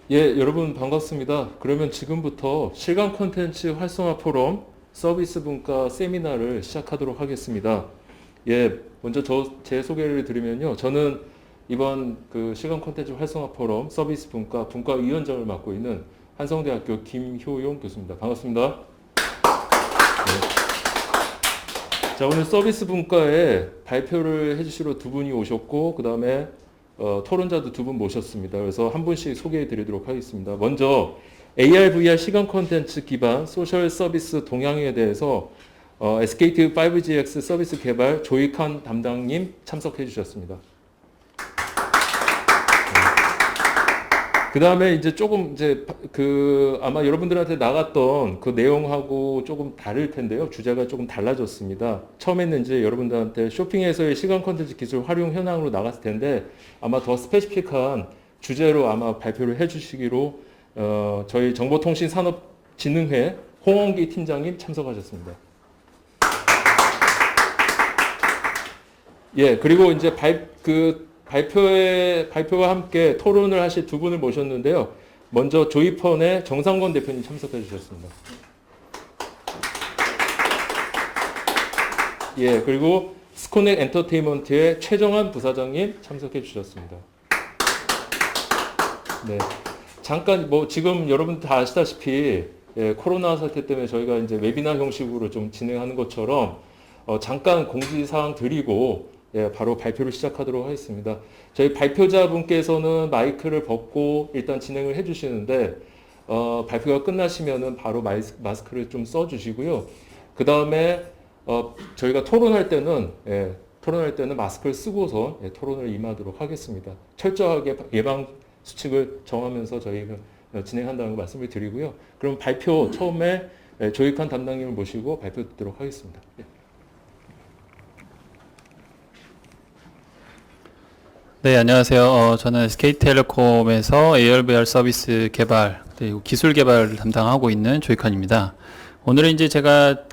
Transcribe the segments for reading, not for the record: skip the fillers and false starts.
예, 여러분 반갑습니다. 그러면 지금부터 실감 콘텐츠 활성화 포럼 서비스 분과 세미나를 시작하도록 하겠습니다. 예, 먼저 제 소개를 드리면요. 저는 이번 그 실감 콘텐츠 활성화 포럼 서비스 분과위원장을 맡고 있는 한성대학교 김효용 교수입니다. 반갑습니다. 네. 자, 오늘 서비스 분과에 발표를 해주시러 두 분이 오셨고, 그 다음에 토론자도 두 분 모셨습니다. 그래서 한 분씩 소개해 드리도록 하겠습니다. 먼저 AR, VR 시간 콘텐츠 기반 소셜 서비스 동향에 대해서 SKT 5GX 서비스 개발 조익한 담당님 참석해 주셨습니다. 그 다음에 이제 조금 아마 여러분들한테 나갔던 그 내용하고 조금 다를 텐데요. 주제가 조금 달라졌습니다. 처음에는 이제 여러분들한테 쇼핑에서의 시간 콘텐츠 기술 활용 현황으로 나갔을 텐데 아마 더 스페시픽한 주제로 아마 발표를 해주시기로 저희 정보통신산업진흥회 홍원기 팀장님 참석하셨습니다. 예, 그리고 이제 발표와 함께 토론을 하실 두 분을 모셨는데요. 먼저 조이펀의 정상권 대표님 참석해 주셨습니다. 예, 그리고 스코넥 엔터테인먼트의 최정환 부사장님 참석해 주셨습니다. 네. 잠깐 지금 여러분 다 아시다시피 코로나 사태 때문에 저희가 이제 웨비나 형식으로 좀 진행하는 것처럼 잠깐 공지사항 드리고 바로 발표를 시작하도록 하겠습니다. 저희 발표자분께서는 마이크를 벗고 일단 진행을 해주시는데 발표가 끝나시면은 바로 마스크를 좀 써주시고요. 그 다음에 저희가 토론할 때는 마스크를 쓰고서 토론을 임하도록 하겠습니다. 철저하게 예방 수칙을 정하면서 저희가 진행한다는 거 말씀을 드리고요. 그럼 발표 처음에 조익한 담당님을 모시고 발표 듣도록 하겠습니다. 네, 안녕하세요. 저는 SK텔레콤에서 AR/VR 서비스 개발 그리고 기술 개발을 담당하고 있는 조익환입니다. 오늘은 이제 제가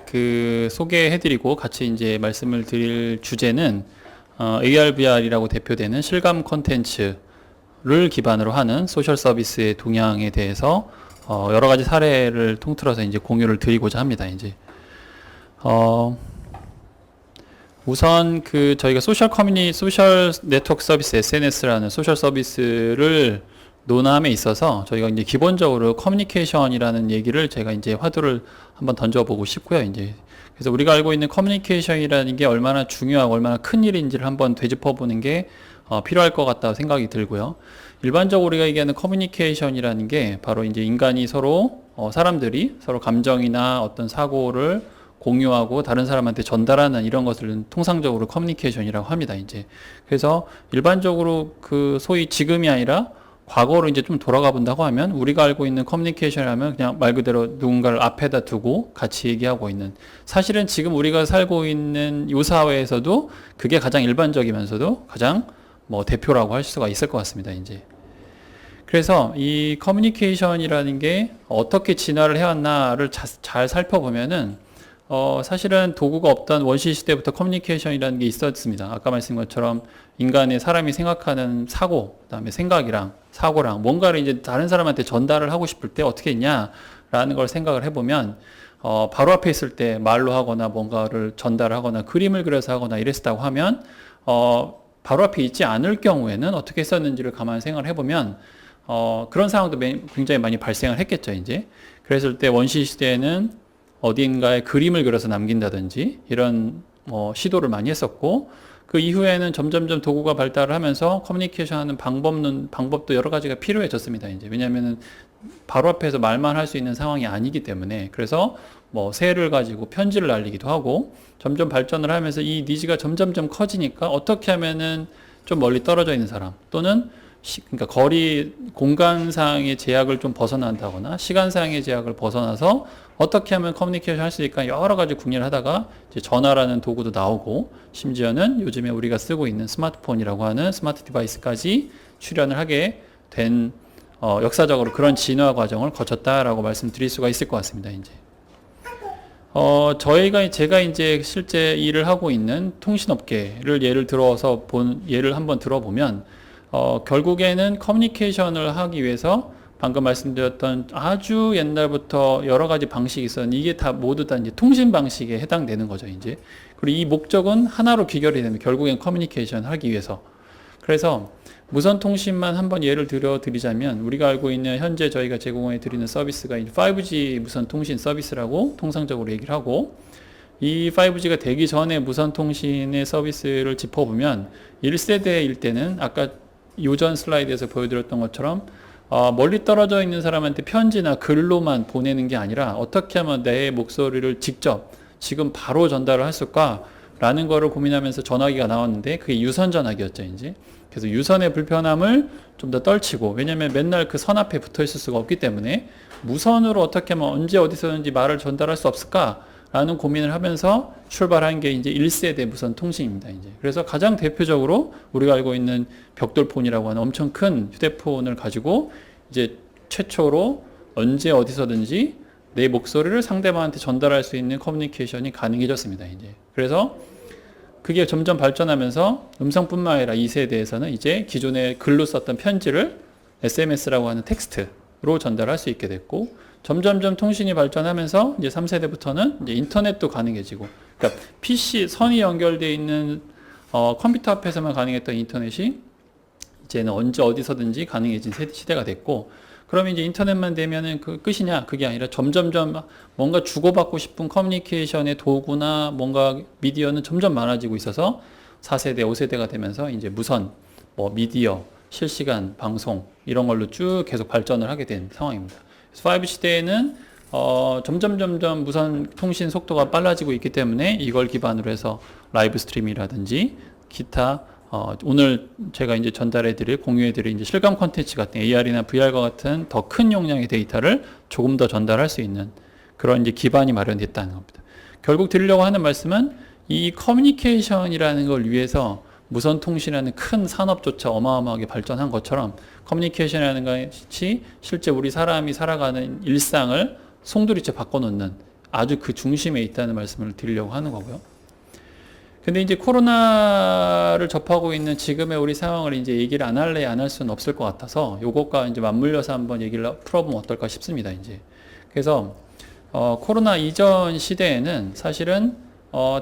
소개해드리고 같이 이제 말씀을 드릴 주제는 AR/VR이라고 대표되는 실감 콘텐츠를 기반으로 하는 소셜 서비스의 동향에 대해서 여러 가지 사례를 통틀어서 이제 공유를 드리고자 합니다. 이제 우선 저희가 소셜 네트워크 서비스 SNS라는 소셜 서비스를 논함에 있어서 저희가 이제 기본적으로 커뮤니케이션이라는 얘기를 제가 이제 화두를 한번 던져보고 싶고요. 이제 그래서 우리가 알고 있는 커뮤니케이션이라는 게 얼마나 중요하고 얼마나 큰 일인지를 한번 되짚어보는 게 필요할 것 같다고 생각이 들고요. 일반적으로 우리가 얘기하는 커뮤니케이션이라는 게 바로 이제 인간이 사람들이 서로 감정이나 어떤 사고를 공유하고 다른 사람한테 전달하는 이런 것을 통상적으로 커뮤니케이션이라고 합니다. 이제 그래서 일반적으로 소위 지금이 아니라 과거로 이제 좀 돌아가 본다고 하면 우리가 알고 있는 커뮤니케이션이라면 그냥 말 그대로 누군가를 앞에다 두고 같이 얘기하고 있는, 사실은 지금 우리가 살고 있는 이 사회에서도 그게 가장 일반적이면서도 가장 대표라고 할 수가 있을 것 같습니다. 이제 그래서 이 커뮤니케이션이라는 게 어떻게 진화를 해왔나를 잘 살펴보면은 사실은 도구가 없던 원시 시대부터 커뮤니케이션이라는 게 있었습니다. 아까 말씀드린 것처럼 사람이 생각하는 사고, 그다음에 생각이랑 사고랑 뭔가를 이제 다른 사람한테 전달을 하고 싶을 때 어떻게 했냐라는 걸 생각을 해보면 바로 앞에 있을 때 말로 하거나 뭔가를 전달하거나 그림을 그려서 하거나 이랬다고 하면 바로 앞에 있지 않을 경우에는 어떻게 했었는지를 가만히 생각을 해보면 그런 상황도 굉장히 많이 발생을 했겠죠. 이제 그랬을 때 원시 시대에는 어딘가에 그림을 그려서 남긴다든지 이런 시도를 많이 했었고, 그 이후에는 점점점 도구가 발달을 하면서 커뮤니케이션 하는 방법도 여러 가지가 필요해졌습니다. 이제 왜냐하면은 바로 앞에서 말만 할 수 있는 상황이 아니기 때문에. 그래서 새를 가지고 편지를 날리기도 하고 점점 발전을 하면서 이 니즈가 점점점 커지니까 어떻게 하면은 좀 멀리 떨어져 있는 사람 또는 그러니까 공간상의 제약을 좀 벗어난다거나 시간상의 제약을 벗어나서 어떻게 하면 커뮤니케이션 할 수 있을까 여러 가지 궁리를 하다가 이제 전화라는 도구도 나오고 심지어는 요즘에 우리가 쓰고 있는 스마트폰이라고 하는 스마트 디바이스까지 출현을 하게 된 역사적으로 그런 진화 과정을 거쳤다라고 말씀드릴 수가 있을 것 같습니다. 이제 제가 이제 실제 일을 하고 있는 통신업계를 예를 한번 들어보면 결국에는 커뮤니케이션을 하기 위해서 방금 말씀드렸던 아주 옛날부터 여러 가지 방식이 있었는데 이게 다 모두 다 이제 통신 방식에 해당되는 거죠, 이제. 그리고 이 목적은 하나로 귀결이 되는 결국엔 커뮤니케이션 하기 위해서. 그래서 무선 통신만 한번 예를 들어 드리자면 우리가 알고 있는 현재 저희가 제공해 드리는 서비스가 5G 무선 통신 서비스라고 통상적으로 얘기를 하고, 이 5G가 되기 전에 무선 통신의 서비스를 짚어보면 1세대일 때는 아까 요전 슬라이드에서 보여드렸던 것처럼 멀리 떨어져 있는 사람한테 편지나 글로만 보내는 게 아니라 어떻게 하면 내 목소리를 직접 지금 바로 전달을 할 수 있을까 라는 거를 고민하면서 전화기가 나왔는데 그게 유선 전화기였죠, 이제. 그래서 유선의 불편함을 좀 더 떨치고, 왜냐면 맨날 그 선 앞에 붙어 있을 수가 없기 때문에 무선으로 어떻게 하면 언제 어디서든지 말을 전달할 수 없을까 라는 고민을 하면서 출발한 게 이제 1세대 무선 통신입니다, 이제. 그래서 가장 대표적으로 우리가 알고 있는 벽돌폰이라고 하는 엄청 큰 휴대폰을 가지고 이제 최초로 언제 어디서든지 내 목소리를 상대방한테 전달할 수 있는 커뮤니케이션이 가능해졌습니다, 이제. 그래서 그게 점점 발전하면서 음성뿐만 아니라 2세대에서는 이제 기존에 글로 썼던 편지를 SMS라고 하는 텍스트로 전달할 수 있게 됐고, 점점점 통신이 발전하면서 이제 3세대부터는 이제 인터넷도 가능해지고, 그러니까 PC 선이 연결되어 있는 컴퓨터 앞에서만 가능했던 인터넷이 이제는 언제 어디서든지 가능해진 시대가 됐고, 그러면 이제 인터넷만 되면은 그 끝이냐? 그게 아니라 점점점 뭔가 주고받고 싶은 커뮤니케이션의 도구나 뭔가 미디어는 점점 많아지고 있어서 4세대, 5세대가 되면서 이제 무선, 뭐 미디어, 실시간 방송 이런 걸로 쭉 계속 발전을 하게 된 상황입니다. 그래서 5G 시대에는 점점 무선 통신 속도가 빨라지고 있기 때문에 이걸 기반으로 해서 라이브 스트리밍이라든지 기타 오늘 제가 이제 전달해 드릴, 공유해 드릴 이제 실감 콘텐츠 같은 AR이나 VR과 같은 더 큰 용량의 데이터를 조금 더 전달할 수 있는 그런 이제 기반이 마련됐다는 겁니다. 결국 드리려고 하는 말씀은 이 커뮤니케이션이라는 걸 위해서 무선 통신이라는 큰 산업조차 어마어마하게 발전한 것처럼 커뮤니케이션이라는 것이 실제 우리 사람이 살아가는 일상을 송두리째 바꿔놓는 아주 그 중심에 있다는 말씀을 드리려고 하는 거고요. 근데 이제 코로나를 접하고 있는 지금의 우리 상황을 이제 얘기를 안 할래 안 할 수는 없을 것 같아서 요것과 이제 맞물려서 한번 얘기를 풀어보면 어떨까 싶습니다, 이제. 그래서 코로나 이전 시대에는 사실은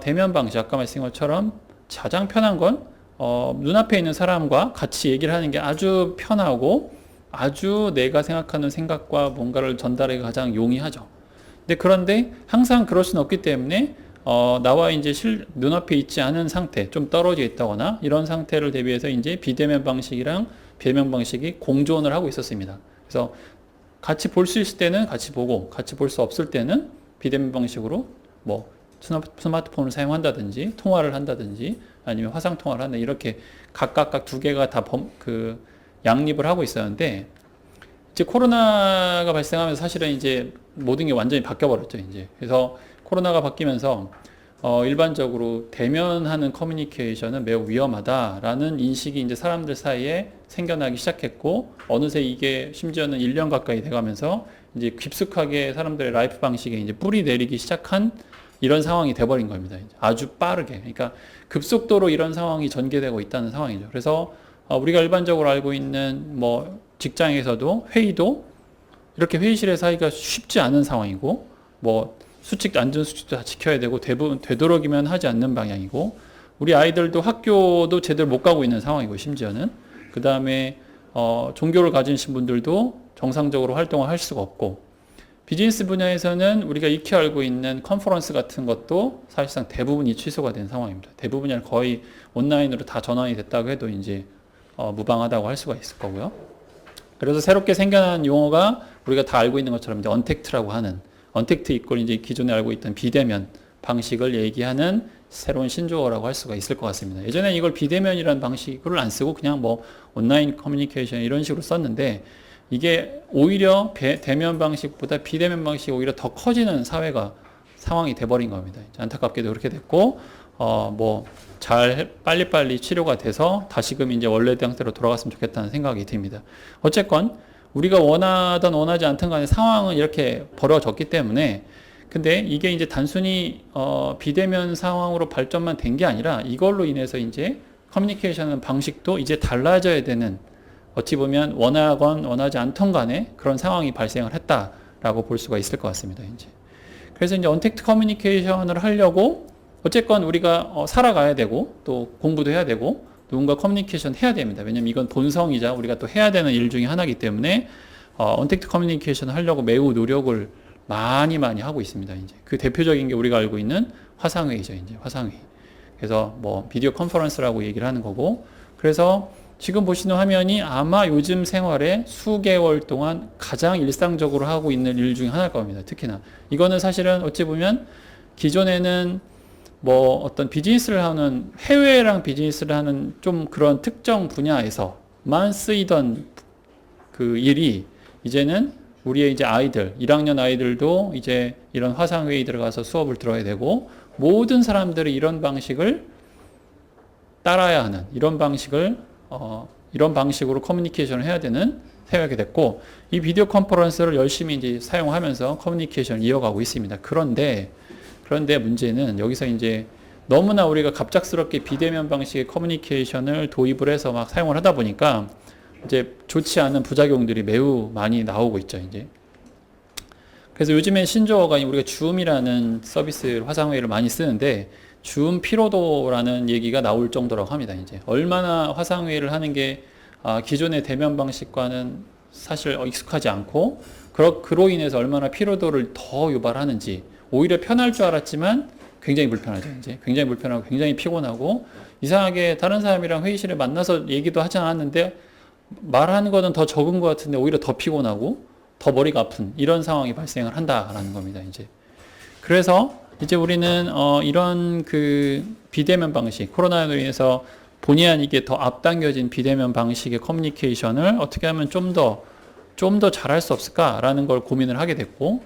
대면 방식, 아까 말씀드린 것처럼 가장 편한 건 눈앞에 있는 사람과 같이 얘기를 하는 게 아주 편하고 아주 내가 생각하는 생각과 뭔가를 전달하기가 가장 용이하죠. 그런데 항상 그럴 수는 없기 때문에 나와 이제 눈앞에 있지 않은 상태, 좀 떨어져 있다거나 이런 상태를 대비해서 이제 비대면 방식이랑 대면 방식이 공존을 하고 있었습니다. 그래서 같이 볼 수 있을 때는 같이 보고 같이 볼 수 없을 때는 비대면 방식으로 뭐 스마트폰을 사용한다든지 통화를 한다든지 아니면 화상 통화를 한다, 이렇게 각각 두 개가 다 양립을 하고 있었는데, 이제 코로나가 발생하면서 사실은 이제 모든 게 완전히 바뀌어 버렸죠, 이제. 그래서 코로나가 바뀌면서 일반적으로 대면하는 커뮤니케이션은 매우 위험하다라는 인식이 이제 사람들 사이에 생겨나기 시작했고, 어느새 이게 심지어는 1년 가까이 돼가면서 이제 깊숙하게 사람들의 라이프 방식에 이제 뿌리 내리기 시작한 이런 상황이 돼버린 겁니다. 아주 빠르게. 그러니까 급속도로 이런 상황이 전개되고 있다는 상황이죠. 그래서 우리가 일반적으로 알고 있는 뭐 직장에서도 회의도 이렇게 회의실에서 하기가 쉽지 않은 상황이고, 뭐 안전수칙도 다 지켜야 되고 대부분 되도록이면 하지 않는 방향이고, 우리 아이들도 학교도 제대로 못 가고 있는 상황이고, 심지어는 그 다음에 종교를 가지신 분들도 정상적으로 활동을 할 수가 없고, 비즈니스 분야에서는 우리가 익히 알고 있는 컨퍼런스 같은 것도 사실상 대부분이 취소가 된 상황입니다. 대부분이 아니라 거의 온라인으로 다 전환이 됐다고 해도 이제 무방하다고 할 수가 있을 거고요. 그래서 새롭게 생겨난 용어가 우리가 다 알고 있는 것처럼 이제 언택트라고 하는, 언택트 이꼴 이제 기존에 알고 있던 비대면 방식을 얘기하는 새로운 신조어라고 할 수가 있을 것 같습니다. 예전에 이걸 비대면이라는 방식을 안 쓰고 그냥 뭐 온라인 커뮤니케이션 이런 식으로 썼는데, 이게 오히려 대면 방식보다 비대면 방식이 오히려 더 커지는 상황이 돼버린 겁니다. 안타깝게도 그렇게 됐고, 빨리빨리 치료가 돼서 다시금 이제 원래 상태로 돌아갔으면 좋겠다는 생각이 듭니다. 어쨌건 우리가 원하든 원하지 않든 간에 상황은 이렇게 벌어졌기 때문에, 근데 이게 이제 단순히 비대면 상황으로 발전만 된 게 아니라 이걸로 인해서 이제 커뮤니케이션 방식도 이제 달라져야 되는 어찌 보면 원하건 원하지 않던 간에 그런 상황이 발생을 했다라고 볼 수가 있을 것 같습니다. 이제. 그래서 이제 언택트 커뮤니케이션을 하려고 어쨌건 우리가 살아가야 되고 또 공부도 해야 되고 누군가 커뮤니케이션 해야 됩니다. 왜냐면 이건 본성이자 우리가 또 해야 되는 일 중에 하나이기 때문에 언택트 커뮤니케이션을 하려고 매우 노력을 많이 하고 있습니다. 이제 그 대표적인 게 우리가 알고 있는 화상회의죠. 이제 화상회의. 그래서 뭐 비디오 컨퍼런스라고 얘기를 하는 거고, 그래서 지금 보시는 화면이 아마 요즘 생활에 수개월 동안 가장 일상적으로 하고 있는 일 중에 하나일 겁니다. 특히나 이거는 사실은 어찌 보면 기존에는 뭐 어떤 비즈니스를 하는, 해외랑 비즈니스를 하는 좀 그런 특정 분야에서만 쓰이던 그 일이 이제는 우리의 이제 아이들, 1학년 아이들도 이제 이런 화상회의 들어가서 수업을 들어야 되고, 모든 사람들이 이런 방식을 따라야 하는, 이런 방식으로 커뮤니케이션을 해야 되는 세상이 됐고, 이 비디오 컨퍼런스를 열심히 이제 사용하면서 커뮤니케이션을 이어가고 있습니다. 그런데 문제는 여기서 이제 너무나 우리가 갑작스럽게 비대면 방식의 커뮤니케이션을 도입을 해서 막 사용을 하다 보니까 이제 좋지 않은 부작용들이 매우 많이 나오고 있죠, 이제. 그래서 요즘에 신조어가 우리가 줌이라는 서비스 화상회의를 많이 쓰는데, 줌 피로도라는 얘기가 나올 정도라고 합니다, 이제. 얼마나 화상회의를 하는 게 기존의 대면 방식과는 사실 익숙하지 않고, 그로 인해서 얼마나 피로도를 더 유발하는지, 오히려 편할 줄 알았지만 굉장히 불편하죠, 이제. 굉장히 불편하고 굉장히 피곤하고, 이상하게 다른 사람이랑 회의실에 만나서 얘기도 하지 않았는데, 말하는 거는 더 적은 것 같은데 오히려 더 피곤하고 더 머리가 아픈 이런 상황이 발생을 한다라는 겁니다, 이제. 그래서 이제 우리는 이런 그 비대면 방식, 코로나로 인해서 본의 아니게 더 앞당겨진 비대면 방식의 커뮤니케이션을 어떻게 하면 좀 더 잘할 수 없을까라는 걸 고민을 하게 됐고,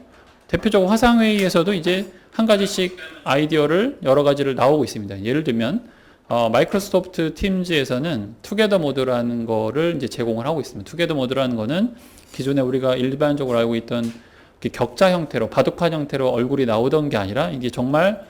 대표적으로 화상회의에서도 이제 한 가지씩 아이디어를 여러 가지를 나오고 있습니다. 예를 들면 마이크로소프트 팀즈에서는 투게더 모드라는 거를 이제 제공을 하고 있습니다. 투게더 모드라는 거는 기존에 우리가 일반적으로 알고 있던 격자 형태로, 바둑판 형태로 얼굴이 나오던 게 아니라, 이게 정말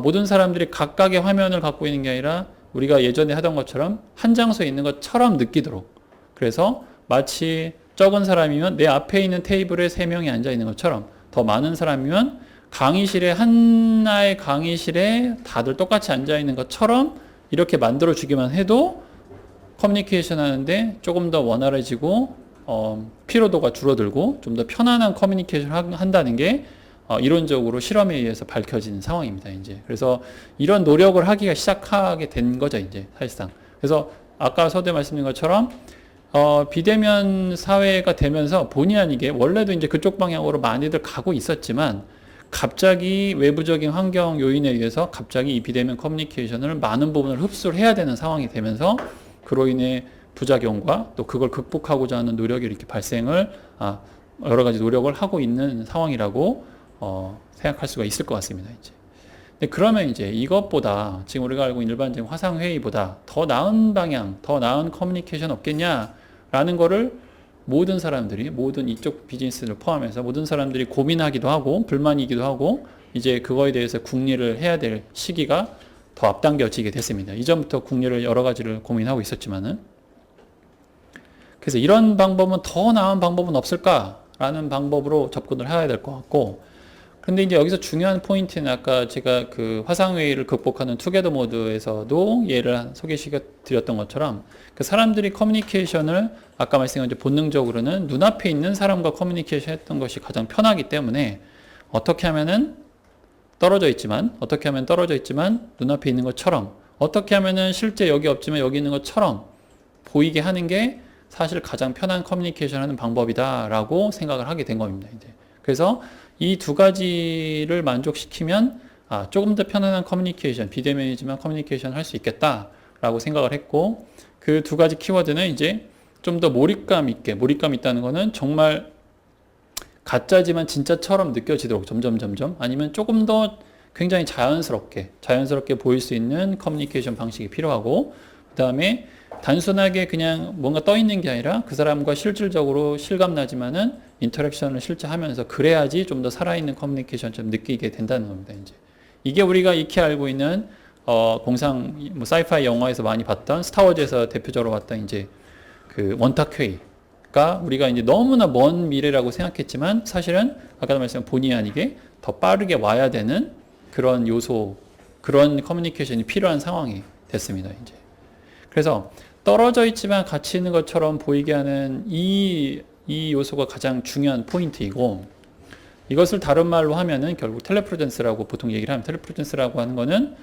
모든 사람들이 각각의 화면을 갖고 있는 게 아니라 우리가 예전에 하던 것처럼 한 장소에 있는 것처럼 느끼도록, 그래서 마치 적은 사람이면 내 앞에 있는 테이블에 3명이 앉아 있는 것처럼, 더 많은 사람이면 하나의 강의실에 다들 똑같이 앉아 있는 것처럼 이렇게 만들어 주기만 해도 커뮤니케이션 하는데 조금 더 원활해지고 피로도가 줄어들고 좀 더 편안한 커뮤니케이션 한다는 게 이론적으로 실험에 의해서 밝혀진 상황입니다, 이제. 그래서 이런 노력을 하기가 시작하게 된 거죠, 이제, 사실상. 그래서 아까 서두에 말씀드린 것처럼 비대면 사회가 되면서 본의 아니게, 원래도 이제 그쪽 방향으로 많이들 가고 있었지만 갑자기 외부적인 환경 요인에 의해서 갑자기 이 비대면 커뮤니케이션을 많은 부분을 흡수를 해야 되는 상황이 되면서, 그로 인해 부작용과 또 그걸 극복하고자 하는 노력이 이렇게 발생을, 여러 가지 노력을 하고 있는 상황이라고 생각할 수가 있을 것 같습니다, 이제. 근데 그러면 이제 이것보다, 지금 우리가 알고 있는 일반적인 화상회의보다 더 나은 방향, 더 나은 커뮤니케이션 없겠냐라는 거를 모든 사람들이, 모든 이쪽 비즈니스를 포함해서 모든 사람들이 고민하기도 하고 불만이기도 하고, 이제 그거에 대해서 궁리를 해야 될 시기가 더 앞당겨지게 됐습니다. 이전부터 궁리를 여러 가지를 고민하고 있었지만은. 그래서 이런 방법은, 더 나은 방법은 없을까라는 방법으로 접근을 해야 될 것 같고, 근데 이제 여기서 중요한 포인트는 아까 제가 그 화상회의를 극복하는 투게더 모드에서도 예를 소개시켜 드렸던 것처럼, 그 사람들이 커뮤니케이션을 아까 말씀한 본능적으로는 눈앞에 있는 사람과 커뮤니케이션 했던 것이 가장 편하기 때문에, 어떻게 하면 떨어져 있지만 눈앞에 있는 것처럼, 어떻게 하면은 실제 여기 없지만 여기 있는 것처럼 보이게 하는 게 사실 가장 편한 커뮤니케이션 하는 방법이다라고 생각을 하게 된 겁니다, 이제. 그래서 이 두 가지를 만족시키면 조금 더 편안한 커뮤니케이션, 비대면이지만 커뮤니케이션을 할 수 있겠다라고 생각을 했고, 그 두 가지 키워드는 이제 좀 더 몰입감 있다는 거는 정말 가짜지만 진짜처럼 느껴지도록 점점, 아니면 조금 더 굉장히 자연스럽게 보일 수 있는 커뮤니케이션 방식이 필요하고, 그 다음에 단순하게 그냥 뭔가 떠 있는 게 아니라 그 사람과 실질적으로 실감나지만은 인터랙션을 실제 하면서, 그래야지 좀 더 살아있는 커뮤니케이션 좀 느끼게 된다는 겁니다, 이제. 이게 우리가 익히 알고 있는 사이파이 영화에서 많이 봤던, 스타워즈에서 대표적으로 봤던 이제 그 원탁회의가 우리가 이제 너무나 먼 미래라고 생각했지만 사실은 아까도 말씀한 본의 아니게 더 빠르게 와야 되는 그런 요소, 그런 커뮤니케이션이 필요한 상황이 됐습니다. 이제 그래서 떨어져 있지만 같이 있는 것처럼 보이게 하는 이 요소가 가장 중요한 포인트이고, 이것을 다른 말로 하면은 결국 텔레프레젠스라고 보통 얘기를 하면, 텔레프레젠스라고 하는 거는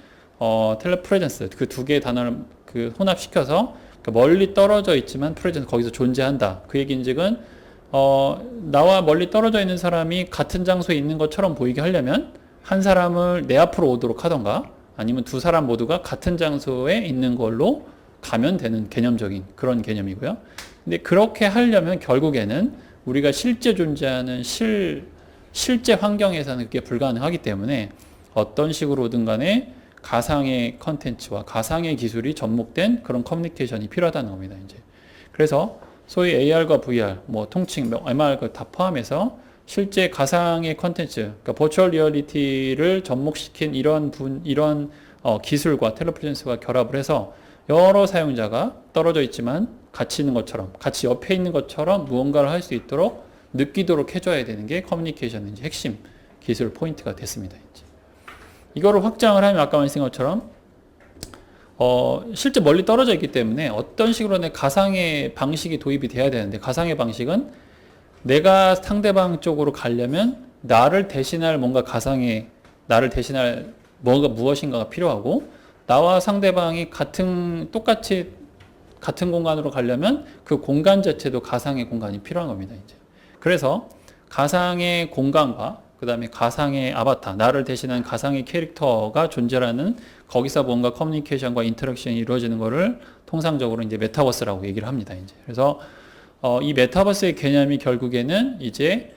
텔레프레젠스 그 두 개의 단어를 그 혼합시켜서 멀리 떨어져 있지만 프레젠스 거기서 존재한다. 그 얘기인즉은 나와 멀리 떨어져 있는 사람이 같은 장소에 있는 것처럼 보이게 하려면 한 사람을 내 앞으로 오도록 하던가 아니면 두 사람 모두가 같은 장소에 있는 걸로 가면 되는 개념적인 그런 개념이고요. 근데 그렇게 하려면 결국에는 우리가 실제 존재하는 실제 환경에서는 그게 불가능하기 때문에 어떤 식으로든 간에 가상의 컨텐츠와 가상의 기술이 접목된 그런 커뮤니케이션이 필요하다는 겁니다. 이제 그래서 소위 AR과 VR, 뭐 통칭, MR 다 포함해서 실제 가상의 컨텐츠, 그러니까 버추얼 리얼리티를 접목시킨 이런 기술과 텔레프레젠스와 결합을 해서 여러 사용자가 떨어져 있지만 같이 있는 것처럼, 같이 옆에 있는 것처럼 무언가를 할 수 있도록 느끼도록 해줘야 되는 게 커뮤니케이션의 핵심 기술 포인트가 됐습니다. 이제. 이거를 확장을 하면 아까 말씀한 것처럼 실제 멀리 떨어져 있기 때문에 어떤 식으로는 가상의 방식이 도입이 돼야 되는데, 가상의 방식은 내가 상대방 쪽으로 가려면 나를 대신할 뭔가 가상의, 나를 대신할 뭔가 무엇인가가 필요하고, 나와 상대방이 똑같이 같은 공간으로 가려면 그 공간 자체도 가상의 공간이 필요한 겁니다. 이제. 그래서 가상의 공간과 그 다음에 가상의 아바타, 나를 대신한 가상의 캐릭터가 존재하는 거기서 뭔가 커뮤니케이션과 인터랙션이 이루어지는 것을 통상적으로 이제 메타버스라고 얘기를 합니다. 이제. 그래서 이 메타버스의 개념이 결국에는 이제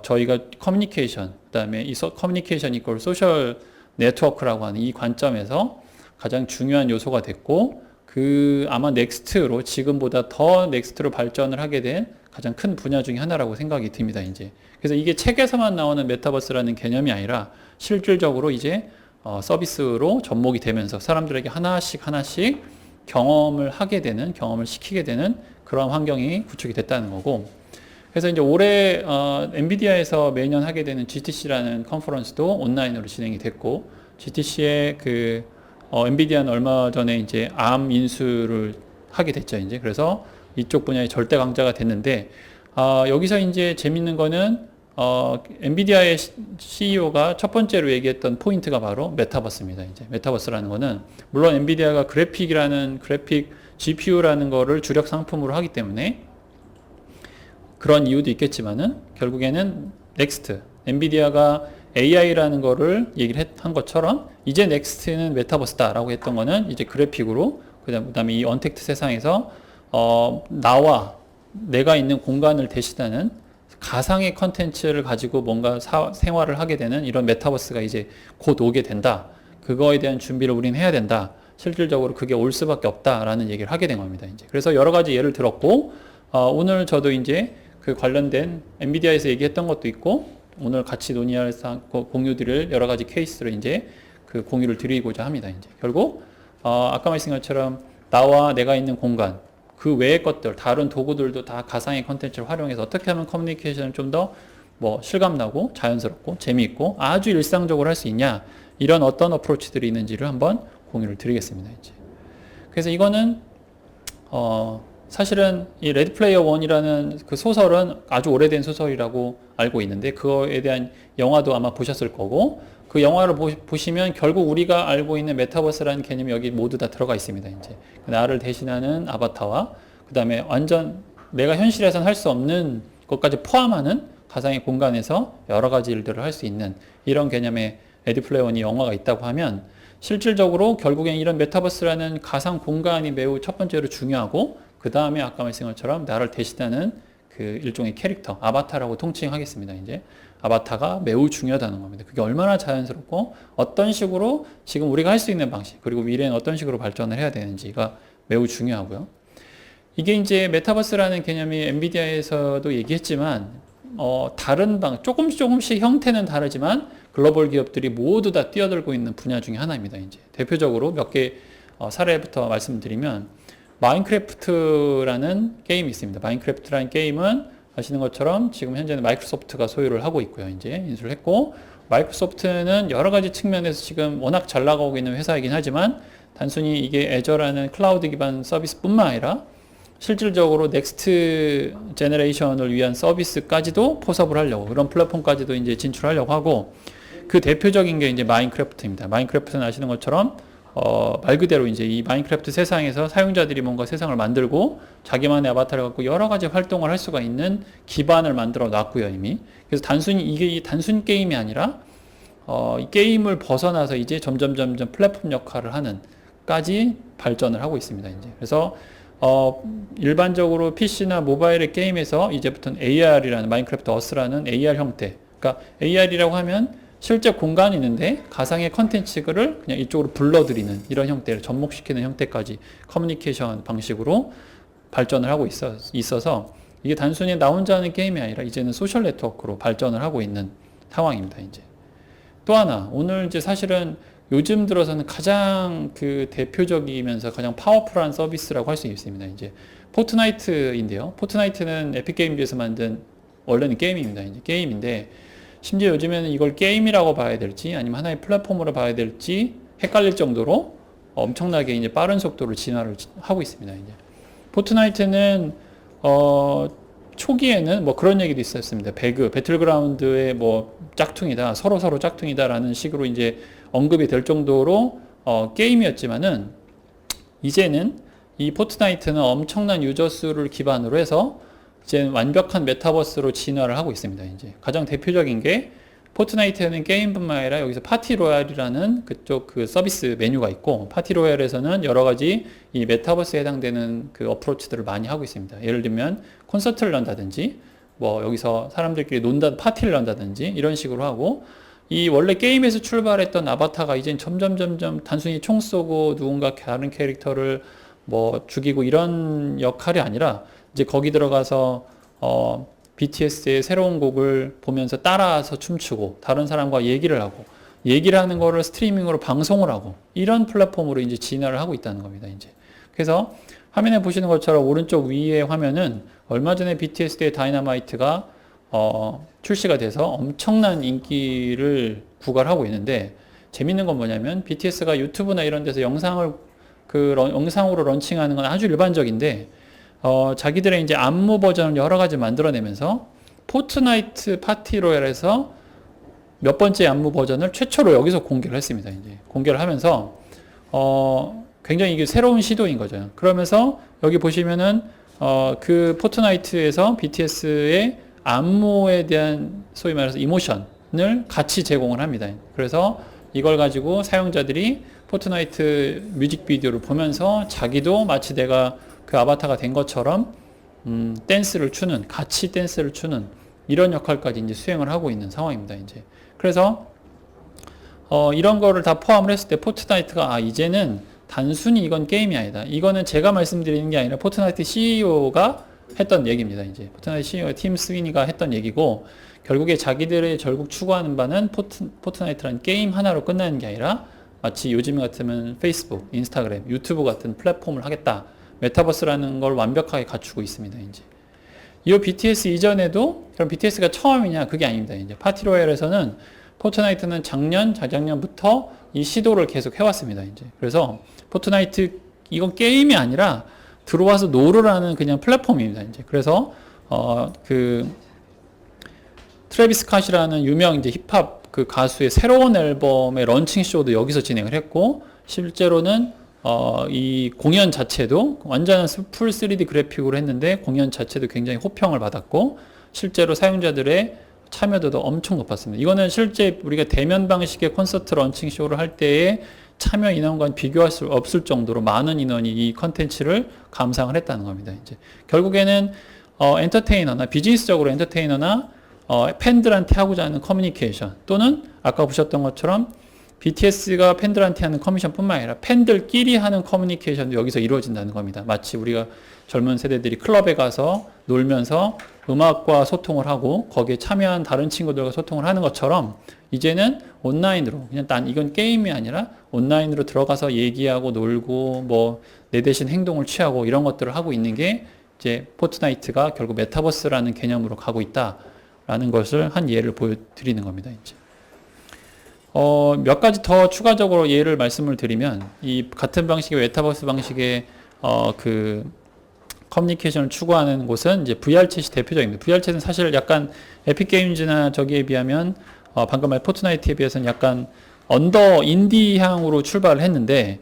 저희가 커뮤니케이션, 그 다음에 이 커뮤니케이션 이퀄 소셜 네트워크라고 하는 이 관점에서 가장 중요한 요소가 됐고, 그 아마 넥스트로, 지금보다 더 넥스트로 발전을 하게 된 가장 큰 분야 중에 하나라고 생각이 듭니다. 이제. 그래서 이게 책에서만 나오는 메타버스라는 개념이 아니라 실질적으로 이제 서비스로 접목이 되면서 사람들에게 하나씩 경험을 하게 되는, 경험을 시키게 되는 그런 환경이 구축이 됐다는 거고, 그래서 이제 올해 엔비디아에서 매년 하게 되는 GTC라는 컨퍼런스도 온라인으로 진행이 됐고, GTC의 엔비디아는 얼마 전에 이제 암 인수를 하게 됐죠. 이제 그래서 이쪽 분야의 절대 강자가 됐는데, 여기서 이제 재밌는 거는 엔비디아의 CEO가 첫 번째로 얘기했던 포인트가 바로 메타버스입니다. 이제 메타버스라는 거는 물론 엔비디아가 그래픽 GPU라는 거를 주력 상품으로 하기 때문에 그런 이유도 있겠지만은 결국에는 넥스트, 엔비디아가 AI라는 거를 얘기를 한 것처럼 이제 넥스트는 메타버스다라고 했던 거는 이제 그래픽으로, 그다음에 이 언택트 세상에서 나와 내가 있는 공간을 대신하는 가상의 컨텐츠를 가지고 뭔가 생활을 하게 되는 이런 메타버스가 이제 곧 오게 된다. 그거에 대한 준비를 우리는 해야 된다. 실질적으로 그게 올 수밖에 없다라는 얘기를 하게 된 겁니다. 이제 그래서 여러 가지 예를 들었고, 오늘 저도 이제 그 관련된 엔비디아에서 얘기했던 것도 있고, 오늘 같이 논의할 공유드릴 여러 가지 케이스로 이제 그 공유를 드리고자 합니다. 이제 결국 아까 말씀한 것처럼 나와 내가 있는 공간, 그 외의 것들, 다른 도구들도 다 가상의 컨텐츠를 활용해서 어떻게 하면 커뮤니케이션을 좀 더 실감나고 자연스럽고 재미있고 아주 일상적으로 할 수 있냐, 이런 어떤 어프로치들이 있는지를 한번 공유를 드리겠습니다. 이제. 그래서 이거는 사실은 이 레디 플레이어 원이라는 그 소설은 아주 오래된 소설이라고 알고 있는데, 그거에 대한 영화도 아마 보셨을 거고, 그 영화를 보시면 결국 우리가 알고 있는 메타버스라는 개념이 여기 모두 다 들어가 있습니다. 이제 나를 대신하는 아바타와 그 다음에 완전 내가 현실에서는 할 수 없는 것까지 포함하는 가상의 공간에서 여러 가지 일들을 할 수 있는 이런 개념의 레디 플레이어 원이 영화가 있다고 하면, 실질적으로 결국엔 이런 메타버스라는 가상 공간이 매우 첫 번째로 중요하고, 그 다음에 아까 말씀한 것처럼 나를 대신하는 그 일종의 캐릭터, 아바타라고 통칭하겠습니다. 이제 아바타가 매우 중요하다는 겁니다. 그게 얼마나 자연스럽고 어떤 식으로 지금 우리가 할 수 있는 방식, 그리고 미래는 어떤 식으로 발전을 해야 되는지가 매우 중요하고요. 이게 이제 메타버스라는 개념이 엔비디아에서도 얘기했지만 다른 조금씩 형태는 다르지만 글로벌 기업들이 모두 다 뛰어들고 있는 분야 중에 하나입니다. 이제 대표적으로 몇 개 사례부터 말씀드리면, 마인크래프트라는 게임이 있습니다. 마인크래프트라는 게임은 아시는 것처럼 지금 현재는 마이크로소프트가 소유를 하고 있고요. 이제 인수를 했고, 마이크로소프트는 여러 가지 측면에서 지금 워낙 잘 나가고 있는 회사이긴 하지만 단순히 이게 애저라는 클라우드 기반 서비스뿐만 아니라 실질적으로 넥스트 제너레이션을 위한 서비스까지도 포섭을 하려고, 그런 플랫폼까지도 이제 진출하려고 하고, 그 대표적인 게 이제 마인크래프트입니다. 마인크래프트는 아시는 것처럼 말 그대로 이제 이 마인크래프트 세상에서 사용자들이 뭔가 세상을 만들고 자기만의 아바타를 갖고 여러 가지 활동을 할 수가 있는 기반을 만들어 놨고요, 이미. 그래서 단순히 이게 단순 게임이 아니라 이 게임을 벗어나서 이제 점점 플랫폼 역할을 하는까지 발전을 하고 있습니다, 이제. 그래서 일반적으로 PC나 모바일의 게임에서 이제부터는 AR이라는 마인크래프트 어스라는 AR 형태. 그러니까 AR이라고 하면 실제 공간이 있는데 가상의 컨텐츠를 그냥 이쪽으로 불러들이는 이런 형태를 접목시키는 형태까지 커뮤니케이션 방식으로 발전을 하고 있어서 이게 단순히 나 혼자 하는 게임이 아니라 이제는 소셜 네트워크로 발전을 하고 있는 상황입니다, 이제. 또 하나, 오늘 이제 사실은 요즘 들어서는 가장 그 대표적이면서 가장 파워풀한 서비스라고 할 수 있습니다, 이제. 포트나이트인데요. 포트나이트는 에픽게임즈에서 만든 원래는 게임입니다, 이제. 게임인데 심지어 요즘에는 이걸 게임이라고 봐야 될지 아니면 하나의 플랫폼으로 봐야 될지 헷갈릴 정도로 엄청나게 이제 빠른 속도로 진화를 하고 있습니다, 이제. 포트나이트는 초기에는 뭐 그런 얘기도 있었습니다. 배틀그라운드의 뭐 짝퉁이다, 서로 짝퉁이다라는 식으로 이제 언급이 될 정도로 게임이었지만은 이제는 이 포트나이트는 엄청난 유저 수를 기반으로 해서 이제 완벽한 메타버스로 진화를 하고 있습니다, 이제. 가장 대표적인 게 포트나이트는 게임뿐만 아니라 여기서 파티 로얄이라는 그쪽 그 서비스 메뉴가 있고, 파티 로얄에서는 여러 가지 이 메타버스에 해당되는 그 어프로치들을 많이 하고 있습니다. 예를 들면 콘서트를 한다든지 뭐 여기서 사람들끼리 파티를 한다든지 이런 식으로 하고, 이 원래 게임에서 출발했던 아바타가 이젠 점점 단순히 총 쏘고 누군가 다른 캐릭터를 뭐 죽이고 이런 역할이 아니라 이제 거기 들어가서 BTS의 새로운 곡을 보면서 따라서 춤추고 다른 사람과 얘기를 하고, 얘기를 하는 거를 스트리밍으로 방송을 하고, 이런 플랫폼으로 이제 진화를 하고 있다는 겁니다, 이제. 그래서 화면에 보시는 것처럼 오른쪽 위의 화면은 얼마 전에 BTS의 다이너마이트가 출시가 돼서 엄청난 인기를 구가하고 있는데, 재밌는 건 뭐냐면 BTS가 유튜브나 이런 데서 영상으로 런칭하는 건 아주 일반적인데, 자기들의 이제 안무 버전을 여러 가지 만들어내면서 포트나이트 파티 로얄에서 몇 번째 안무 버전을 최초로 여기서 공개를 했습니다, 이제. 공개를 하면서 굉장히 이게 새로운 시도인 거죠. 그러면서 여기 보시면은 그 포트나이트에서 BTS의 안무에 대한 소위 말해서 이모션을 같이 제공을 합니다. 그래서 이걸 가지고 사용자들이 포트나이트 뮤직비디오를 보면서 자기도 마치 내가 그 아바타가 된 것처럼 같이 댄스를 추는 이런 역할까지 이제 수행을 하고 있는 상황입니다, 이제. 그래서 이런 거를 다 포함을 했을 때 포트나이트가 이제는 단순히 이건 게임이 아니다. 이거는 제가 말씀드리는 게 아니라 포트나이트 CEO가 했던 얘기입니다, 이제. 포트나이트 CEO 팀 스위니가 했던 얘기고, 결국에 자기들의 결국 추구하는 바는 포트나이트라는 게임 하나로 끝나는 게 아니라 마치 요즘 같으면 페이스북, 인스타그램, 유튜브 같은 플랫폼을 하겠다. 메타버스라는 걸 완벽하게 갖추고 있습니다, 이제. 이 BTS 이전에도, 그럼 BTS가 처음이냐? 그게 아닙니다, 이제. 파티 로얄에서는 포트나이트는 자작년부터 이 시도를 계속 해왔습니다, 이제. 그래서 포트나이트, 이건 게임이 아니라 들어와서 노르라는 그냥 플랫폼입니다, 이제. 그래서, 트래비스 스캇이라는 유명 이제 힙합 그 가수의 새로운 앨범의 런칭 쇼도 여기서 진행을 했고, 실제로는 이 공연 자체도 완전한 풀 3D 그래픽으로 했는데 공연 자체도 굉장히 호평을 받았고, 실제로 사용자들의 참여도도 엄청 높았습니다. 이거는 실제 우리가 대면 방식의 콘서트 런칭 쇼를 할 때의 참여 인원과 비교할 수 없을 정도로 많은 인원이 이 컨텐츠를 감상을 했다는 겁니다, 이제. 결국에는 엔터테이너나 비즈니스적으로 엔터테이너나 팬들한테 하고자 하는 커뮤니케이션, 또는 아까 보셨던 것처럼 BTS가 팬들한테 하는 커뮤니케이션뿐만 아니라 팬들끼리 하는 커뮤니케이션도 여기서 이루어진다는 겁니다. 마치 우리가 젊은 세대들이 클럽에 가서 놀면서 음악과 소통을 하고 거기에 참여한 다른 친구들과 소통을 하는 것처럼 이제는 온라인으로 그냥 난 이건 게임이 아니라 온라인으로 들어가서 얘기하고 놀고 뭐 내 대신 행동을 취하고 이런 것들을 하고 있는 게 이제 포트나이트가 결국 메타버스라는 개념으로 가고 있다라는 것을 한 예를 보여드리는 겁니다. 이제. 몇 가지 더 추가적으로 예를 말씀을 드리면 이 같은 방식의 메타버스 방식의 그 커뮤니케이션을 추구하는 곳은 이제 VR챗이 대표적입니다. VR챗은 사실 약간 에픽게임즈나 저기에 비하면 방금 말 포트나이트에 비해서는 약간 언더 인디향으로 출발을 했는데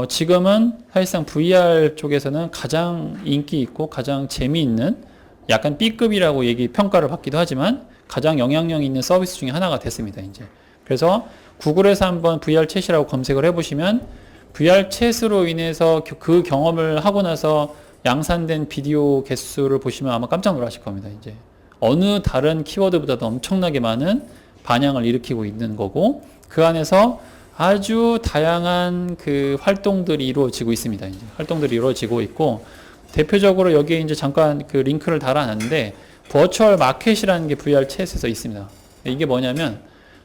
지금은 사실상 VR 쪽에서는 가장 인기 있고 가장 재미있는 약간 B급이라고 평가를 받기도 하지만 가장 영향력 있는 서비스 중에 하나가 됐습니다. 이제. 그래서 구글에서 한번 VR챗이라고 검색을 해보시면 VR챗으로 인해서 그 경험을 하고 나서 양산된 비디오 개수를 보시면 아마 깜짝 놀라실 겁니다. 이제 어느 다른 키워드보다도 엄청나게 많은 반향을 일으키고 있는 거고 그 안에서 아주 다양한 그 활동들이 이루어지고 있습니다. 이제 활동들이 이루어지고 있고 대표적으로 여기에 이제 잠깐 그 링크를 달아놨는데 버추얼 마켓이라는 게 VR챗에서 있습니다. 이게 뭐냐면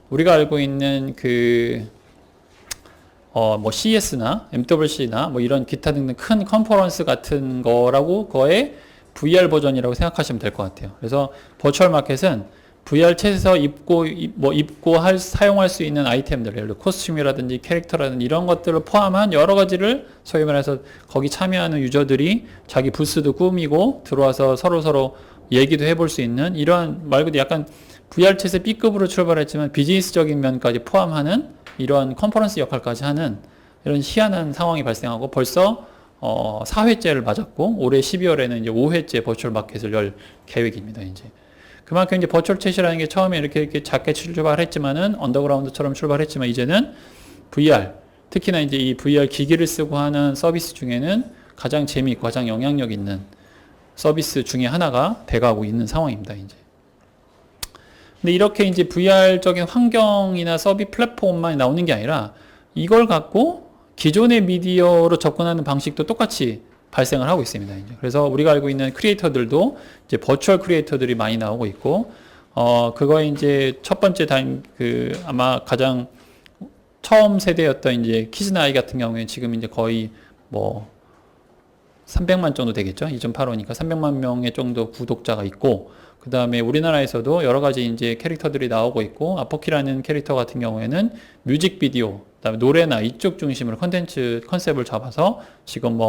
우리가 알고 있는 뭐 CES나 MWC나 뭐 이런 기타 등등 큰 컨퍼런스 같은 거라고 거의 VR 버전이라고 생각하시면 될 것 같아요. 그래서 버추얼 마켓은 VR챗에서 사용할 수 있는 아이템들, 예를 들어 코스튬이라든지 캐릭터라든지 이런 것들을 포함한 여러 가지를 소위 말해서 거기 참여하는 유저들이 자기 부스도 꾸미고 들어와서 서로 얘기도 해볼 수 있는 이런 말 그대로 약간 VR챗의 B급으로 출발했지만 비즈니스적인 면까지 포함하는 이런 컨퍼런스 역할까지 하는 이런 희한한 상황이 발생하고 벌써 4회째를 맞았고 올해 12월에는 이제 5회째 버추얼 마켓을 열 계획입니다. 이제 그만큼 이제 버추얼 챗이라는 게 처음에 이렇게 작게 출발했지만은 언더그라운드처럼 출발했지만 이제는 VR 특히나 이제 이 VR 기기를 쓰고 하는 서비스 중에는 가장 재미있고 가장 영향력 있는 서비스 중에 하나가 돼가고 있는 상황입니다. 이제. 근데 이렇게 이제 VR적인 환경이나 서비스 플랫폼만 나오는 게 아니라 이걸 갖고 기존의 미디어로 접근하는 방식도 똑같이 발생을 하고 있습니다. 이제. 그래서 우리가 알고 있는 크리에이터들도 이제 버추얼 크리에이터들이 많이 나오고 있고, 그거에 이제 첫 번째 아마 가장 처음 세대였던 이제 키즈나이 같은 경우에 지금 이제 거의 뭐 300만 정도 되겠죠. 2.85니까 300만 명의 정도 구독자가 있고, 그 다음에 우리나라에서도 여러 가지 이제 캐릭터들이 나오고 있고, 아포키라는 캐릭터 같은 경우에는 뮤직비디오, 그 다음에 노래나 이쪽 중심으로 컨셉을 잡아서 지금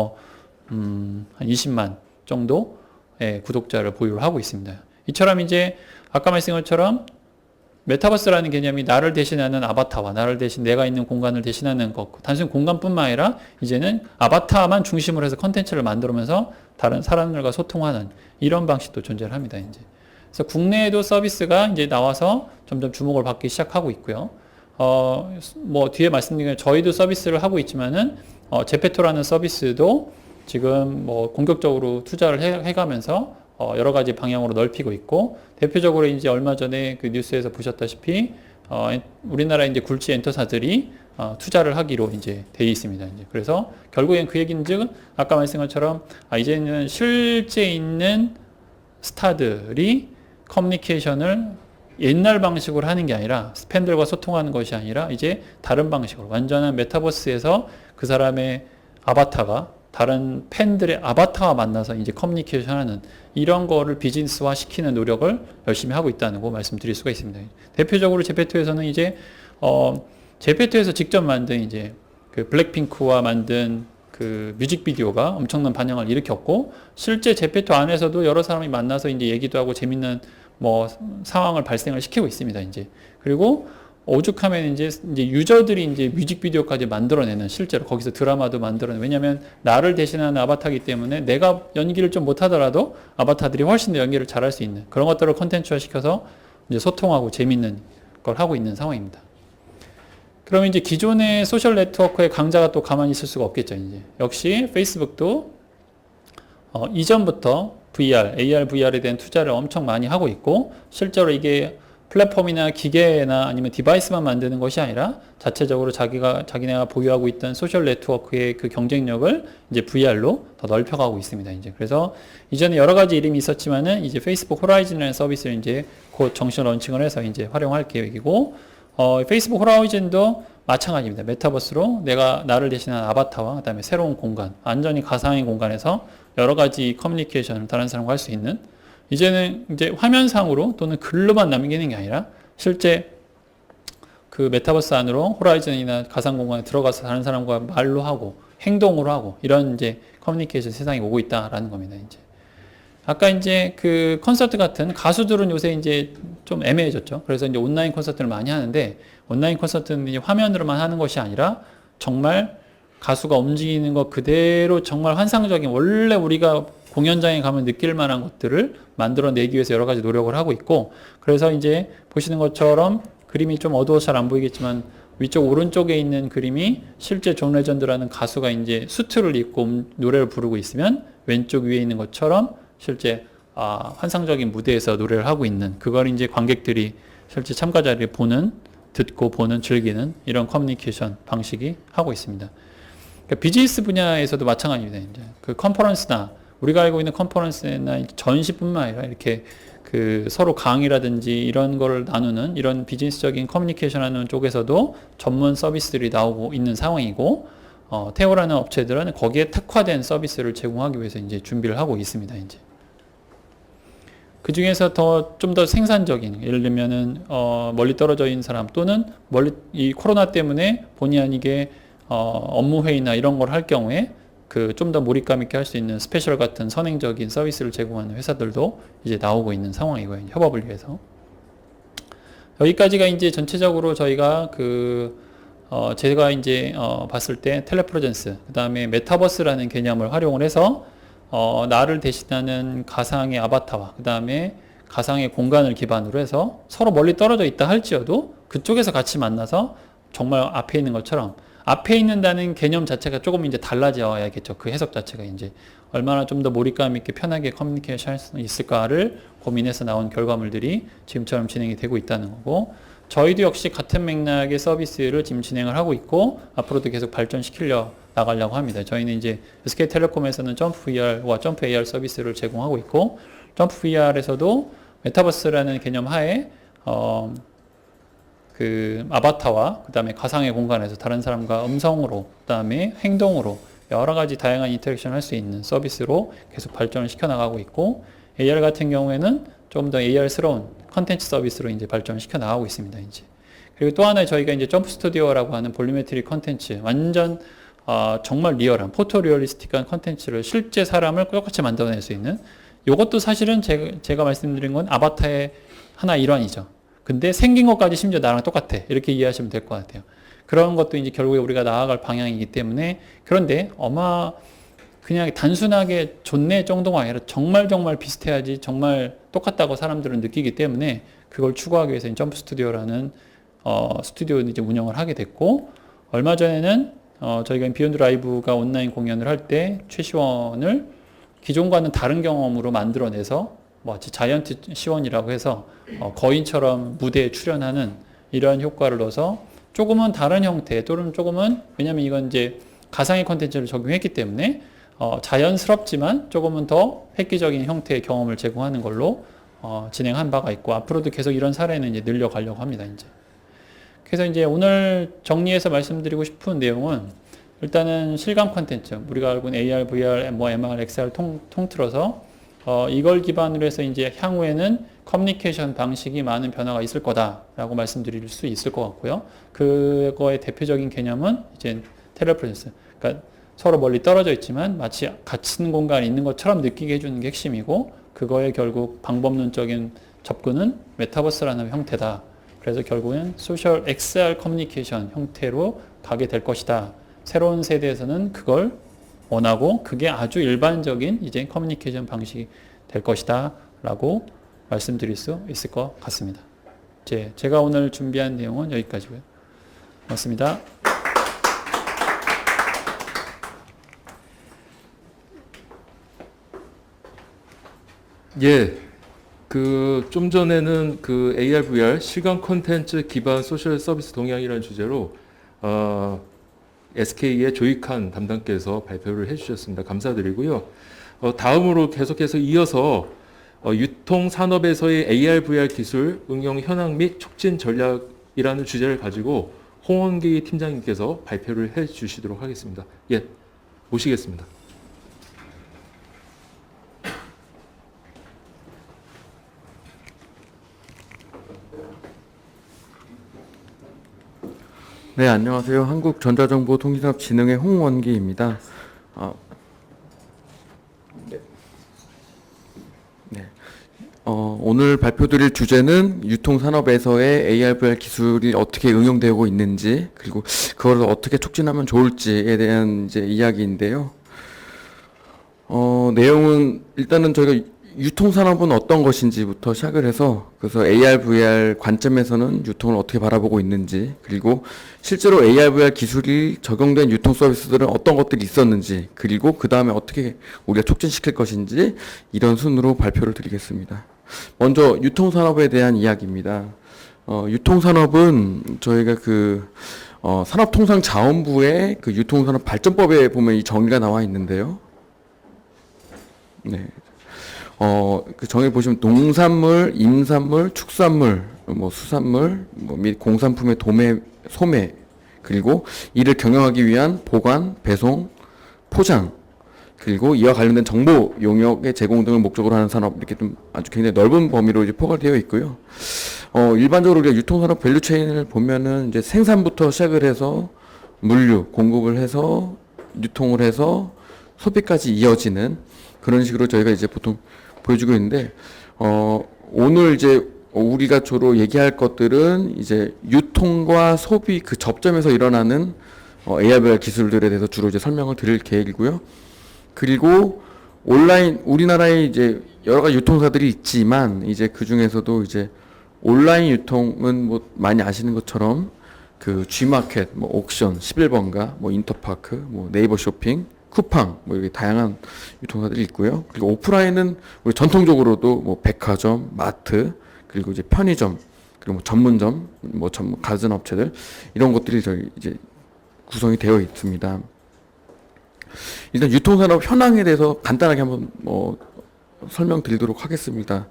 한 20만 정도의 구독자를 보유를 하고 있습니다. 이처럼 이제 아까 말씀한 것처럼 메타버스라는 개념이 나를 대신하는 아바타와 나를 대신 내가 있는 공간을 대신하는 것, 단순히 공간뿐만 아니라 이제는 아바타만 중심으로 해서 컨텐츠를 만들면서 다른 사람들과 소통하는 이런 방식도 존재를 합니다. 이제. 그래서 국내에도 서비스가 이제 나와서 점점 주목을 받기 시작하고 있고요. 뭐 뒤에 말씀드린 저희도 서비스를 하고 있지만은 제페토라는 서비스도 지금 뭐 공격적으로 투자를 해가면서 여러 가지 방향으로 넓히고 있고, 대표적으로 이제 얼마 전에 그 뉴스에서 보셨다시피 우리나라 이제 굴지 엔터사들이 투자를 하기로 이제 돼 있습니다. 이제 그래서 결국엔 그 얘기인즉 아까 말씀한 것처럼 이제는 실제 있는 스타들이 커뮤니케이션을 옛날 방식으로 하는 게 아니라 팬들과 소통하는 것이 아니라 이제 다른 방식으로 완전한 메타버스에서 그 사람의 아바타가 다른 팬들의 아바타와 만나서 이제 커뮤니케이션 하는 이런 거를 비즈니스화 시키는 노력을 열심히 하고 있다는 거 말씀드릴 수가 있습니다. 대표적으로 제페토에서는 이제, 제페토에서 직접 만든 이제 그 블랙핑크와 만든 그 뮤직비디오가 엄청난 반향을 일으켰고, 실제 제페토 안에서도 여러 사람이 만나서 이제 얘기도 하고 재밌는 뭐 상황을 발생을 시키고 있습니다. 이제. 그리고 오죽하면 이제 유저들이 이제 뮤직비디오까지 만들어내는, 실제로 거기서 드라마도 만들어내는, 왜냐면 나를 대신하는 아바타이기 때문에 내가 연기를 좀 못하더라도 아바타들이 훨씬 더 연기를 잘할 수 있는 그런 것들을 콘텐츠화 시켜서 이제 소통하고 재밌는 걸 하고 있는 상황입니다. 그러면 이제 기존의 소셜 네트워크의 강자가 또 가만히 있을 수가 없겠죠. 이제 역시 페이스북도 이전부터 VR, AR, VR에 대한 투자를 엄청 많이 하고 있고, 실제로 이게 플랫폼이나 기계나 아니면 디바이스만 만드는 것이 아니라 자체적으로 자기네가 보유하고 있던 소셜 네트워크의 그 경쟁력을 이제 VR로 더 넓혀가고 있습니다. 이제 그래서 이전에 여러 가지 이름이 있었지만은 이제 페이스북 호라이즌이라는 서비스를 이제 곧 정식 런칭을 해서 이제 활용할 계획이고, 페이스북 호라이즌도 마찬가지입니다. 메타버스로 나를 대신한 아바타와 그다음에 새로운 공간, 완전히 가상의 공간에서 여러 가지 커뮤니케이션을 다른 사람과 할 수 있는, 이제는 이제 화면상으로 또는 글로만 남기는 게 아니라 실제 그 메타버스 안으로 호라이즌이나 가상 공간에 들어가서 다른 사람과 말로 하고 행동으로 하고 이런 이제 커뮤니케이션 세상이 오고 있다라는 겁니다. 이제 아까 이제 그 콘서트 같은, 가수들은 요새 이제 좀 애매해졌죠. 그래서 이제 온라인 콘서트를 많이 하는데, 온라인 콘서트는 이제 화면으로만 하는 것이 아니라 정말 가수가 움직이는 것 그대로 정말 환상적인, 원래 우리가 공연장에 가면 느낄 만한 것들을 만들어내기 위해서 여러 가지 노력을 하고 있고, 그래서 이제 보시는 것처럼 그림이 좀 어두워서 잘 안 보이겠지만 위쪽 오른쪽에 있는 그림이 실제 존 레전드라는 가수가 이제 수트를 입고 노래를 부르고 있으면, 왼쪽 위에 있는 것처럼 실제 환상적인 무대에서 노래를 하고 있는, 그걸 이제 관객들이 실제 참가자들이 듣고 보는, 즐기는 이런 커뮤니케이션 방식이 하고 있습니다. 그러니까 비즈니스 분야에서도 마찬가지입니다. 이제 그 컨퍼런스나 우리가 알고 있는 컨퍼런스나 전시뿐만 아니라 이렇게 그 서로 강의라든지 이런 거를 나누는 이런 비즈니스적인 커뮤니케이션 하는 쪽에서도 전문 서비스들이 나오고 있는 상황이고, 테오라는 업체들은 거기에 특화된 서비스를 제공하기 위해서 이제 준비를 하고 있습니다. 이제 그 중에서 좀 더 생산적인, 예를 들면은 멀리 떨어져 있는 사람, 또는 이 코로나 때문에 본의 아니게 업무 회의나 이런 걸 할 경우에 그 좀 더 몰입감 있게 할 수 있는 스페셜 같은 선행적인 서비스를 제공하는 회사들도 이제 나오고 있는 상황이고요. 협업을 위해서. 여기까지가 이제 전체적으로 저희가 제가 이제 봤을 때 텔레프레젠스, 그 다음에 메타버스라는 개념을 활용을 해서 나를 대신하는 가상의 아바타와 그 다음에 가상의 공간을 기반으로 해서 서로 멀리 떨어져 있다 할지어도 그쪽에서 같이 만나서 정말 앞에 있는 것처럼, 앞에 있는다는 개념 자체가 조금 이제 달라져야겠죠. 그 해석 자체가 이제 얼마나 좀 더 몰입감 있게 편하게 커뮤니케이션 할 수 있을까를 고민해서 나온 결과물들이 지금처럼 진행이 되고 있다는 거고, 저희도 역시 같은 맥락의 서비스를 지금 진행을 하고 있고 앞으로도 계속 발전시키려 나가려고 합니다. 저희는 이제 SK텔레콤에서는 점프 VR와 점프 AR 서비스를 제공하고 있고, 점프 VR에서도 메타버스라는 개념 하에 그 아바타와 그 다음에 가상의 공간에서 다른 사람과 음성으로, 그 다음에 행동으로 여러 가지 다양한 인터랙션을 할 수 있는 서비스로 계속 발전을 시켜 나가고 있고, AR 같은 경우에는 좀 더 AR스러운 컨텐츠 서비스로 이제 발전을 시켜 나가고 있습니다. 이제 그리고 또 하나 저희가 이제 점프 스튜디오라고 하는 볼리메트릭 컨텐츠, 완전 정말 리얼한 포토리얼리스틱한 컨텐츠를 실제 사람을 똑같이 만들어낼 수 있는, 이것도 사실은 제가 말씀드린 건 아바타의 하나 일환이죠. 근데 생긴 것까지 심지어 나랑 똑같아, 이렇게 이해하시면 될 것 같아요. 그런 것도 이제 결국에 우리가 나아갈 방향이기 때문에, 그런데 아마 그냥 단순하게 좋네 정도가 아니라 정말 비슷해야지 정말 똑같다고 사람들은 느끼기 때문에, 그걸 추구하기 위해서 점프 스튜디오라는 스튜디오를 이제 운영을 하게 됐고, 얼마 전에는 저희가 비욘드 라이브가 온라인 공연을 할 때 최시원을 기존과는 다른 경험으로 만들어내서 마치 자이언트 시원이라고 해서 거인처럼 무대에 출연하는 이러한 효과를 넣어서 조금은 다른 형태, 또는 조금은, 왜냐면 이건 이제 가상의 컨텐츠를 적용했기 때문에 자연스럽지만 조금은 더 획기적인 형태의 경험을 제공하는 걸로 진행한 바가 있고, 앞으로도 계속 이런 사례는 이제 늘려가려고 합니다. 이제 그래서 이제 오늘 정리해서 말씀드리고 싶은 내용은, 일단은 실감 컨텐츠, 우리가 알고 있는 AR, VR, MR, XR 통틀어서 이걸 기반으로 해서 이제 향후에는 커뮤니케이션 방식이 많은 변화가 있을 거다라고 말씀드릴 수 있을 것 같고요. 그거의 대표적인 개념은 이제 텔레프레젠스, 그러니까 서로 멀리 떨어져 있지만 마치 같은 공간에 있는 것처럼 느끼게 해주는 게 핵심이고, 그거의 결국 방법론적인 접근은 메타버스라는 형태다. 그래서 결국은 소셜 XR 커뮤니케이션 형태로 가게 될 것이다. 새로운 세대에서는 그걸 원하고 그게 아주 일반적인 이제 커뮤니케이션 방식이 될 것이다 라고 말씀드릴 수 있을 것 같습니다. 제가 오늘 준비한 내용은 여기까지고요. 고맙습니다. 예, 좀 전에는 그 AR, VR 실감 콘텐츠 기반 소셜 서비스 동향이라는 주제로 SK의 조이칸 담당께서 발표를 해주셨습니다. 감사드리고요. 다음으로 계속해서 이어서 유통 산업에서의 AR, VR 기술 응용 현황 및 촉진 전략이라는 주제를 가지고 홍원기 팀장님께서 발표를 해주시도록 하겠습니다. 예, 모시겠습니다. 네, 안녕하세요. 한국전자정보통신산업진흥회 홍원기입니다. 네. 네. 오늘 발표드릴 주제는 유통산업에서의 AR, VR 기술이 어떻게 응용되고 있는지, 그리고 그걸 어떻게 촉진하면 좋을지에 대한 이제 이야기인데요. 내용은 일단은 저희가 유통산업은 어떤 것인지부터 시작을 해서, 그래서 AR, VR 관점에서는 유통을 어떻게 바라보고 있는지, 그리고 실제로 AR, VR 기술이 적용된 유통 서비스들은 어떤 것들이 있었는지, 그리고 그 다음에 어떻게 우리가 촉진시킬 것인지, 이런 순으로 발표를 드리겠습니다. 먼저 유통산업에 대한 이야기입니다. 유통산업은 저희가 산업통상자원부의 그 유통산업 발전법에 보면 이 정의가 나와 있는데요. 네. 그 정의 보시면 농산물, 임산물, 축산물, 수산물, 및 공산품의 도매, 소매, 그리고 이를 경영하기 위한 보관, 배송, 포장, 그리고 이와 관련된 정보 용역의 제공 등을 목적으로 하는 산업, 이렇게 좀 아주 굉장히 넓은 범위로 이제 포괄되어 있고요. 일반적으로 우리가 유통산업 밸류체인을 보면은 이제 생산부터 시작을 해서 물류, 공급을 해서 유통을 해서 소비까지 이어지는 그런 식으로 저희가 이제 보통 보여주고 있는데, 오늘 이제 우리가 주로 얘기할 것들은 이제 유통과 소비 그 접점에서 일어나는 AR, VR 기술들에 대해서 주로 이제 설명을 드릴 계획이고요. 그리고 우리나라에 이제 여러 가지 유통사들이 있지만, 이제 그 중에서도 이제 온라인 유통은 뭐 많이 아시는 것처럼 그 G마켓, 옥션, 11번가, 인터파크, 네이버 쇼핑, 쿠팡, 이렇게 다양한 유통사들이 있고요. 그리고 오프라인은 우리 전통적으로도 백화점, 마트, 그리고 이제 편의점, 그리고 전문점, 가전 업체들, 이런 것들이 저희 이제 구성이 되어 있습니다. 일단 유통산업 현황에 대해서 간단하게 한번 설명드리도록 하겠습니다.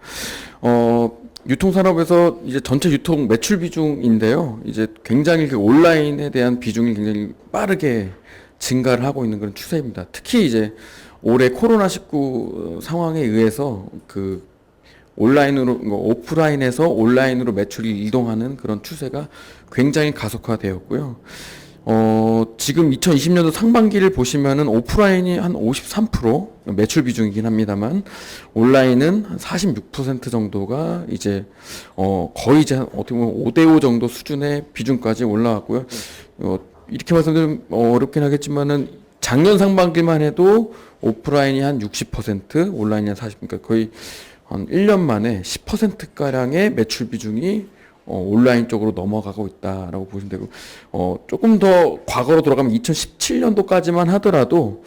유통산업에서 이제 전체 유통 매출 비중인데요. 이제 굉장히 그 온라인에 대한 비중이 굉장히 빠르게 증가를 하고 있는 그런 추세입니다. 특히 이제 올해 코로나19 상황에 의해서 그 오프라인에서 온라인으로 매출이 이동하는 그런 추세가 굉장히 가속화되었고요. 지금 2020년도 상반기를 보시면은 오프라인이 한 53% 매출 비중이긴 합니다만, 온라인은 한 46% 정도가 이제, 거의 이제 어떻게 보면 5대5 정도 수준의 비중까지 올라왔고요. 이렇게 말씀드리면 어렵긴 하겠지만은 작년 상반기만 해도 오프라인이 한 60%, 온라인이 한 40%, 그러니까 거의 한 1년 만에 10%가량의 매출 비중이 온라인 쪽으로 넘어가고 있다라고 보시면 되고, 조금 더 과거로 돌아가면 2017년도까지만 하더라도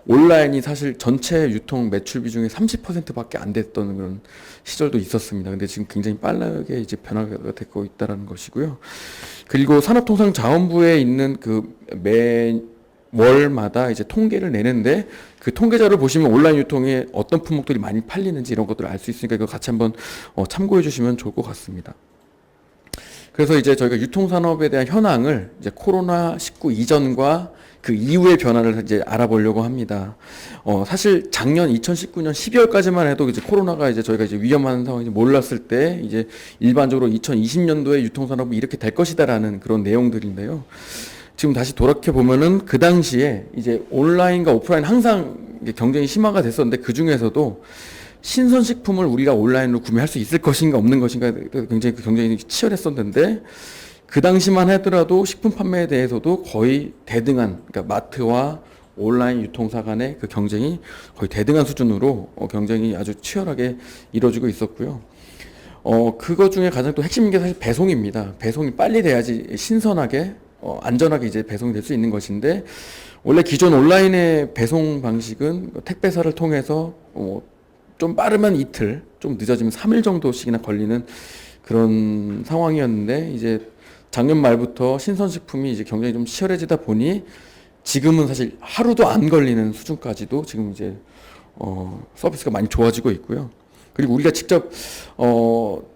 온라인이 사실 전체 유통 매출 비중의 30%밖에 안 됐던 그런 시절도 있었습니다. 근데 지금 굉장히 빠르게 이제 변화가 되고 있다라는 것이고요. 그리고 산업통상자원부에 있는 그 매월마다 이제 통계를 내는데, 그 통계자를 보시면 온라인 유통에 어떤 품목들이 많이 팔리는지 이런 것들을 알 수 있으니까 이거 같이 한번 참고해 주시면 좋을 것 같습니다. 그래서 이제 저희가 유통산업에 대한 현황을 이제 코로나19 이전과 그 이후의 변화를 이제 알아보려고 합니다. 사실 작년 2019년 12월까지만 해도 이제 코로나가 이제 저희가 이제 위험한 상황인지 몰랐을 때, 이제 일반적으로 2020년도에 유통산업이 이렇게 될 것이다라는 그런 내용들인데요. 지금 다시 돌이켜 보면은 그 당시에 이제 온라인과 오프라인 항상 경쟁이 심화가 됐었는데, 그 중에서도 신선식품을 우리가 온라인으로 구매할 수 있을 것인가 없는 것인가 굉장히 그 경쟁이 치열했었는데, 그 당시만 하더라도 식품 판매에 대해서도 거의 대등한, 그러니까 마트와 온라인 유통사 간의 그 경쟁이 거의 대등한 수준으로 경쟁이 아주 치열하게 이루어지고 있었고요. 그것 중에 가장 또 핵심인 게 사실 배송입니다. 배송이 빨리 돼야지 신선하게 안전하게 이제 배송이 될 수 있는 것인데, 원래 기존 온라인의 배송 방식은 택배사를 통해서 좀 빠르면 이틀, 좀 늦어지면 3일 정도씩이나 걸리는 그런 상황이었는데 이제 작년 말부터 신선식품이 이제 경쟁이 좀 치열해지다 보니 지금은 사실 하루도 안 걸리는 수준까지도 지금 이제 서비스가 많이 좋아지고 있고요. 그리고 우리가 직접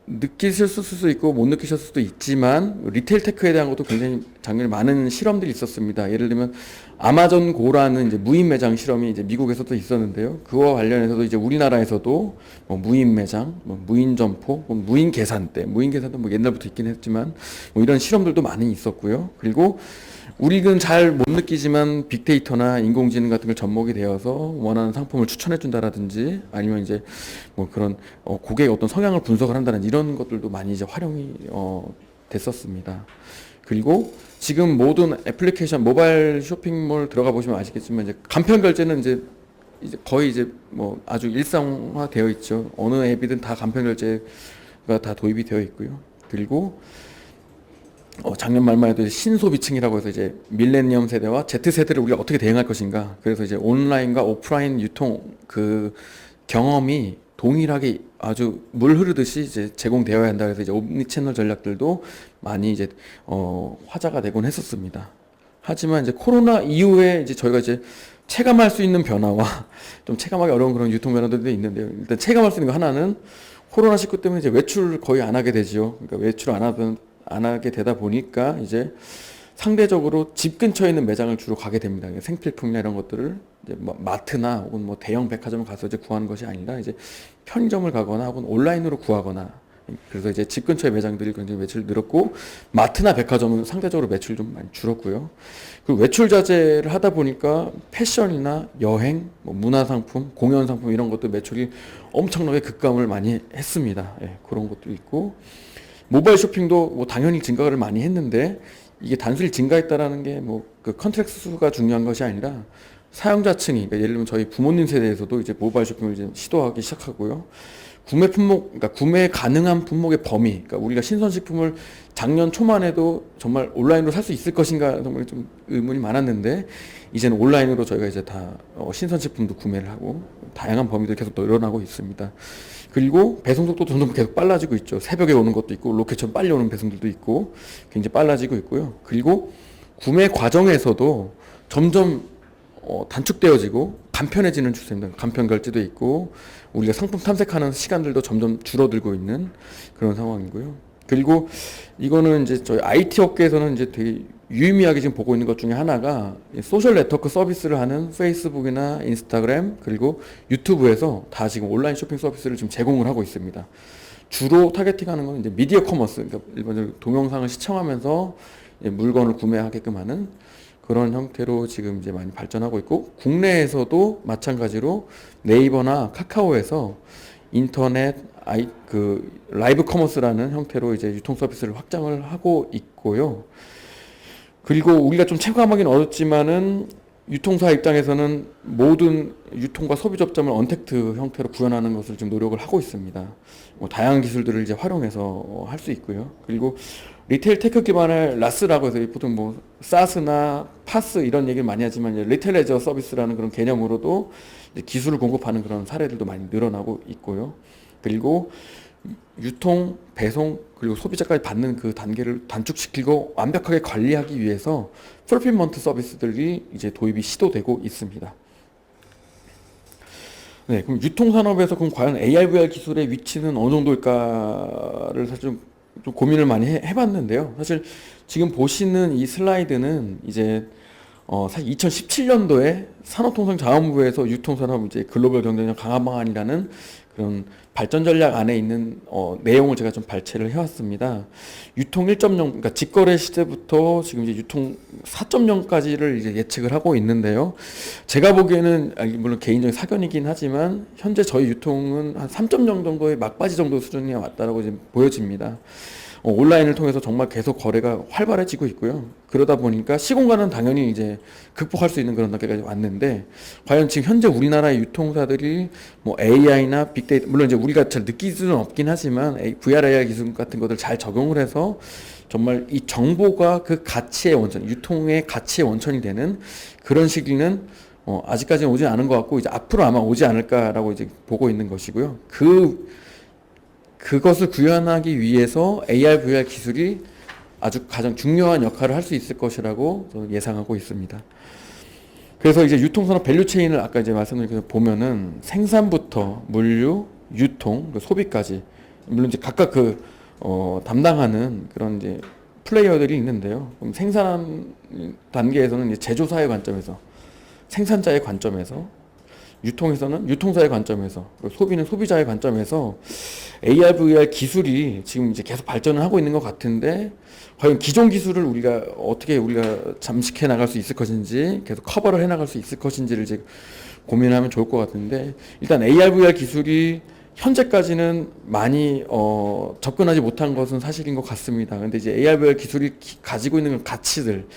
느끼실 수도 있고 못 느끼셨을 수도 있지만 리테일 테크에 대한 것도 굉장히 작년에 많은 실험들이 있었습니다. 예를 들면 아마존 고라는 이제 무인 매장 실험이 이제 미국에서도 있었는데요. 그와 관련해서도 이제 우리나라에서도 뭐 무인 매장, 뭐 무인 점포, 뭐 무인 계산대, 무인 계산도 뭐 옛날부터 있긴 했지만 뭐 이런 실험들도 많이 있었고요. 그리고 우리는 잘 못 느끼지만 빅데이터나 인공지능 같은 걸 접목이 되어서 원하는 상품을 추천해 준다라든지 아니면 이제 뭐 그런 고객의 어떤 성향을 분석을 한다는 이런 것들도 많이 이제 활용이 됐었습니다. 그리고 지금 모든 애플리케이션 모바일 쇼핑몰 들어가 보시면 아시겠지만 이제 간편 결제는 이제 거의 이제 뭐 아주 일상화 되어 있죠. 어느 앱이든 다 간편 결제가 다 도입이 되어 있고요. 그리고 작년 말만 해도 신소비층이라고 해서 이제 밀레니엄 세대와 Z세대를 우리가 어떻게 대응할 것인가. 그래서 이제 온라인과 오프라인 유통 그 경험이 동일하게 아주 물 흐르듯이 이제 제공되어야 한다. 그래서 이제 옴니채널 전략들도 많이 이제 화제가 되곤 했었습니다. 하지만 이제 코로나 이후에 이제 저희가 이제 체감할 수 있는 변화와 좀 체감하기 어려운 그런 유통 변화들도 있는데요. 일단 체감할 수 있는 거 하나는 코로나19 때문에 이제 외출 거의 안 하게 되지요. 그러니까 외출 안 하게 되다 보니까 이제 상대적으로 집 근처에 있는 매장을 주로 가게 됩니다. 생필품이나 이런 것들을 이제 뭐 마트나 혹은 뭐 대형 백화점을 가서 이제 구하는 것이 아니라 이제 편의점을 가거나 혹은 온라인으로 구하거나 그래서 이제 집 근처의 매장들이 굉장히 매출이 늘었고 마트나 백화점은 상대적으로 매출이 좀 많이 줄었고요. 그리고 외출 자제를 하다 보니까 패션이나 여행, 뭐 문화상품, 공연상품 이런 것도 매출이 엄청나게 급감을 많이 했습니다. 예, 그런 것도 있고 모바일 쇼핑도 뭐 당연히 증가를 많이 했는데 이게 단순히 증가했다라는 게 뭐 그 컨트랙트 수가 중요한 것이 아니라 사용자층이 그러니까 예를 들면 저희 부모님 세대에서도 이제 모바일 쇼핑을 이제 시도하기 시작하고요. 구매 품목, 그러니까 구매 가능한 품목의 범위, 그러니까 우리가 신선식품을 작년 초만 해도 정말 온라인으로 살 수 있을 것인가 정말 좀 의문이 많았는데 이제는 온라인으로 저희가 이제 다 신선식품도 구매를 하고 다양한 범위들이 계속 늘어나고 있습니다. 그리고 배송 속도도 점점 계속 빨라지고 있죠. 새벽에 오는 것도 있고 로켓처럼 빨리 오는 배송들도 있고 굉장히 빨라지고 있고요. 그리고 구매 과정에서도 점점 단축되어지고 간편해지는 추세입니다. 간편 결제도 있고 우리가 상품 탐색하는 시간들도 점점 줄어들고 있는 그런 상황이고요. 그리고 이거는 이제 저희 IT 업계에서는 이제 되게 유의미하게 지금 보고 있는 것 중에 하나가 소셜 네트워크 서비스를 하는 페이스북이나 인스타그램 그리고 유튜브에서 다 지금 온라인 쇼핑 서비스를 지금 제공을 하고 있습니다. 주로 타겟팅하는 건 이제 미디어 커머스, 그러니까 일반적으로 동영상을 시청하면서 물건을 구매하게끔 하는 그런 형태로 지금 이제 많이 발전하고 있고 국내에서도 마찬가지로 네이버나 카카오에서 인터넷 라이브 커머스라는 형태로 이제 유통 서비스를 확장을 하고 있고요. 그리고 우리가 좀 체감하기는 어렵지만은 유통사 입장에서는 모든 유통과 소비 접점을 언택트 형태로 구현하는 것을 지금 노력을 하고 있습니다. 뭐 다양한 기술들을 이제 활용해서 할 수 있고요. 그리고 리테일 테크 기반의 라스라고 해서 보통 뭐 사스나 파스 이런 얘기를 많이 하지만 이제 리테일 애저 서비스라는 그런 개념으로도 이제 기술을 공급하는 그런 사례들도 많이 늘어나고 있고요. 그리고 유통, 배송, 그리고 소비자까지 받는 그 단계를 단축시키고 완벽하게 관리하기 위해서 풀필먼트 서비스들이 이제 도입이 시도되고 있습니다. 네, 그럼 유통산업에서 그럼 과연 AR/VR 기술의 위치는 어느 정도일까를 사실 좀 고민을 많이 해봤는데요. 사실 지금 보시는 이 슬라이드는 이제 사실 2017년도에 산업통상자원부에서 유통산업 이제 글로벌 경쟁력 강화 방안이라는 그런 발전 전략 안에 있는 내용을 제가 좀 발췌를 해왔습니다. 유통 1.0, 그러니까 직거래 시대부터 지금 이제 유통 4.0까지를 이제 예측을 하고 있는데요. 제가 보기에는 물론 개인적인 사견이긴 하지만 현재 저희 유통은 한 3.0 정도의 막바지 정도 수준이 왔다라고 지금 보여집니다. 온라인을 통해서 정말 계속 거래가 활발해지고 있고요. 그러다 보니까 시공간은 당연히 이제 극복할 수 있는 그런 단계까지 왔는데 과연 지금 현재 우리나라의 유통사들이 뭐 AI나 빅데이터 물론 이제 우리가 잘 느낄 수는 없긴 하지만 VR, AR 기술 같은 것들 잘 적용을 해서 정말 이 정보가 그 가치의 원천, 유통의 가치의 원천이 되는 그런 시기는 아직까지는 오지 않은 것 같고 이제 앞으로 아마 오지 않을까라고 이제 보고 있는 것이고요. 그 그것을 구현하기 위해서 AR, VR 기술이 아주 가장 중요한 역할을 할 수 있을 것이라고 저는 예상하고 있습니다. 그래서 이제 유통산업 밸류체인을 아까 이제 말씀드린 것처럼 보면은 생산부터 물류, 유통, 소비까지 물론 이제 각각 담당하는 그런 이제 플레이어들이 있는데요. 그럼 생산 단계에서는 이제 제조사의 관점에서, 생산자의 관점에서, 유통에서는 유통사의 관점에서, 소비는 소비자의 관점에서 AR, VR 기술이 지금 이제 계속 발전을 하고 있는 것 같은데 과연 기존 기술을 어떻게 우리가 잠식해 나갈 수 있을 것인지 계속 커버를 해 나갈 수 있을 것인지를 이제 고민하면 좋을 것 같은데 일단 AR, VR 기술이 현재까지는 많이 접근하지 못한 것은 사실인 것 같습니다. 근데 이제 AR, VR 기술이 가지고 있는 가치들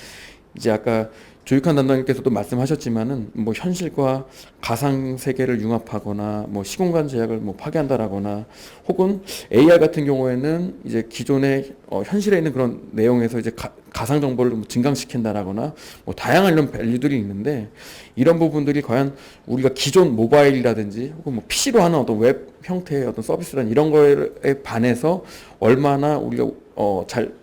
이제 아까 조육한 담당님께서도 말씀하셨지만은 뭐 현실과 가상 세계를 융합하거나 뭐 시공간 제약을 뭐 파괴한다라거나 혹은 AR 같은 경우에는 이제 기존의 현실에 있는 그런 내용에서 이제 가상 정보를 뭐 증강시킨다라거나 뭐 다양한 이런 밸류들이 있는데 이런 부분들이 과연 우리가 기존 모바일이라든지 혹은 뭐 PC로 하는 어떤 웹 형태의 어떤 서비스란 이런 거에 반해서 얼마나 우리가 잘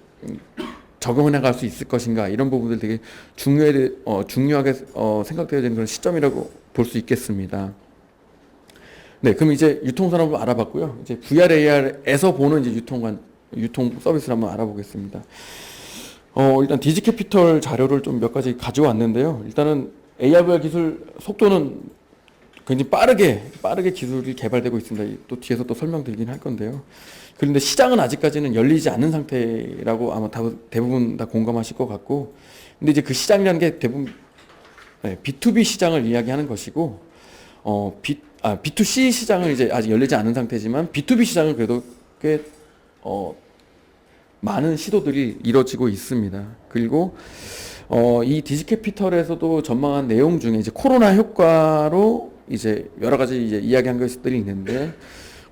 적용해 나갈 수 있을 것인가 이런 부분들 되게 중요하게 생각되어야 되는 그런 시점이라고 볼 수 있겠습니다. 네, 그럼 이제 유통산업을 알아봤고요. 이제 VR, AR에서 보는 이제 유통 서비스를 한번 알아보겠습니다. 일단 디지캐피털 자료를 좀 몇 가지 가져왔는데요. 일단은 AR, VR 기술 속도는 굉장히 빠르게 기술이 개발되고 있습니다. 또 뒤에서 또 설명드리긴 할 건데요. 그런데 시장은 아직까지는 열리지 않은 상태라고 아마 대부분 다 공감하실 것 같고, 근데 이제 그 시장이라는 게 대부분 B2B 시장을 이야기하는 것이고, B2C 시장은 이제 아직 열리지 않은 상태지만 B2B 시장은 그래도 꽤 많은 시도들이 이루어지고 있습니다. 그리고 이 디지캐피털에서도 전망한 내용 중에 이제 코로나 효과로 이제 여러 가지 이제 이야기한 것들이 있는데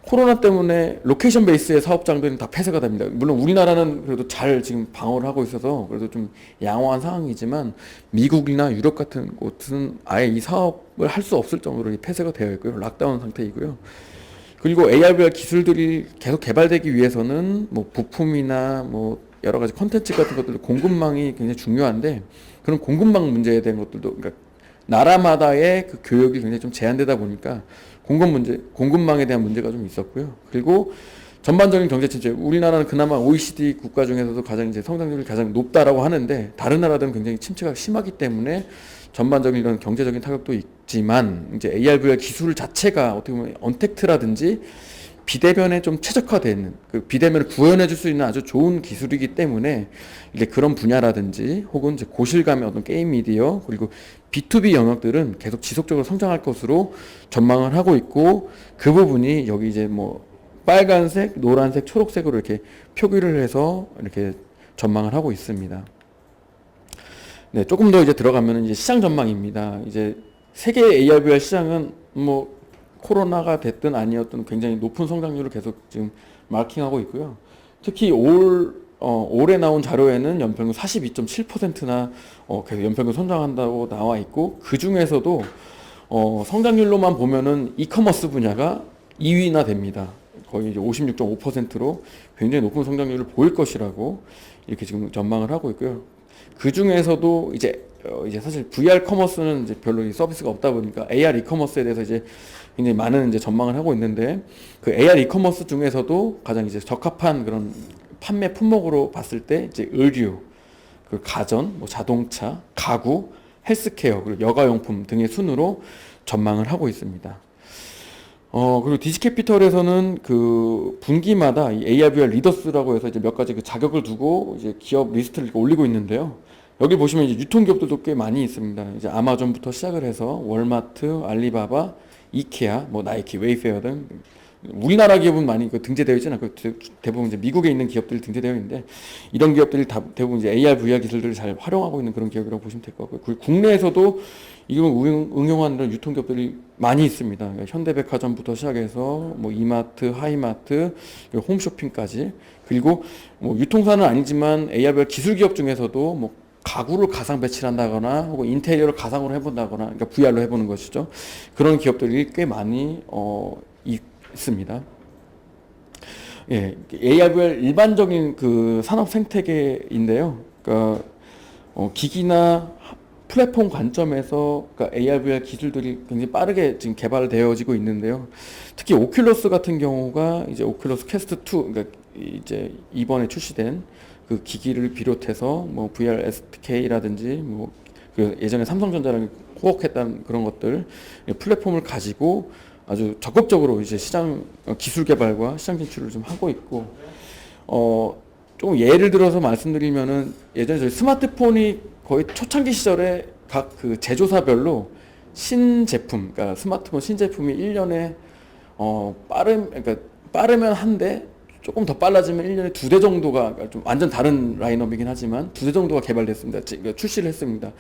코로나 때문에 로케이션 베이스의 사업장들은 다 폐쇄가 됩니다. 물론 우리나라는 그래도 잘 지금 방어를 하고 있어서 그래도 좀 양호한 상황이지만 미국이나 유럽 같은 곳은 아예 이 사업을 할 수 없을 정도로 폐쇄가 되어 있고요. 락다운 상태이고요. 그리고 AR, VR 기술들이 계속 개발되기 위해서는 뭐 부품이나 뭐 여러 가지 컨텐츠 같은 것들도 공급망이 굉장히 중요한데 그런 공급망 문제에 대한 것들도 그러니까 나라마다의 그 교육이 굉장히 좀 제한되다 보니까 공급망에 대한 문제가 좀 있었고요. 그리고 전반적인 경제 침체, 우리나라는 그나마 OECD 국가 중에서도 가장 이제 성장률이 가장 높다라고 하는데 다른 나라들은 굉장히 침체가 심하기 때문에 전반적인 이런 경제적인 타격도 있지만 이제 AR, VR 기술 자체가 어떻게 보면 언택트라든지 비대면에 좀 최적화된 그 비대면을 구현해 줄 수 있는 아주 좋은 기술이기 때문에 이제 그런 분야라든지 혹은 이제 고실감의 어떤 게임 미디어 그리고 B2B 영역들은 계속 지속적으로 성장할 것으로 전망을 하고 있고 그 부분이 여기 이제 뭐 빨간색, 노란색, 초록색으로 이렇게 표기를 해서 이렇게 전망을 하고 있습니다. 네, 조금 더 이제 들어가면 이제 시장 전망입니다. 이제 세계 AR, VR 시장은 뭐 코로나가 됐든 아니었든 굉장히 높은 성장률을 계속 지금 마킹하고 있고요. 특히 올해 나온 자료에는 연평균 42.7%나 계속 연평균 성장한다고 나와 있고 그 중에서도 성장률로만 보면은 이커머스 분야가 2위나 됩니다. 거의 이제 56.5%로 굉장히 높은 성장률을 보일 것이라고 이렇게 지금 전망을 하고 있고요. 그 중에서도 이제 사실 VR 커머스는 이제 별로 서비스가 없다 보니까 AR 이커머스에 대해서 이제 굉장히 많은 이제 전망을 하고 있는데 그 AR 이커머스 중에서도 가장 이제 적합한 그런 판매 품목으로 봤을 때 이제 의류, 그 가전, 뭐 자동차, 가구, 헬스케어 그리고 여가용품 등의 순으로 전망을 하고 있습니다. 그리고 디지캐피털에서는 그 분기마다 이 AR, VR 리더스라고 해서 이제 몇 가지 그 자격을 두고 이제 기업 리스트를 이렇게 올리고 있는데요. 여기 보시면 이제 유통기업들도 꽤 많이 있습니다. 이제 아마존부터 시작을 해서 월마트, 알리바바, 이케아, 뭐 나이키, 웨이페어 등 우리나라 기업은 많이 등재되어 있지는 않고 대부분 이제 미국에 있는 기업들이 등재되어 있는데 이런 기업들이 대부분 이제 AR, VR 기술들을 잘 활용하고 있는 그런 기업이라고 보시면 될 것 같고요. 그리고 국내에서도 이걸 응용하는 그런 유통기업들이 많이 있습니다. 그러니까 현대백화점부터 시작해서 뭐 이마트, 하이마트, 홈쇼핑까지 그리고 뭐 유통사는 아니지만 AR, VR 기술 기업 중에서도 뭐 가구를 가상 배치를 한다거나 혹은 인테리어를 가상으로 해본다거나 그러니까 VR로 해보는 것이죠. 그런 기업들이 꽤 많이 있습니다. 예, AR/VR 일반적인 그 산업 생태계인데요. 그러니까 기기나 플랫폼 관점에서 그러니까 AR/VR 기술들이 굉장히 빠르게 지금 개발되어지고 있는데요. 특히 오큘러스 같은 경우가 이제 오큘러스 퀘스트 2, 그러니까 이제 이번에 출시된 그 기기를 비롯해서 뭐 VR SDK라든지 뭐 그 예전에 삼성전자랑 호흡했던 그런 것들 플랫폼을 가지고 아주 적극적으로 이제 시장 기술 개발과 시장 진출을 좀 하고 있고 조금 예를 들어서 말씀드리면은 예전에 저희 스마트폰이 거의 초창기 시절에 각 그 제조사별로 신제품, 그러니까 스마트폰 신제품이 1년에 그러니까 빠르면 한 대, 조금 더 빨라지면 1년에 2대 정도가 좀 완전 다른 라인업이긴 하지만 2대 정도가 개발됐습니다. 그러니까 출시를 했습니다.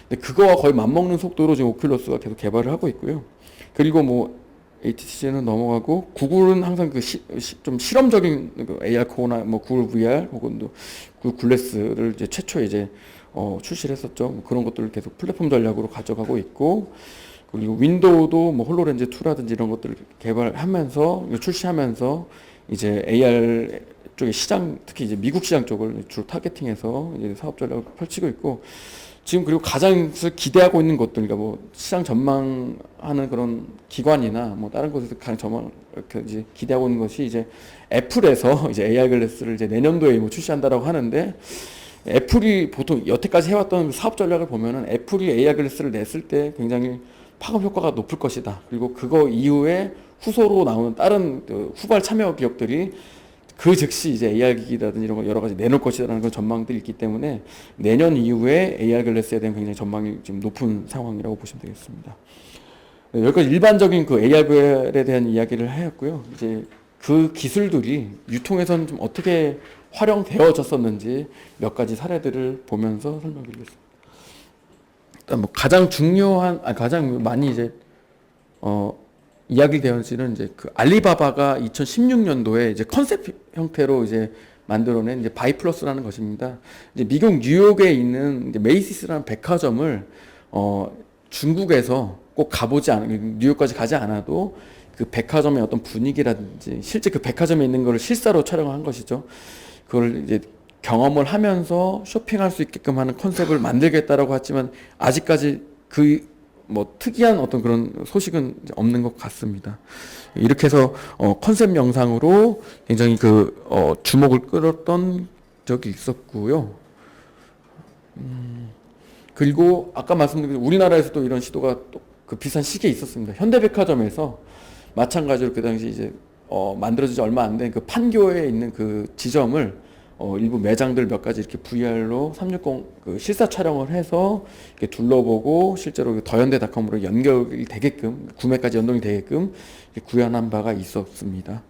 근데 그거와 거의 맞먹는 속도로 지금 오큘러스가 계속 개발을 하고 있고요. 그리고 뭐 HTC는 넘어가고 구글은 항상 그 좀 실험적인 그 AR 코어나 뭐 구글 VR 혹은 또 구글 글래스를 이제 최초에 이제 출시를 했었죠. 뭐 그런 것들을 계속 플랫폼 전략으로 가져가고 있고, 그리고 윈도우도 뭐 홀로렌즈 2라든지 이런 것들을 개발하면서 출시하면서 이제 AR 쪽의 시장, 특히 이제 미국 시장 쪽을 주로 타겟팅해서 이제 사업 전략을 펼치고 있고, 지금 그리고 가장 기대하고 있는 것들, 그러니까 뭐 시장 전망하는 그런 기관이나 뭐 다른 곳에서 가장 전망 이렇게 이제 기대하고 있는 것이 이제 애플에서 이제 AR 글래스를 이제 내년도에 뭐 출시한다라고 하는데, 애플이 보통 여태까지 해왔던 사업 전략을 보면은 애플이 AR 글래스를 냈을 때 굉장히 파급 효과가 높을 것이다. 그리고 그거 이후에 후소로 나오는 다른 그 후발 참여 기업들이 그 즉시 이제 AR 기기라든지 이런 거 여러 가지 내놓을 것이라는 그런 전망들이 있기 때문에 내년 이후에 AR 글래스에 대한 굉장히 전망이 지금 높은 상황이라고 보시면 되겠습니다. 네, 여기까지 일반적인 그 AR/VR에 대한 이야기를 하였고요. 이제 그 기술들이 유통에서는 좀 어떻게 활용되어졌었는지 몇 가지 사례들을 보면서 설명드리겠습니다. 일단 뭐 가장 많이 이제 이야기 되어지는 이제 그 알리바바가 2016년도에 이제 컨셉 형태로 이제 만들어낸 이제 바이플러스라는 것입니다. 이제 미국 뉴욕에 있는 이제 메이시스라는 백화점을 중국에서 꼭 뉴욕까지 가지 않아도 그 백화점의 어떤 분위기라든지 실제 그 백화점에 있는 거를 실사로 촬영한 것이죠. 그걸 이제 경험을 하면서 쇼핑할 수 있게끔 하는 컨셉을 만들겠다라고 했지만 아직까지 그 뭐 특이한 어떤 그런 소식은 없는 것 같습니다. 이렇게 해서 컨셉 영상으로 굉장히 그 주목을 끌었던 적이 있었고요. 그리고 아까 말씀드린 우리나라에서도 이런 시도가 또 그 비슷한 시기에 있었습니다. 현대백화점에서 마찬가지로 그 당시 이제 만들어지지 얼마 안 된 그 판교에 있는 그 지점을 일부 매장들 몇 가지 이렇게 VR로 360 그 실사 촬영을 해서 이렇게 둘러보고 실제로 더현대닷컴으로 연결이 되게끔 구매까지 연동이 되게끔 구현한 바가 있었습니다.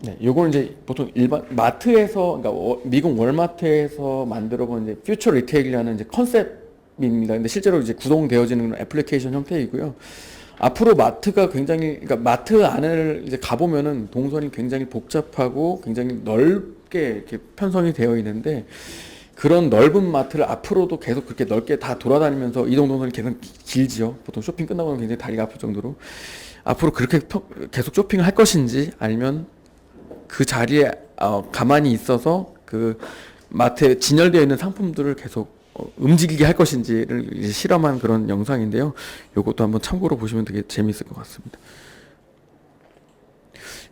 네, 요거는 이제 보통 일반 마트에서, 그러니까 미국 월마트에서 만들어본 이제 퓨처 리테일이라는 이제 컨셉입니다. 근데 실제로 이제 구동되어지는 애플리케이션 형태이고요. 앞으로 마트가 굉장히, 그러니까 마트 안을 이제 가보면은 동선이 굉장히 복잡하고 굉장히 넓게 이렇게 편성이 되어 있는데, 그런 넓은 마트를 앞으로도 계속 그렇게 넓게 다 돌아다니면서 이동 동선이 계속 길지요. 보통 쇼핑 끝나고 나면 굉장히 다리가 아플 정도로. 앞으로 그렇게 계속 쇼핑을 할 것인지, 아니면 그 자리에 가만히 있어서 그 마트에 진열되어 있는 상품들을 계속 움직이게 할 것인지를 이제 실험한 그런 영상인데요. 이것도 한번 참고로 보시면 되게 재미있을 것 같습니다.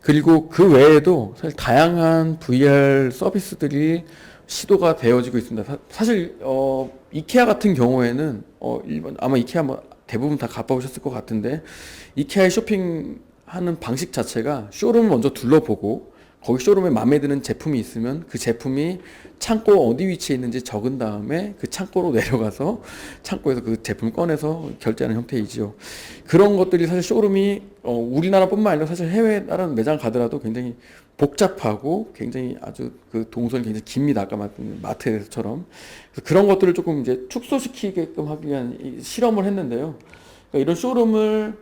그리고 그 외에도 사실 다양한 VR 서비스들이 시도가 되어지고 있습니다. 사실 이케아 같은 경우에는 아마 이케아 뭐 대부분 다 가보셨을 것 같은데, 이케아의 쇼핑하는 방식 자체가 쇼룸을 먼저 둘러보고 거기 쇼룸에 마음에 드는 제품이 있으면 그 제품이 창고 어디 위치에 있는지 적은 다음에 그 창고로 내려가서 창고에서 그 제품을 꺼내서 결제하는 형태이지요. 그런 것들이 사실 쇼룸이 우리나라뿐만 아니라 사실 해외 다른 매장 가더라도 굉장히 복잡하고 굉장히 아주 그 동선이 굉장히 깁니다. 아까 말씀 마트에서처럼. 그런 것들을 조금 이제 축소시키게끔 하기 위한 실험을 했는데요. 그러니까 이런 쇼룸을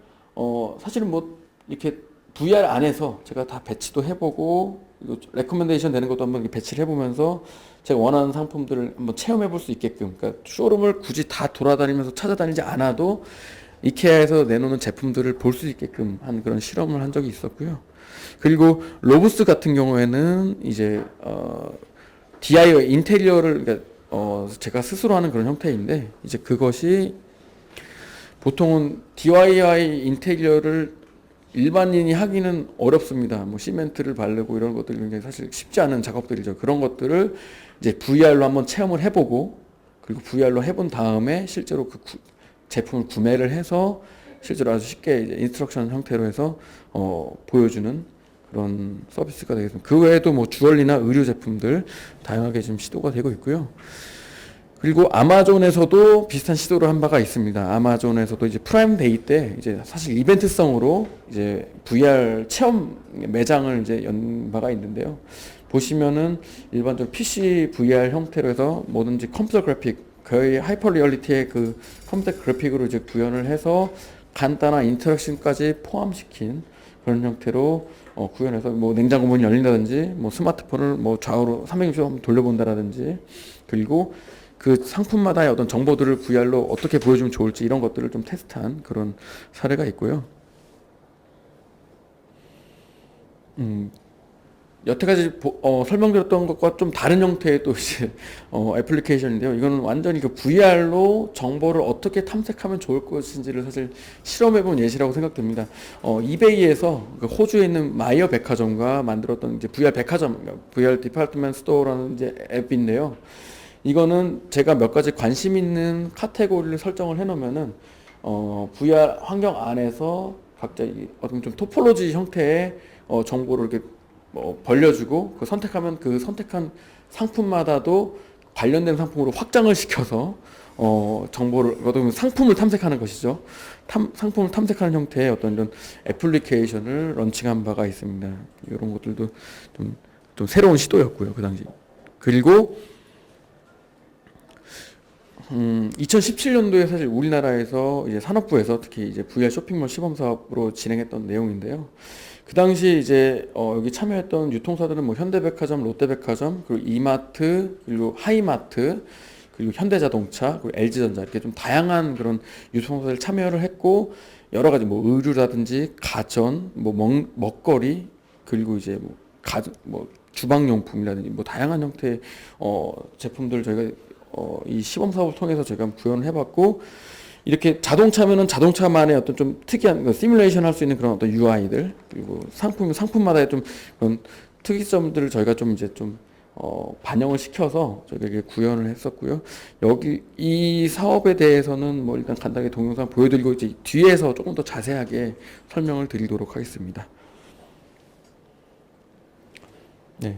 사실은 뭐 이렇게 VR 안에서 제가 다 배치도 해보고 레코멘데이션 되는 것도 한번 배치를 해보면서 제가 원하는 상품들을 한번 체험해 볼 수 있게끔, 그러니까 쇼룸을 굳이 다 돌아다니면서 찾아다니지 않아도 이케아에서 내놓는 제품들을 볼 수 있게끔 한 그런 실험을 한 적이 있었고요. 그리고 로브스 같은 경우에는 이제 DIY 인테리어를 그러니까 제가 스스로 하는 그런 형태인데 이제 그것이 보통은 DIY 인테리어를 일반인이 하기는 어렵습니다. 뭐 시멘트를 바르고 이런 것들이 굉장히 사실 쉽지 않은 작업들이죠. 그런 것들을 이제 VR로 한번 체험을 해보고 그리고 VR로 해본 다음에 실제로 그 제품을 구매를 해서 실제로 아주 쉽게 이제 인스트럭션 형태로 해서 보여주는 그런 서비스가 되겠습니다. 그 외에도 뭐 주얼리나 의류 제품들 다양하게 지금 시도가 되고 있고요. 그리고 아마존에서도 비슷한 시도를 한 바가 있습니다. 아마존에서도 이제 프라임 데이 때 이제 사실 이벤트성으로 이제 VR 체험 매장을 이제 연 바가 있는데요. 보시면은 일반적으로 PC VR 형태로 해서 뭐든지 컴퓨터 그래픽 거의 하이퍼 리얼리티의 그 컴퓨터 그래픽으로 이제 구현을 해서 간단한 인터랙션까지 포함시킨 그런 형태로 구현해서 뭐 냉장고 문이 열린다든지 뭐 스마트폰을 뭐 좌우로 360도 한번 돌려본다라든지 그리고 그 상품마다의 어떤 정보들을 VR로 어떻게 보여주면 좋을지 이런 것들을 좀 테스트한 그런 사례가 있고요. 여태까지 설명드렸던 것과 좀 다른 형태의 또 이제 애플리케이션인데요. 이거는 완전히 그 VR로 정보를 어떻게 탐색하면 좋을 것인지를 사실 실험해본 예시라고 생각됩니다. 이베이에서 그 호주에 있는 마이어 백화점과 만들었던 이제 VR 백화점, VR 디파트먼트 스토어라는 이제 앱인데요. 이거는 제가 몇 가지 관심 있는 카테고리를 설정을 해놓으면은 VR 환경 안에서 각자 어떤 좀 토폴로지 형태의 정보를 이렇게 벌려주고 그 선택하면 그 선택한 상품마다도 관련된 상품으로 확장을 시켜서 정보를 어떤 상품을 탐색하는 것이죠. 상품을 탐색하는 형태의 어떤 이런 애플리케이션을 런칭한 바가 있습니다. 이런 것들도 좀 새로운 시도였고요, 그 당시. 그리고 2017년도에 사실 우리나라에서 이제 산업부에서 특히 이제 VR 쇼핑몰 시범 사업으로 진행했던 내용인데요. 그 당시 이제 여기 참여했던 유통사들은 뭐 현대백화점, 롯데백화점, 그리고 이마트, 그리고 하이마트, 그리고 현대자동차, 그리고 LG전자 이렇게 좀 다양한 그런 유통사들 참여를 했고 여러 가지 뭐 의류라든지 가전, 뭐 먹거리, 그리고 이제 뭐 주방용품이라든지 뭐 다양한 형태의 제품들 저희가 이 시범 사업을 통해서 제가 구현을 해봤고 이렇게 자동차면은 자동차만의 어떤 좀 특이한 시뮬레이션 할 수 있는 그런 어떤 UI들 그리고 상품마다의 좀 그런 특이점들을 저희가 좀 이제 좀 반영을 시켜서 저희가 이렇게 구현을 했었고요. 여기 이 사업에 대해서는 뭐 일단 간단하게 동영상 보여드리고 이제 뒤에서 조금 더 자세하게 설명을 드리도록 하겠습니다. 네.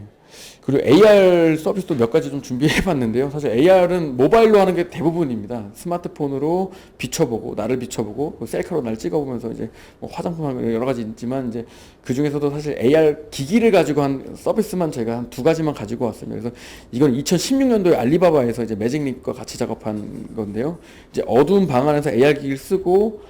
그리고 AR 서비스도 몇 가지 좀 준비해 봤는데요. 사실 AR은 모바일로 하는 게 대부분입니다. 스마트폰으로 비춰보고, 나를 비춰보고, 셀카로 날 찍어보면서 이제 뭐 화장품 하면 여러 가지 있지만 이제 그 중에서도 사실 AR 기기를 가지고 한 서비스만 제가 한 두 가지만 가지고 왔습니다. 그래서 이건 2016년도에 알리바바에서 이제 매직립과 같이 작업한 건데요. 이제 어두운 방 안에서 AR 기기를 쓰고,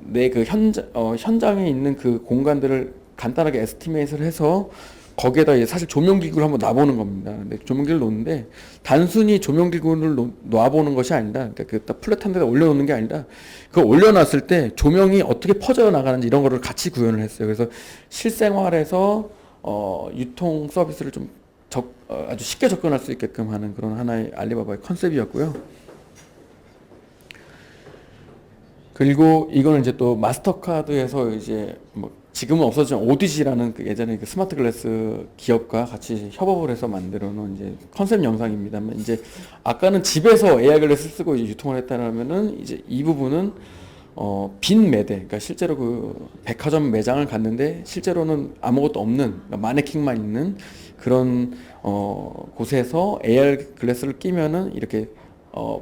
내 그 현장에 있는 그 공간들을 간단하게 에스티메이트를 해서 거기에다 사실 조명기구를 한번 놔보는 겁니다. 근데 조명기구를 놓는데 단순히 조명기구를 놔보는 것이 아니라 그러니까 그 플랫한 데다 올려놓는 게 아니라 그걸 올려놨을 때 조명이 어떻게 퍼져 나가는지 이런 거를 같이 구현을 했어요. 그래서 실생활에서 유통 서비스를 좀 아주 쉽게 접근할 수 있게끔 하는 그런 하나의 알리바바의 컨셉이었고요. 그리고 이거는 이제 또 마스터카드에서 이제 뭐 지금은 없어진 오디지라는 그 예전에 그 스마트 글래스 기업과 같이 협업을 해서 만들어 놓은 이제 컨셉 영상입니다만 이제 아까는 집에서 AR 글래스를 쓰고 이제 유통을 했다라면은 이제 이 부분은 빈 매대, 그러니까 실제로 그 백화점 매장을 갔는데 실제로는 아무것도 없는 그러니까 마네킹만 있는 그런 곳에서 AR 글래스를 끼면은 이렇게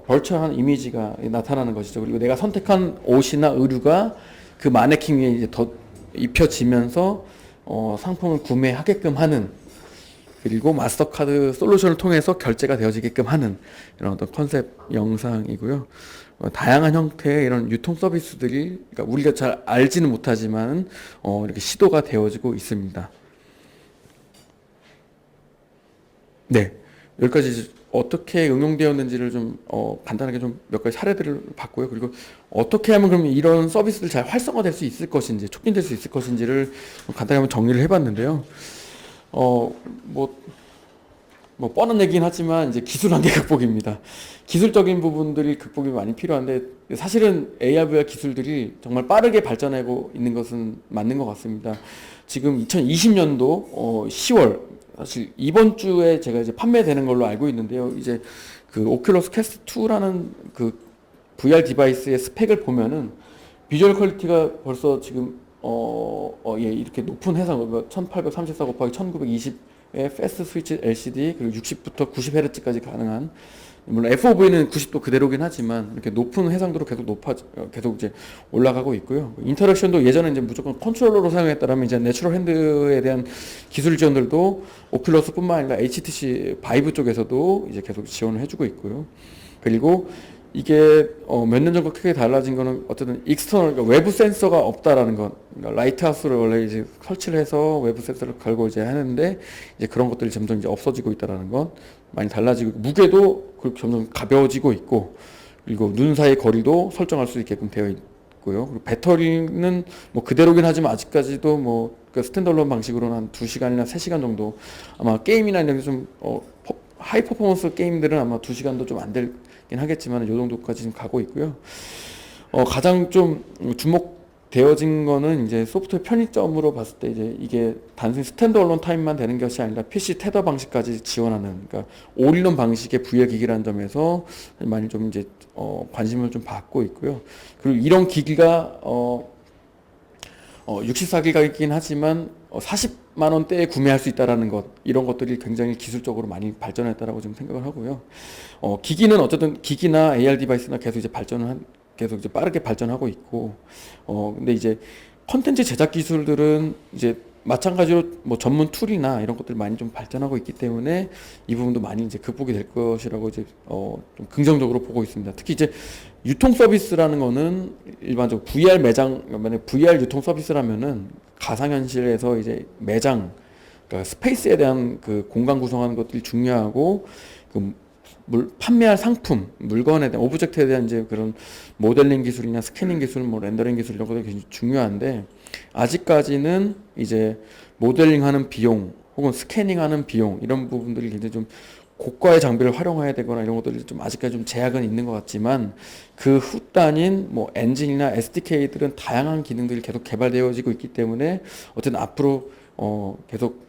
벌처한 이미지가 나타나는 것이죠. 그리고 내가 선택한 옷이나 의류가 그 마네킹 위에 이제 더 입혀지면서 상품을 구매하게끔 하는 그리고 마스터카드 솔루션을 통해서 결제가 되어지게끔 하는 이런 어떤 컨셉 영상이고요. 다양한 형태의 이런 유통 서비스들이 그러니까 우리가 잘 알지는 못하지만 이렇게 시도가 되어지고 있습니다. 네, 여기까지 어떻게 응용되었는지를 좀 간단하게 좀 몇 가지 사례들을 봤고요. 그리고 어떻게 하면 그럼 이런 서비스들 잘 활성화될 수 있을 것인지, 촉진될 수 있을 것인지를 좀 간단히 한번 정리를 해봤는데요. 뭐 뻔한 얘기긴 하지만 이제 기술 한계 극복입니다. 기술적인 부분들이 극복이 많이 필요한데 사실은 AR, VR 기술들이 정말 빠르게 발전하고 있는 것은 맞는 것 같습니다. 지금 2020년도 10월 사실 이번 주에 제가 이제 판매되는 걸로 알고 있는데요. 이제 그 오큘러스 퀘스트 2라는 그 VR 디바이스의 스펙을 보면은 비주얼 퀄리티가 벌써 지금 예, 이렇게 높은 해상 1834 곱하기 1920의 패스트 스위치 LCD 그리고 60부터 90Hz까지 가능한, 물론 FOV는 90도 그대로긴 하지만 이렇게 높은 해상도로 계속 이제 올라가고 있고요. 인터랙션도 예전에 이제 무조건 컨트롤러로 사용했다라면 이제 내추럴 핸드에 대한 기술 지원들도 오큘러스뿐만 아니라 HTC 바이브 쪽에서도 이제 계속 지원을 해주고 있고요. 그리고 이게 몇 년 전과 크게 달라진 거는 어쨌든 익스터널, 그러니까 외부 센서가 없다라는 것. 그러니까 라이트하우스를 원래 이제 설치를 해서 외부 센서를 걸고 이제 하는데 이제 그런 것들이 점점 이제 없어지고 있다라는 것. 많이 달라지고 있고, 무게도 점점 가벼워지고 있고, 그리고 눈 사이 거리도 설정할 수 있게끔 되어 있고요. 그리고 배터리는 뭐 그대로긴 하지만 아직까지도 뭐 그 스탠드얼론 방식으로는 한 2시간이나 3시간 정도, 아마 게임이나 이런 좀 하이 퍼포먼스 게임들은 아마 2시간도 좀 안 되긴 하겠지만 이 정도까지 지금 가고 있고요. 가장 좀 주목되어진 거는 이제 소프트웨어 편의점으로 봤을 때 이제 이게 단순히 스탠드얼론 타임만 되는 것이 아니라 PC 테더 방식까지 지원하는, 그러니까 올인원 방식의 VR 기기라는 점에서 많이 좀 이제 관심을 좀 받고 있고요. 그리고 이런 기기가 64기가이긴 하지만 40만 원대에 구매할 수 있다라는 것, 이런 것들이 굉장히 기술적으로 많이 발전했다라고 좀 생각을 하고요. 기기는 어쨌든 기기나 AR 디바이스나 계속 이제 계속 이제 빠르게 발전하고 있고, 근데 이제 컨텐츠 제작 기술들은 이제 마찬가지로 뭐 전문 툴이나 이런 것들이 많이 좀 발전하고 있기 때문에 이 부분도 많이 이제 극복이 될 것이라고 이제 좀 긍정적으로 보고 있습니다. 특히 이제 유통 서비스라는 거는 일반적으로 VR 매장, 만약 VR 유통 서비스라면은 가상현실에서 이제 매장, 그러니까 스페이스에 대한 그 공간 구성하는 것들이 중요하고, 그 판매할 상품, 물건에 대한 오브젝트에 대한 이제 그런 모델링 기술이나 스캐닝 기술, 뭐 렌더링 기술 이런 것들이 굉장히 중요한데, 아직까지는 이제 모델링하는 비용 혹은 스캐닝하는 비용 이런 부분들이 굉장히 좀 고가의 장비를 활용해야 되거나 이런 것들이 좀 아직까지 좀 제약은 있는 것 같지만, 그 후단인 뭐 엔진이나 SDK들은 다양한 기능들이 계속 개발되어지고 있기 때문에 어쨌든 앞으로 계속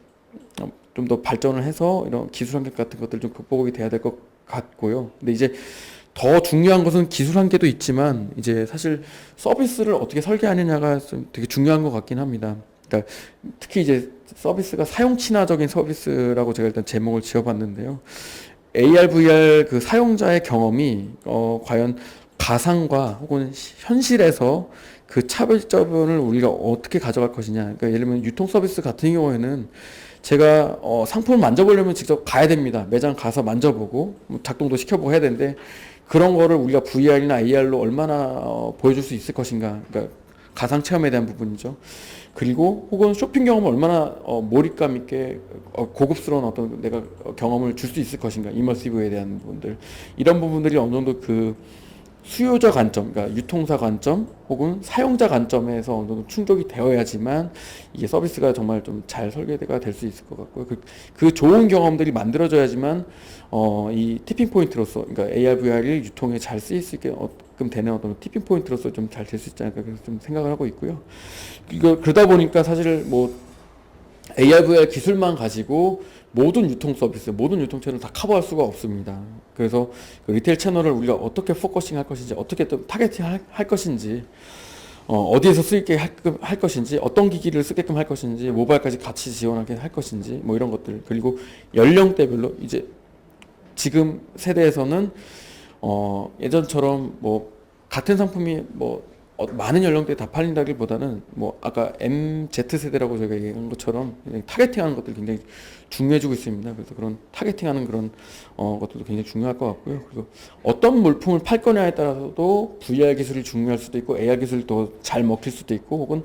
좀 더 발전을 해서 이런 기술 한계 같은 것들 좀 극복이 돼야 될 것 같고요. 근데 이제 더 중요한 것은 기술 한계도 있지만 이제 사실 서비스를 어떻게 설계하느냐가 좀 되게 중요한 것 같긴 합니다. 그러니까 특히 이제 서비스가 사용 친화적인 서비스라고 제가 일단 제목을 지어봤는데요. AR, VR 그 사용자의 경험이 과연 가상과 혹은 현실에서 그 차별점을 우리가 어떻게 가져갈 것이냐. 그러니까 예를 들면 유통 서비스 같은 경우에는 제가 상품을 만져보려면 직접 가야 됩니다. 매장 가서 만져보고 뭐 작동도 시켜보고 해야 되는데, 그런 거를 우리가 VR이나 AR로 얼마나 보여줄 수 있을 것인가. 그러니까 가상 체험에 대한 부분이죠. 그리고 혹은 쇼핑 경험을 얼마나 몰입감 있게 고급스러운 어떤 내가 경험을 줄 수 있을 것인가. 이머시브에 대한 부분들, 이런 부분들이 어느 정도 그 수요자 관점, 그러니까 유통사 관점 혹은 사용자 관점에서 어느 정도 충족이 되어야지만 이게 서비스가 정말 좀 잘 설계가 될 수 있을 것 같고요. 그 좋은 경험들이 만들어져야지만 이 티핑 포인트로서, 그러니까 AR, VR이 유통에 잘 쓰일 수 있게끔 되는 어떤 티핑 포인트로서 좀 잘 될 수 있지 않을까, 그래서 좀 생각을 하고 있고요. 그러다 보니까 사실 뭐 AR, VR 기술만 가지고 모든 유통 서비스, 모든 유통 채널을 다 커버할 수가 없습니다. 그래서 그 리테일 채널을 우리가 어떻게 포커싱 할 것인지, 어떻게 또 타겟팅 할 것인지, 어디에서 쓰이게 할 것인지, 어떤 기기를 쓰게끔 할 것인지, 모바일까지 같이 지원하게 할 것인지, 뭐 이런 것들. 그리고 연령대별로 이제 지금 세대에서는 예전처럼 뭐 같은 상품이 뭐 많은 연령대에 다 팔린다기보다는 뭐 아까 MZ세대라고 저희가 얘기한 것처럼 타겟팅하는 것들이 굉장히 중요해지고 있습니다. 그래서 그런 타겟팅하는 그런 것들도 굉장히 중요할 것 같고요. 그리고 어떤 물품을 팔 거냐에 따라서도 VR 기술이 중요할 수도 있고 AR 기술이 더 잘 먹힐 수도 있고, 혹은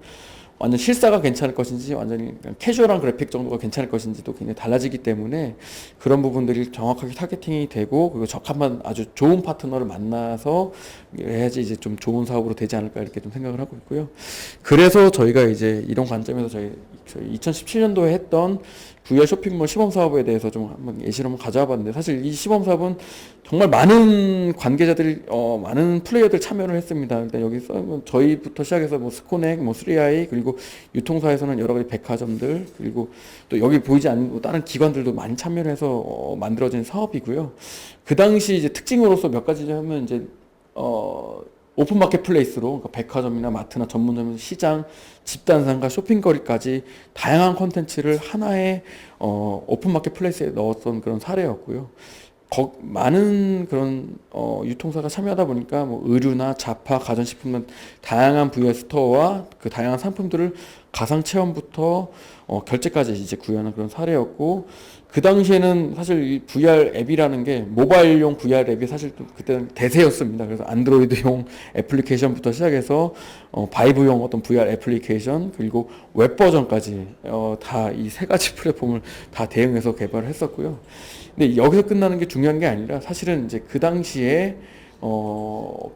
완전 실사가 괜찮을 것인지 완전히 그냥 캐주얼한 그래픽 정도가 괜찮을 것인지도 굉장히 달라지기 때문에 그런 부분들이 정확하게 타겟팅이 되고 그리고 적합한 아주 좋은 파트너를 만나서 해야지 이제 좀 좋은 사업으로 되지 않을까 이렇게 좀 생각을 하고 있고요. 그래서 저희가 이제 이런 관점에서 저희 2017년도에 했던 VR 쇼핑몰 시범 사업에 대해서 좀 한번 예시를 한번 가져와 봤는데 사실 이 시범 사업은 정말 많은 관계자들이 많은 플레이어들 참여를 했습니다. 일단 여기서 뭐 저희부터 시작해서 뭐 스코넥, 뭐 3i 그리고 유통사에서는 여러 가지 백화점들 그리고 또 여기 보이지 않는 다른 기관들도 많이 참여를 해서 만들어진 사업이고요. 그 당시 이제 특징으로서 몇 가지 하면 이제 오픈 마켓플레이스로 그러니까 백화점이나 마트나 전문점, 시장, 집단상가, 쇼핑거리까지 다양한 콘텐츠를 하나의 오픈 마켓플레이스에 넣었던 그런 사례였고요. 많은 그런 유통사가 참여하다 보니까 뭐 의류나 잡화, 가전식품 등 다양한 VR 스토어와 그 다양한 상품들을 가상 체험부터 결제까지 이제 구현하는 그런 사례였고 그 당시에는 사실 이 VR 앱이라는 게 모바일용 VR 앱이 사실 또 그때는 대세였습니다. 그래서 안드로이드용 애플리케이션부터 시작해서 바이브용 어떤 VR 애플리케이션 그리고 웹 버전까지 다 이 세 가지 플랫폼을 다 대응해서 개발을 했었고요. 근데 여기서 끝나는 게 중요한 게 아니라 사실은 이제 그 당시에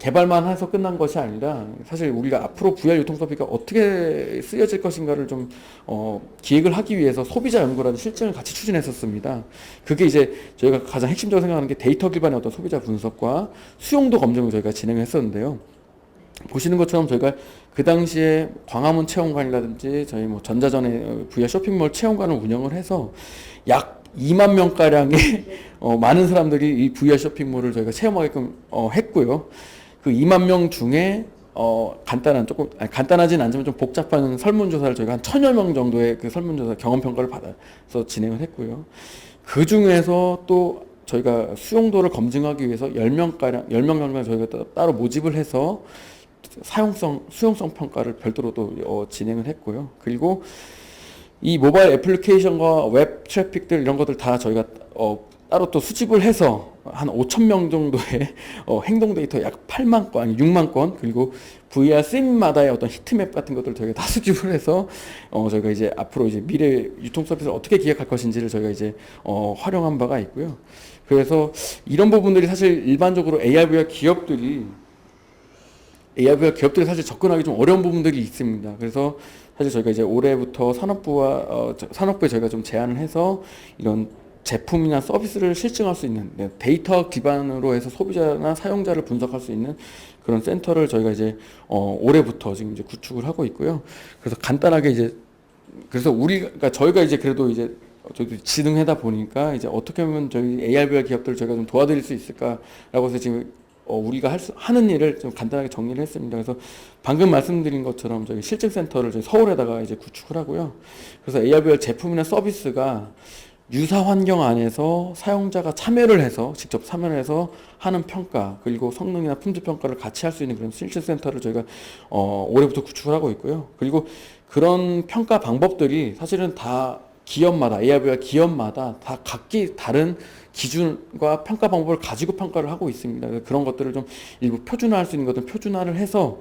개발만 해서 끝난 것이 아니라 사실 우리가 앞으로 VR 유통 서비스가 어떻게 쓰여질 것인가를 좀 기획을 하기 위해서 소비자 연구라는 실증을 같이 추진했었습니다. 그게 이제 저희가 가장 핵심적으로 생각하는 게 데이터 기반의 어떤 소비자 분석과 수용도 검증을 저희가 진행했었는데요. 보시는 것처럼 저희가 그 당시에 광화문 체험관이라든지 저희 뭐 전자전에 VR 쇼핑몰 체험관을 운영을 해서 약 2만 명가량의 많은 사람들이 이 VR 쇼핑몰을 저희가 체험하게끔 했고요. 그 2만 명 중에 간단하진 않지만 좀 복잡한 설문조사를 저희가 한 1000여 명 정도의 그 설문조사 경험평가를 받아서 진행을 했고요. 그 중에서 또 저희가 수용도를 검증하기 위해서 10명 정도 저희가 따로 모집을 해서 수용성 평가를 별도로 또 진행을 했고요. 그리고 이 모바일 애플리케이션과 웹 트래픽들 이런 것들 다 저희가 따로 또 수집을 해서 한 5,000명 정도의 행동 데이터 약 8만 건, 아니 6만 건 그리고 VR 씬마다의 어떤 히트맵 같은 것들 저희가 다 수집을 해서 저희가 이제 앞으로 이제 미래 유통 서비스를 어떻게 기획할 것인지를 저희가 이제 활용한 바가 있고요. 그래서 이런 부분들이 사실 일반적으로 AR VR 기업들이 사실 접근하기 좀 어려운 부분들이 있습니다. 그래서 사실 저희가 이제 올해부터 산업부에 저희가 좀 제안을 해서 이런 제품이나 서비스를 실증할 수 있는 데이터 기반으로 해서 소비자나 사용자를 분석할 수 있는 그런 센터를 저희가 이제 올해부터 지금 이제 구축을 하고 있고요. 그래서 간단하게 이제 그래서 그러니까 저희가 이제 그래도 이제 저희도 지능하다 보니까 이제 어떻게 하면 저희 AR VR 기업들을 저희가 좀 도와드릴 수 있을까라고 해서 지금 우리가 하는 일을 좀 간단하게 정리를 했습니다. 그래서 방금 말씀드린 것처럼 저희 실증센터를 저희 서울에다가 이제 구축을 하고요. 그래서 AR VR 제품이나 서비스가 유사 환경 안에서 사용자가 참여를 해서 직접 참여를 해서 하는 평가 그리고 성능이나 품질 평가를 같이 할 수 있는 그런 실증센터를 저희가 올해부터 구축을 하고 있고요. 그리고 그런 평가 방법들이 사실은 다 기업마다 AR VR 기업마다 다 각기 다른 기준과 평가 방법을 가지고 평가를 하고 있습니다. 그런 것들을 좀 일부 표준화할 수 있는 것들은 표준화를 해서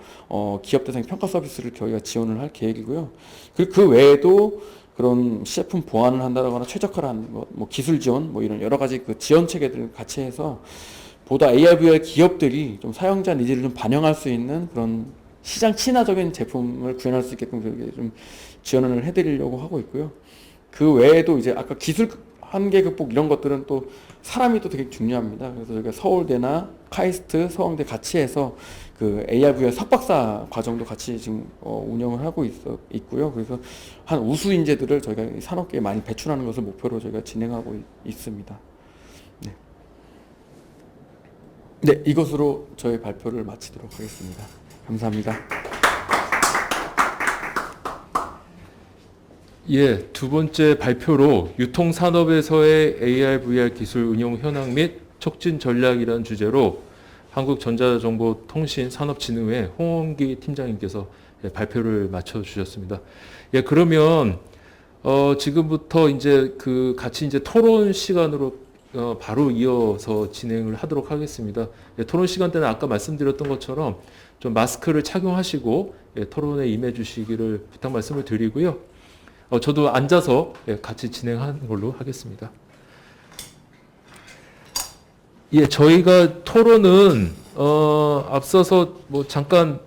기업 대상 평가 서비스를 저희가 지원을 할 계획이고요. 그리고 그 외에도 그런 시제품 보완을 한다거나 최적화를 하는 것, 뭐 기술 지원, 뭐 이런 여러 가지 그 지원 체계들을 같이 해서 보다 AR VR 기업들이 좀 사용자 니즈를 좀 반영할 수 있는 그런 시장 친화적인 제품을 구현할 수 있게끔 그렇게 좀 지원을 해드리려고 하고 있고요. 그 외에도 이제 아까 기술 한계 극복 이런 것들은 또 사람이 또 되게 중요합니다. 그래서 저희가 서울대나 카이스트, 서강대 같이 해서 그 AR VR 석박사 과정도 같이 지금 운영을 하고 있고요. 그래서 한 우수 인재들을 저희가 산업계에 많이 배출하는 것을 목표로 저희가 진행하고 있습니다. 네. 네, 이것으로 저희 발표를 마치도록 하겠습니다. 감사합니다. 예, 두 번째 발표로 유통산업에서의 AR, VR 기술 응용 현황 및 촉진 전략이라는 주제로 한국전자정보통신산업진흥회 홍원기 팀장님께서 발표를 마쳐주셨습니다. 예, 그러면 지금부터 이제 같이 이제 토론 시간으로 바로 이어서 진행을 하도록 하겠습니다. 예, 토론 시간 때는 아까 말씀드렸던 것처럼 좀 마스크를 착용하시고 예, 토론에 임해 주시기를 부탁 말씀을 드리고요. 저도 앉아서 예, 같이 진행하는 걸로 하겠습니다. 예, 저희가 토론은 앞서서 뭐 잠깐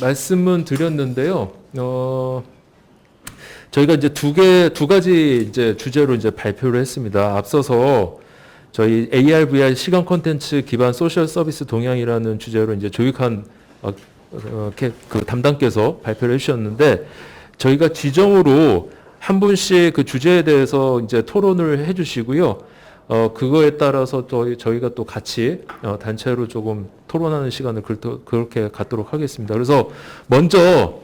말씀은 드렸는데요. 저희가 이제 두 가지 이제 주제로 이제 발표를 했습니다. 앞서서 저희 AR, VR 시각 콘텐츠 기반 소셜 서비스 동향이라는 주제로 이제 조익한 그 담당께서 발표를 해주셨는데, 저희가 지정으로 한 분씩 그 주제에 대해서 이제 토론을 해주시고요. 그거에 따라서 저희가 또 같이 단체로 조금 토론하는 시간을 그렇게 갖도록 하겠습니다. 그래서 먼저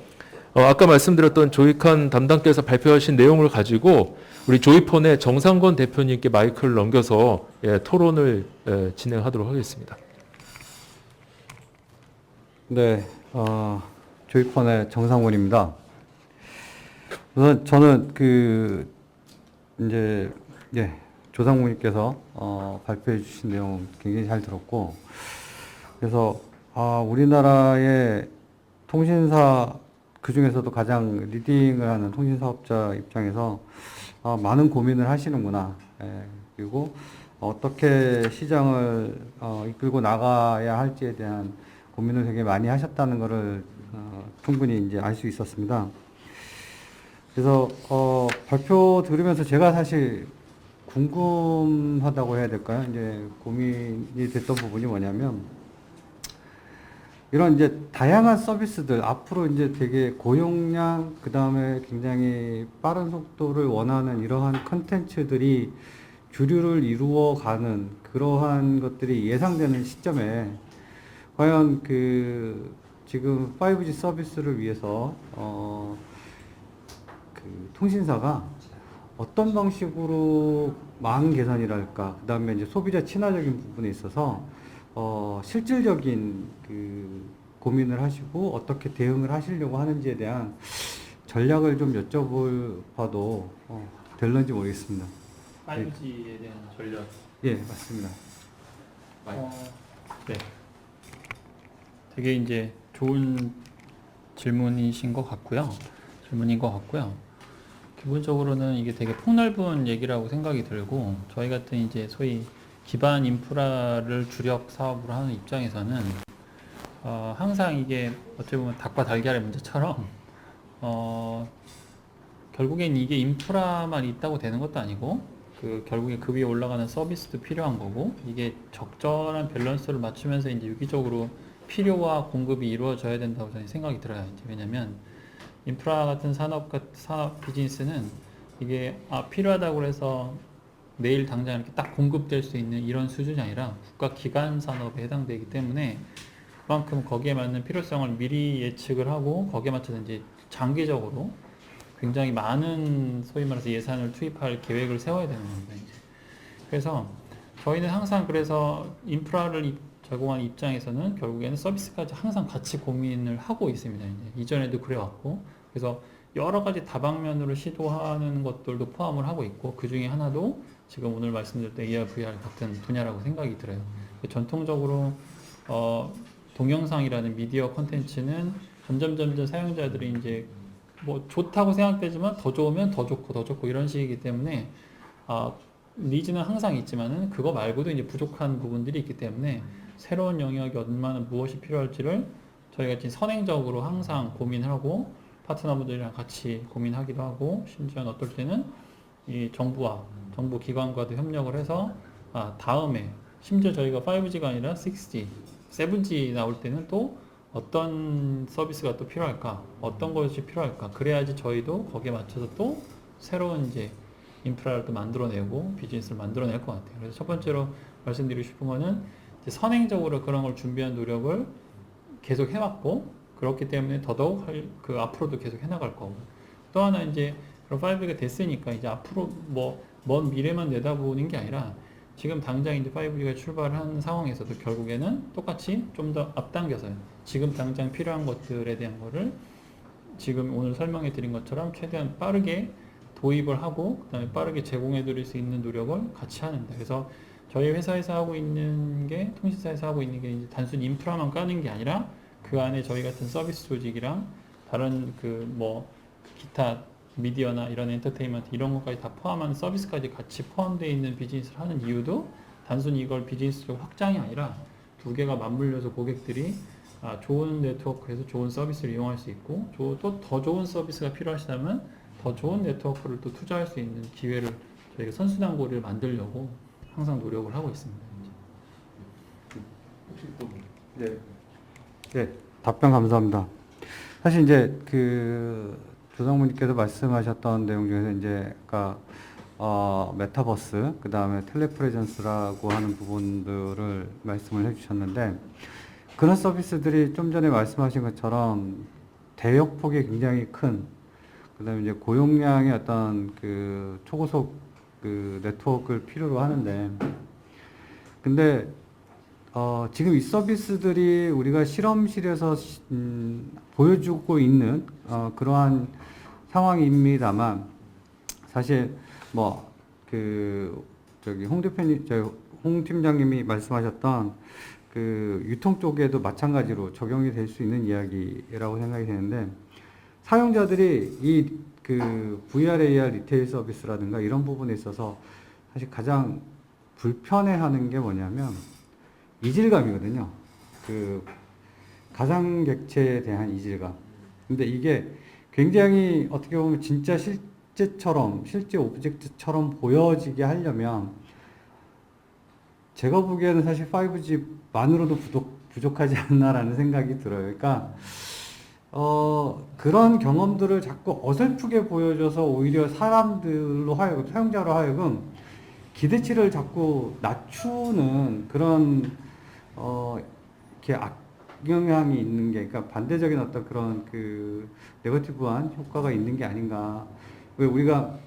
아까 말씀드렸던 조익한 담당께서 발표하신 내용을 가지고 우리 조이폰의 정상권 대표님께 마이크를 넘겨서 예, 토론을 진행하도록 하겠습니다. 네, 조이폰의 정상권입니다. 우선 저는 이제 조상무님께서 발표해 주신 내용 굉장히 잘 들었고, 그래서 우리나라의 통신사 그 중에서도 가장 리딩을 하는 통신사업자 입장에서 많은 고민을 하시는구나. 예, 그리고 어떻게 시장을 이끌고 나가야 할지에 대한 고민을 되게 많이 하셨다는 것을 충분히 이제 알 수 있었습니다. 그래서 발표 들으면서 제가 사실 궁금하다고 해야 될까요? 이제 고민이 됐던 부분이 뭐냐면, 이런 이제 다양한 서비스들, 앞으로 이제 되게 고용량, 그 다음에 굉장히 빠른 속도를 원하는 이러한 컨텐츠들이 주류를 이루어가는 그러한 것들이 예상되는 시점에, 과연 지금 5G 서비스를 위해서, 통신사가 어떤 방식으로 망 개선이랄까, 그 다음에 이제 소비자 친화적인 부분에 있어서 실질적인 고민을 하시고 어떻게 대응을 하시려고 하는지에 대한 전략을 좀 여쭤봐도 될런지 모르겠습니다. 5G에 대한 전략. 예, 맞습니다. 네. 되게 이제 좋은 질문인 것 같고요. 기본적으로는 이게 되게 폭넓은 얘기라고 생각이 들고, 저희 같은 이제 소위 기반 인프라를 주력 사업으로 하는 입장에서는 항상 이게 어떻게 보면 닭과 달걀의 문제처럼 결국엔 이게 인프라만 있다고 되는 것도 아니고, 결국에 그 위에 올라가는 서비스도 필요한 거고, 이게 적절한 밸런스를 맞추면서 이제 유기적으로 필요와 공급이 이루어져야 된다고 저는 생각이 들어요. 이제 왜냐면 인프라 같은 산업 비즈니스는 이게 필요하다고 해서 내일 당장 이렇게 딱 공급될 수 있는 이런 수준이 아니라 국가 기관 산업에 해당되기 때문에, 그만큼 거기에 맞는 필요성을 미리 예측을 하고 거기에 맞춰서 이제 장기적으로 굉장히 많은 소위 말해서 예산을 투입할 계획을 세워야 되는 겁니다. 이제. 그래서 저희는 항상 그래서 인프라를 제공한 입장에서는 결국에는 서비스까지 항상 같이 고민을 하고 있습니다. 이제. 이전에도 그래왔고, 그래서 여러 가지 다방면으로 시도하는 것들도 포함을 하고 있고, 그 중에 하나도 지금 오늘 말씀드렸던 AR, VR 같은 분야라고 생각이 들어요. 전통적으로 동영상이라는 미디어 콘텐츠는 점점 사용자들이 이제 뭐 좋다고 생각되지만 더 좋으면 더 좋고 이런 식이기 때문에 니즈는 항상 있지만은 그거 말고도 이제 부족한 부분들이 있기 때문에 새로운 영역이 얼마나 무엇이 필요할지를 저희가 지금 선행적으로 항상 고민하고 파트너분들이랑 같이 고민하기도 하고, 심지어 어떨 때는 이 정부 기관과도 협력을 해서 다음에 심지어 저희가 5G가 아니라 6G, 7G 나올 때는 또 어떤 서비스가 또 필요할까, 어떤 것이 필요할까, 그래야지 저희도 거기에 맞춰서 또 새로운 이제 인프라를 또 만들어내고 비즈니스를 만들어낼 것 같아요. 그래서 첫 번째로 말씀드리고 싶은 거는 이제 선행적으로 그런 걸 준비한 노력을 계속 해왔고, 그렇기 때문에 더더욱 앞으로도 계속 해나갈 거고, 또 하나 이제 그런 5G가 됐으니까 이제 앞으로 뭐 먼 미래만 내다보는 게 아니라 지금 당장 이제 5G가 출발한 상황에서도 결국에는 똑같이 좀 더 앞당겨서요. 지금 당장 필요한 것들에 대한 거를 지금 오늘 설명해 드린 것처럼 최대한 빠르게 도입을 하고 그다음에 빠르게 제공해 드릴 수 있는 노력을 같이 하는데, 그래서 저희 회사에서 하고 있는 게, 통신사에서 하고 있는 게 이제 단순히 인프라만 까는 게 아니라 그 안에 저희 같은 서비스 조직이랑 다른 그 뭐 기타 미디어나 이런 엔터테인먼트 이런 것까지 다 포함한 서비스까지 같이 포함되어 있는 비즈니스를 하는 이유도 단순히 이걸 비즈니스적 확장이 아니라 두 개가 맞물려서 고객들이 좋은 네트워크에서 좋은 서비스를 이용할 수 있고, 또 더 좋은 서비스가 필요하시다면 더 좋은 네트워크를 또 투자할 수 있는 기회를 저희가 선순환고리를 만들려고 항상 노력을 하고 있습니다. 혹시 또 네. 네, 답변 감사합니다. 사실 이제 그 조상무님께서 말씀하셨던 내용 중에서 이제 아까 메타버스, 그 다음에 텔레프레전스라고 하는 부분들을 말씀을 해주셨는데, 그런 서비스들이 좀 전에 말씀하신 것처럼 대역폭이 굉장히 큰, 그 다음에 이제 고용량의 어떤 그 초고속 그 네트워크를 필요로 하는데, 근데 지금 이 서비스들이 우리가 실험실에서 보여주고 있는 그러한 상황입니다만, 사실 뭐 저기 홍 팀장님이 말씀하셨던 그 유통 쪽에도 마찬가지로 적용이 될 수 있는 이야기라고 생각이 되는데, 사용자들이 이 그 VR, AR 리테일 서비스라든가 이런 부분에 있어서 사실 가장 불편해하는 게 뭐냐면 이질감이거든요. 그 가상객체에 대한 이질감. 근데 이게 굉장히 어떻게 보면 진짜 실제 오브젝트처럼 보여지게 하려면 제가 보기에는 사실 5G만으로도 부족하지 않나라는 생각이 들어요. 그러니까 그런 경험들을 자꾸 어설프게 보여줘서 오히려 사람들로 하여금, 사용자로 하여금 기대치를 자꾸 낮추는 그런 이렇게 악영향이 있는 게, 그러니까 반대적인 어떤 그런 그 네거티브한 효과가 있는 게 아닌가. 왜 우리가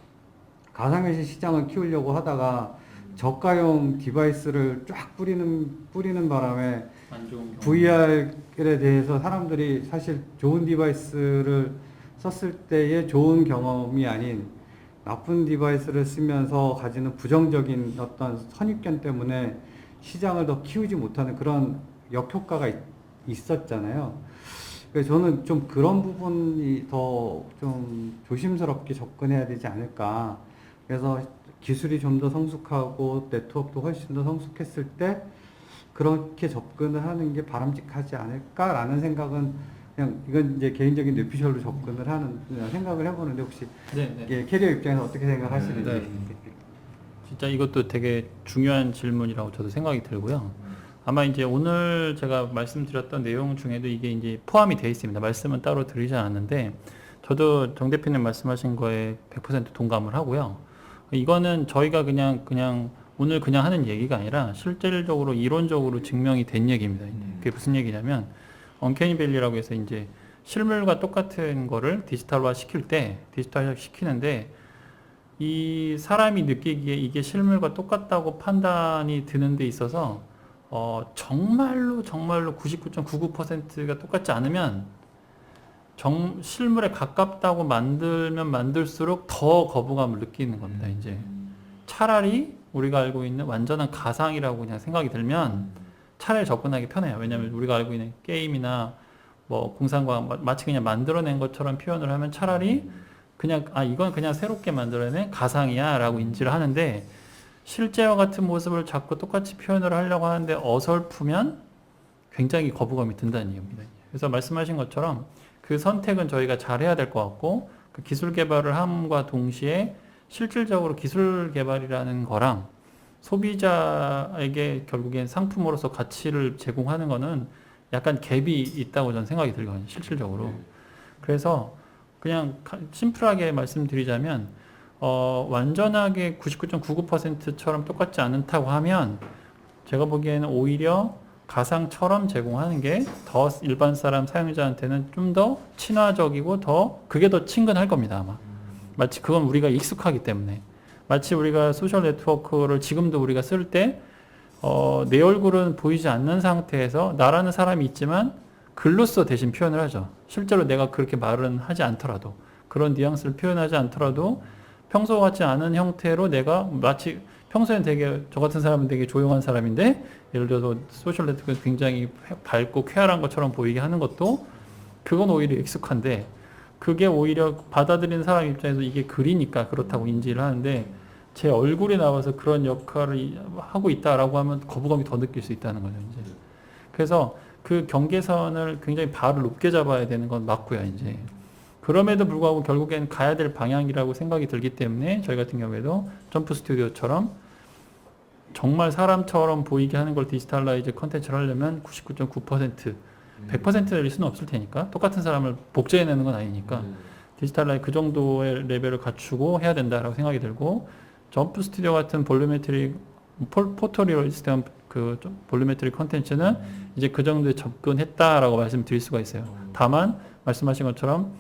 가상현실 시장을 키우려고 하다가 저가용 디바이스를 쫙 뿌리는 바람에 VR에 대해서 사람들이 사실 좋은 디바이스를 썼을 때의 좋은 경험이 아닌 나쁜 디바이스를 쓰면서 가지는 부정적인 어떤 선입견 때문에 시장을 더 키우지 못하는 그런 역효과가 있었잖아요. 그래서 저는 좀 그런 부분이 더 좀 조심스럽게 접근해야 되지 않을까. 그래서 기술이 좀 더 성숙하고 네트워크도 훨씬 더 성숙했을 때 그렇게 접근을 하는 게 바람직하지 않을까라는 생각은, 그냥 이건 이제 개인적인 뇌피셜로 접근을 하는 생각을 해보는데, 혹시 이게 캐리어 입장에서 어떻게 생각하시는지. 네. 진짜 이것도 되게 중요한 질문이라고 저도 생각이 들고요. 아마 이제 오늘 제가 말씀드렸던 내용 중에도 이게 이제 포함이 되어 있습니다. 말씀은 따로 드리지 않았는데, 저도 정 대표님 말씀하신 거에 100% 동감을 하고요. 이거는 저희가 그냥 오늘 그냥 하는 얘기가 아니라 실질적으로 이론적으로 증명이 된 얘기입니다. 그게 무슨 얘기냐면, 언캐니 밸리라고 해서 이제 실물과 똑같은 거를 디지털화 시키는데, 이 사람이 느끼기에 이게 실물과 똑같다고 판단이 드는 데 있어서 정말로 99.99%가 똑같지 않으면 실물에 가깝다고 만들면 만들수록 더 거부감을 느끼는 겁니다. 이제 차라리 우리가 알고 있는 완전한 가상이라고 그냥 생각이 들면 차라리 접근하기 편해요. 왜냐하면 우리가 알고 있는 게임이나 뭐 공상과학 마치 그냥 만들어낸 것처럼 표현을 하면 차라리 그냥 이건 그냥 새롭게 만들어낸 가상이야 라고 인지를 하는데, 실제와 같은 모습을 자꾸 똑같이 표현을 하려고 하는데 어설프면 굉장히 거부감이 든다는 얘기입니다. 그래서 말씀하신 것처럼 그 선택은 저희가 잘 해야 될 것 같고, 그 기술 개발을 함과 동시에 실질적으로 기술 개발이라는 거랑 소비자에게 결국엔 상품으로서 가치를 제공하는 거는 약간 갭이 있다고 저는 생각이 들거든요, 실질적으로. 그래서 그냥 심플하게 말씀드리자면 완전하게 99.99%처럼 똑같지 않다고 하면 제가 보기에는 오히려 가상처럼 제공하는 게 더 일반 사람 사용자한테는 좀 더 친화적이고 그게 더 친근할 겁니다, 아마. 마치 그건 우리가 익숙하기 때문에. 마치 우리가 소셜 네트워크를 지금도 우리가 쓸 때 내 얼굴은 보이지 않는 상태에서 나라는 사람이 있지만 글로써 대신 표현을 하죠. 실제로 내가 그렇게 말은 하지 않더라도, 그런 뉘앙스를 표현하지 않더라도 평소 같지 않은 형태로 내가 마치 평소엔 되게 저 같은 사람은 되게 조용한 사람인데 예를 들어서 소셜 네트워크가 굉장히 밝고 쾌활한 것처럼 보이게 하는 것도 그건 오히려 익숙한데 그게 오히려 받아들이는 사람 입장에서 이게 글이니까 그렇다고 인지를 하는데 제 얼굴이 나와서 그런 역할을 하고 있다라고 하면 거부감이 더 느낄 수 있다는 거죠, 이제. 그래서 그 경계선을 굉장히 발을 높게 잡아야 되는 건 맞고요, 이제. 그럼에도 불구하고 결국엔 가야 될 방향이라고 생각이 들기 때문에 저희 같은 경우에도 점프 스튜디오처럼 정말 사람처럼 보이게 하는 걸 디지털라이즈 컨텐츠를 하려면 99.9% 100% 낼 수는 없을 테니까 똑같은 사람을 복제해내는 건 아니니까 디지털라이즈 그 정도의 레벨을 갖추고 해야 된다라고 생각이 들고 점프 스튜디오 같은 볼루메트릭 포토리얼리스트한 그 볼루메트릭 컨텐츠는 이제 그 정도에 접근했다라고 말씀드릴 수가 있어요. 다만 말씀하신 것처럼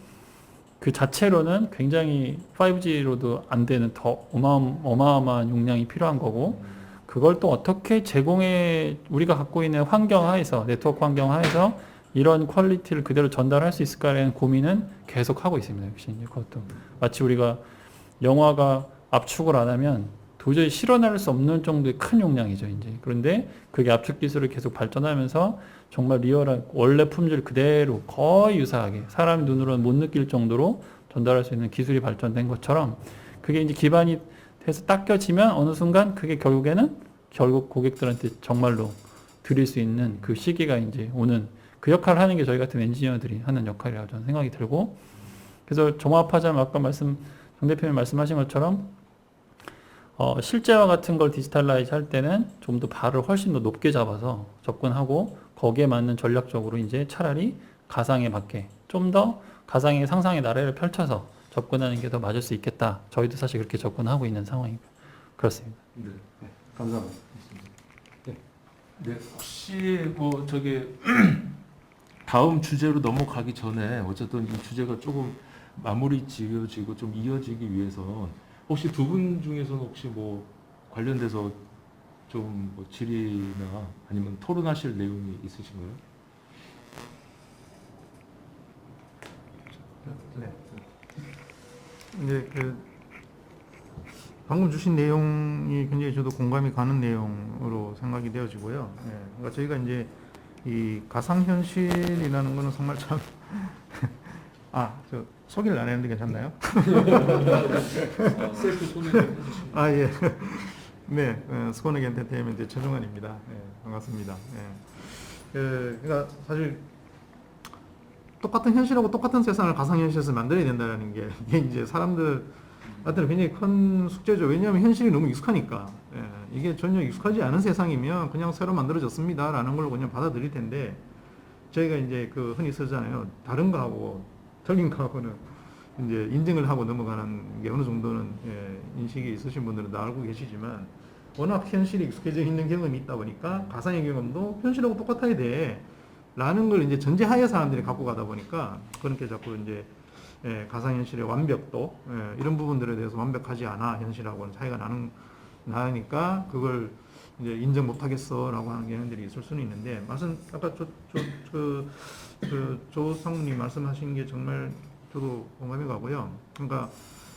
그 자체로는 굉장히 5G로도 안 되는 더 어마어마한 용량이 필요한 거고 그걸 또 어떻게 우리가 갖고 있는 환경 하에서 네트워크 환경 하에서 이런 퀄리티를 그대로 전달할 수 있을까라는 고민은 계속 하고 있습니다. 역시 이제 그것도 마치 우리가 영화가 압축을 안 하면 도저히 실현할 수 없는 정도의 큰 용량이죠, 이제. 그런데 그게 압축 기술을 계속 발전하면서 정말 리얼한 원래 품질 그대로 거의 유사하게 사람 눈으로는 못 느낄 정도로 전달할 수 있는 기술이 발전된 것처럼 그게 이제 기반이 돼서 닦여지면 어느 순간 그게 결국 고객들한테 정말로 드릴 수 있는 그 시기가 이제 오는 그 역할을 하는 게 저희 같은 엔지니어들이 하는 역할이라고 저는 생각이 들고 그래서 종합하자면 아까 정 대표님 말씀하신 것처럼 실제와 같은 걸 디지털라이즈 할 때는 좀 더 발을 훨씬 더 높게 잡아서 접근하고 거기에 맞는 전략적으로 이제 차라리 가상에 맞게 좀 더 가상의 상상의 나래를 펼쳐서 접근하는 게 더 맞을 수 있겠다. 저희도 사실 그렇게 접근하고 있는 상황이고 그렇습니다. 네. 감사합니다. 네, 혹시 뭐 다음 주제로 넘어가기 전에 어쨌든 이 주제가 조금 마무리 지어지고 좀 이어지기 위해서 혹시 두 분 중에서는 혹시 뭐 관련돼서 좀 뭐 질의나 아니면 토론하실 내용이 있으신가요? 네. 이제 방금 주신 내용이 굉장히 저도 공감이 가는 내용으로 생각이 되어지고요. 네. 그러니까 저희가 이제 이 가상현실이라는 거는 정말 참 저 소개를 안 했는데 괜찮나요? 셀프 소개를 해주시면. 예. 네, 스코넥 엔터테인먼트 최종환입니다. 네, 반갑습니다. 그러니까 사실 똑같은 현실하고 똑같은 세상을 가상현실에서 만들어야 된다는 게 이게 이제 사람들한테는 굉장히 큰 숙제죠. 왜냐하면 현실이 너무 익숙하니까. 이게 전혀 익숙하지 않은 세상이면 그냥 새로 만들어졌습니다라는 걸 그냥 받아들일 텐데 저희가 이제 흔히 쓰잖아요. 다른 거하고 틀린 거하고는 이제 인증을 하고 넘어가는 게 어느 정도는 인식이 있으신 분들은 다 알고 계시지만 워낙 현실이 익숙해져 있는 경험이 있다 보니까 가상의 경험도 현실하고 똑같아야 돼 라는 걸 이제 전제하에 사람들이 갖고 가다 보니까 그렇게 자꾸 이제 가상현실의 완벽도 이런 부분들에 대해서 완벽하지 않아 현실하고는 차이가 나니까 그걸 이제 인정 못하겠어 라고 하는 개념들이 있을 수는 있는데 아까 조상무님 말씀하신 게 정말 저도 공감이 가고요. 그러니까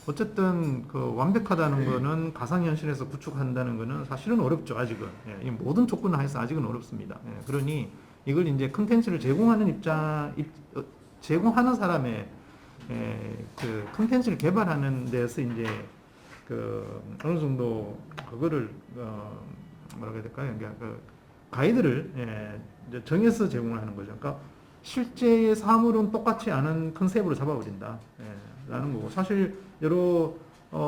어쨌든 완벽하다는 거는 가상현실에서 구축한다는 거는 사실은 어렵죠. 아직은 이 모든 조건 하에서 아직은 어렵습니다. 그러니 이걸 이제 컨텐츠를 제공하는 제공하는 사람의 컨텐츠를 개발하는 데서 이제 어느 정도 그거를 뭐라고 해야 될까요? 그러니까 가이드를 이제 정해서 제공을 하는 거죠. 그러니까 실제의 사물은 똑같지 않은 컨셉으로 잡아버린다. 라는 거고. 사실 여러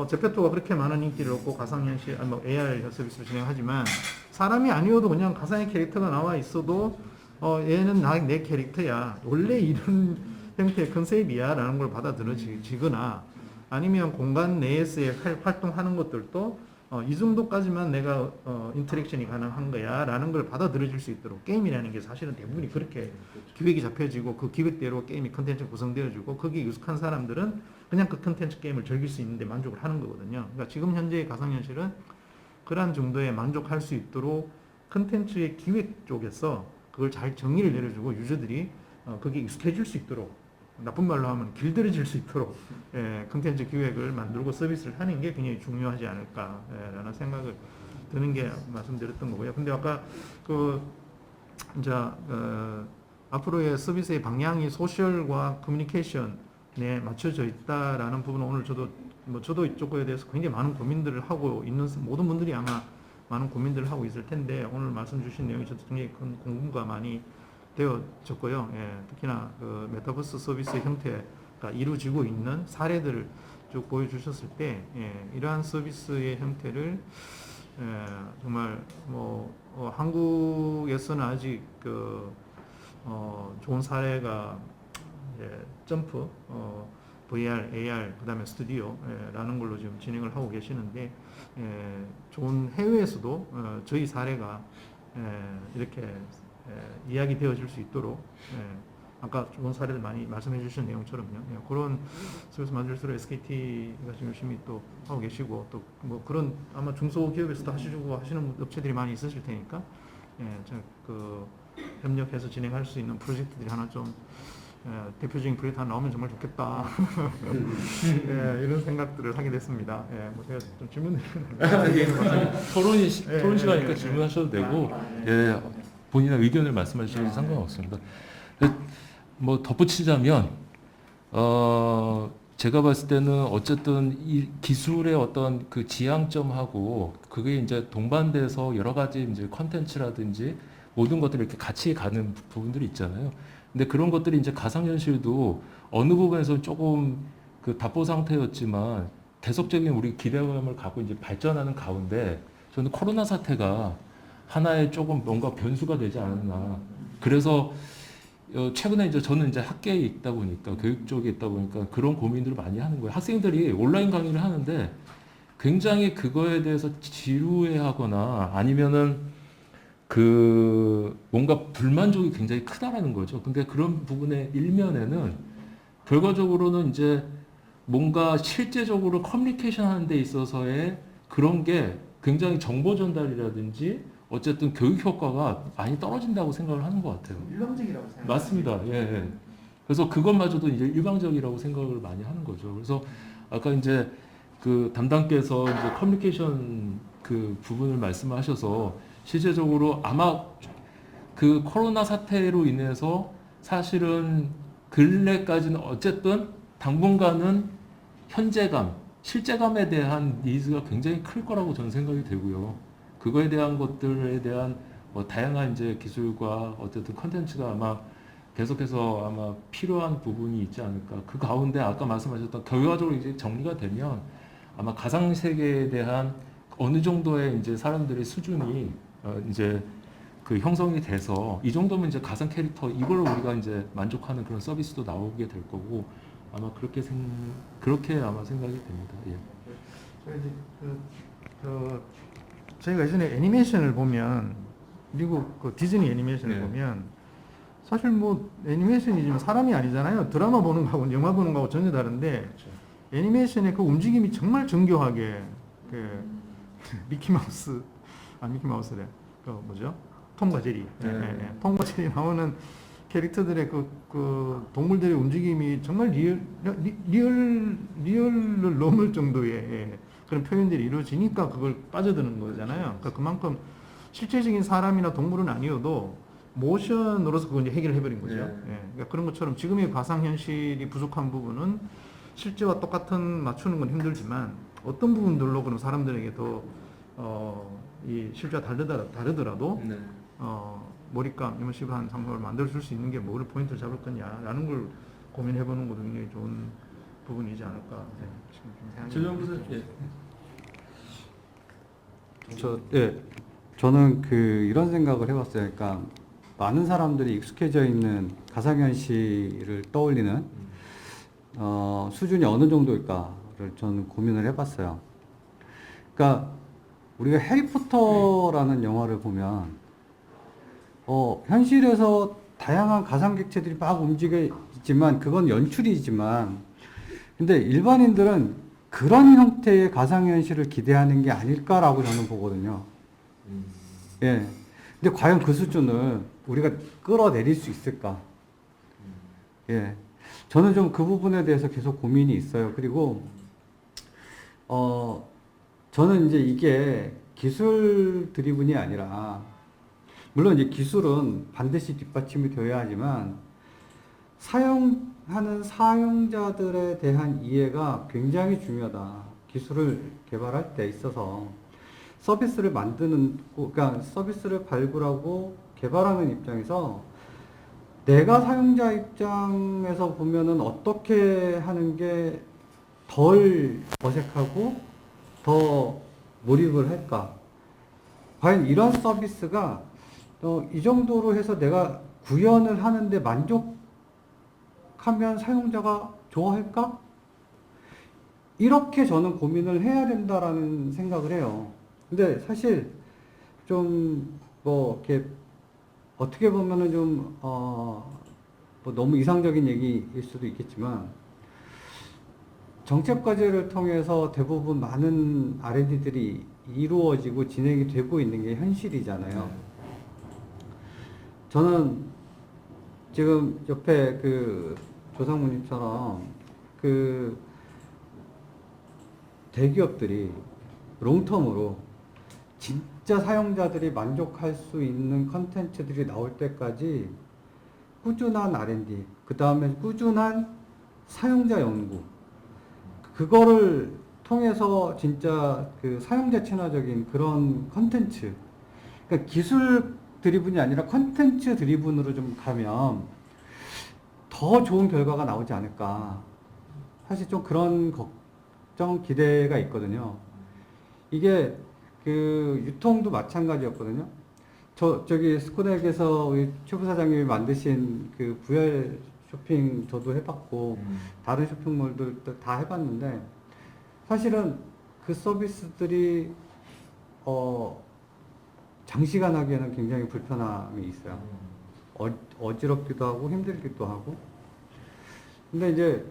제페토가 그렇게 많은 인기를 얻고 가상현실, AR 서비스를 진행하지만 사람이 아니어도 그냥 가상의 캐릭터가 나와 있어도 얘는 내 캐릭터야. 원래 이런 형태의 컨셉이야. 라는 걸 받아들여지거나 아니면 공간 내에서의 활동하는 것들도 이 정도까지만 내가 인터랙션이 가능한 거야 라는 걸 받아들여질 수 있도록 게임이라는 게 사실은 대부분이 그렇게 기획이 잡혀지고 그 기획대로 게임이 컨텐츠가 구성되어지고 거기에 익숙한 사람들은 그냥 그 컨텐츠 게임을 즐길 수 있는데 만족을 하는 거거든요. 그러니까 지금 현재의 가상현실은 그러한 정도에 만족할 수 있도록 컨텐츠의 기획 쪽에서 그걸 잘 정의를 내려주고 유저들이 거기에 익숙해질 수 있도록 나쁜 말로 하면 길들여질 수 있도록 컨텐츠 기획을 만들고 서비스를 하는 게 굉장히 중요하지 않을까라는 생각을 드는 게 말씀드렸던 거고요. 근데 아까 이제 앞으로의 서비스의 방향이 소셜과 커뮤니케이션에 맞춰져 있다라는 부분은 오늘 저도 이쪽에 대해서 굉장히 많은 고민들을 하고 있는 모든 분들이 아마 많은 고민들을 하고 있을 텐데 오늘 말씀 주신 내용이 저도 굉장히 큰 공부가 많이 되어졌고요. 특히나 그 메타버스 서비스 형태가 이루어지고 있는 사례들을 쭉 보여주셨을 때 이러한 서비스의 형태를 정말 한국에서는 아직 좋은 사례가 점프, VR, AR, 그다음에 스튜디오라는 걸로 지금 진행을 하고 계시는데 좋은 해외에서도 저희 사례가 이렇게 이야기되어질 수 있도록 아까 좋은 사례들 많이 말씀해 주신 내용처럼요. 그런 서비스 만들수록 SKT가 지금 열심히 또 하고 계시고 또 뭐 그런 아마 중소기업에서도 하시려고 하시는 업체들이 많이 있으실 테니까 협력해서 진행할 수 있는 프로젝트들이 하나 좀 대표적인 프로젝트 하나 나오면 정말 좋겠다. 이런 생각들을 하게 됐습니다. 뭐 제가 좀 질문드리는 토론 시간이니까 질문하셔도 되고 본인의 의견을 말씀하셔도 상관없습니다. 뭐 덧붙이자면 제가 봤을 때는 어쨌든 이 기술의 어떤 그 지향점하고 그게 이제 동반돼서 여러 가지 이제 컨텐츠라든지 모든 것들이 이렇게 같이 가는 부분들이 있잖아요. 근데 그런 것들이 이제 가상현실도 어느 부분에서 조금 그 답보 상태였지만 계속적인 우리 기대감을 갖고 이제 발전하는 가운데 저는 코로나 사태가 하나의 조금 뭔가 변수가 되지 않았나. 그래서 최근에 이제 저는 이제 학계에 있다 보니까 교육 쪽에 있다 보니까 그런 고민들을 많이 하는 거예요. 학생들이 온라인 강의를 하는데 굉장히 그거에 대해서 지루해하거나 아니면은 뭔가 불만족이 굉장히 크다라는 거죠. 근데 그런 부분의 일면에는 결과적으로는 이제 뭔가 실제적으로 커뮤니케이션 하는 데 있어서의 그런 게 굉장히 정보 전달이라든지 어쨌든 교육 효과가 많이 떨어진다고 생각을 하는 것 같아요. 일방적이라고 생각합니다. 맞습니다. 예. 그래서 그것마저도 이제 일방적이라고 생각을 많이 하는 거죠. 그래서 아까 이제 그 담당께서 이제 커뮤니케이션 그 부분을 말씀하셔서 실제적으로 아마 그 코로나 사태로 인해서 사실은 근래까지는 어쨌든 당분간은 현재감, 실제감에 대한 니즈가 굉장히 클 거라고 저는 생각이 되고요. 그거에 대한 것들에 대한 뭐 다양한 이제 기술과 어쨌든 컨텐츠가 아마 계속해서 아마 필요한 부분이 있지 않을까. 그 가운데 아까 말씀하셨던 결과적으로 이제 정리가 되면 아마 가상 세계에 대한 어느 정도의 이제 사람들의 수준이 이제 그 형성이 돼서 이 정도면 이제 가상 캐릭터 이걸로 우리가 이제 만족하는 그런 서비스도 나오게 될 거고 아마 그렇게 아마 생각이 됩니다. 예. 저희가 예전에 애니메이션을 보면 미국 그 디즈니 애니메이션을 네. 보면 사실 뭐 애니메이션이지만 사람이 아니잖아요. 드라마 보는 거하고 영화 보는 거하고 전혀 다른데 그렇죠. 애니메이션의 그 움직임이 정말 정교하게 미키마우스래. 그 뭐죠? 톰과 제리. 네. 톰과 제리 나오는 캐릭터들의 그 동물들의 움직임이 정말 리얼을 넘을 정도의 그런 표현들이 이루어지니까 그걸 빠져드는 거잖아요. 그러니까 그만큼 실제적인 사람이나 동물은 아니어도 모션으로서 그걸 이제 해결해버린 거죠. 그러니까 그런 것처럼 지금의 가상현실이 부족한 부분은 실제와 똑같은 맞추는 건 힘들지만 어떤 부분들로 그런 사람들에게 더 이 실제와 다르더라도 네. 몰입감, 이머시브한 상황을 만들어줄 수 있는 게 뭐를 포인트를 잡을 거냐라는 걸 고민해보는 것도 굉장히 좋은 부분이지 않을까 지금 좀 생각이 듭니다. 저는 이런 생각을 해봤어요. 그러니까 많은 사람들이 익숙해져 있는 가상현실을 떠올리는 수준이 어느 정도일까를 저는 고민을 해봤어요. 그러니까 우리가 해리포터라는 영화를 보면 현실에서 다양한 가상 객체들이 막 움직이지만 그건 연출이지만 근데 일반인들은 그런 형태의 가상현실을 기대하는 게 아닐까라고 저는 보거든요. 예. 근데 과연 그 수준을 우리가 끌어내릴 수 있을까? 예. 저는 좀 그 부분에 대해서 계속 고민이 있어요. 그리고 저는 이제 이게 기술 드리븐이 아니라, 물론 이제 기술은 반드시 뒷받침이 되어야 하지만 사용하는 사용자들에 대한 이해가 굉장히 중요하다. 기술을 개발할 때 있어서 서비스를 만드는, 그러니까 서비스를 발굴하고 개발하는 입장에서 내가 사용자 입장에서 보면은 어떻게 하는 게 덜 어색하고 더 몰입을 할까? 과연 이런 서비스가 이 정도로 해서 내가 구현을 하는데 만족하면 사용자가 좋아할까? 이렇게 저는 고민을 해야 된다라는 생각을 해요. 근데 사실 좀 뭐 이렇게 어떻게 보면은 좀 뭐 너무 이상적인 얘기일 수도 있겠지만, 정책 과제를 통해서 대부분 많은 R&D들이 이루어지고 진행이 되고 있는 게 현실이잖아요. 저는 지금 옆에 그 조상무님처럼 그 대기업들이 롱텀으로 진짜 사용자들이 만족할 수 있는 컨텐츠들이 나올 때까지 꾸준한 R&D, 그 다음에 꾸준한 사용자 연구, 그거를 통해서 진짜 그 사용자 친화적인 그런 컨텐츠, 그러니까 기술 드리븐이 아니라 컨텐츠 드리븐으로 좀 가면 더 좋은 결과가 나오지 않을까. 사실 좀 그런 걱정, 기대가 있거든요. 이게 그 유통도 마찬가지였거든요. 저기 스코넥에서 우리 최 부사장님이 만드신 그 VR 쇼핑 저도 해봤고, 다른 쇼핑몰들도 다 해봤는데, 사실은 그 서비스들이 장시간 하기에는 굉장히 불편함이 있어요. 어지럽기도 하고 힘들기도 하고. 근데 이제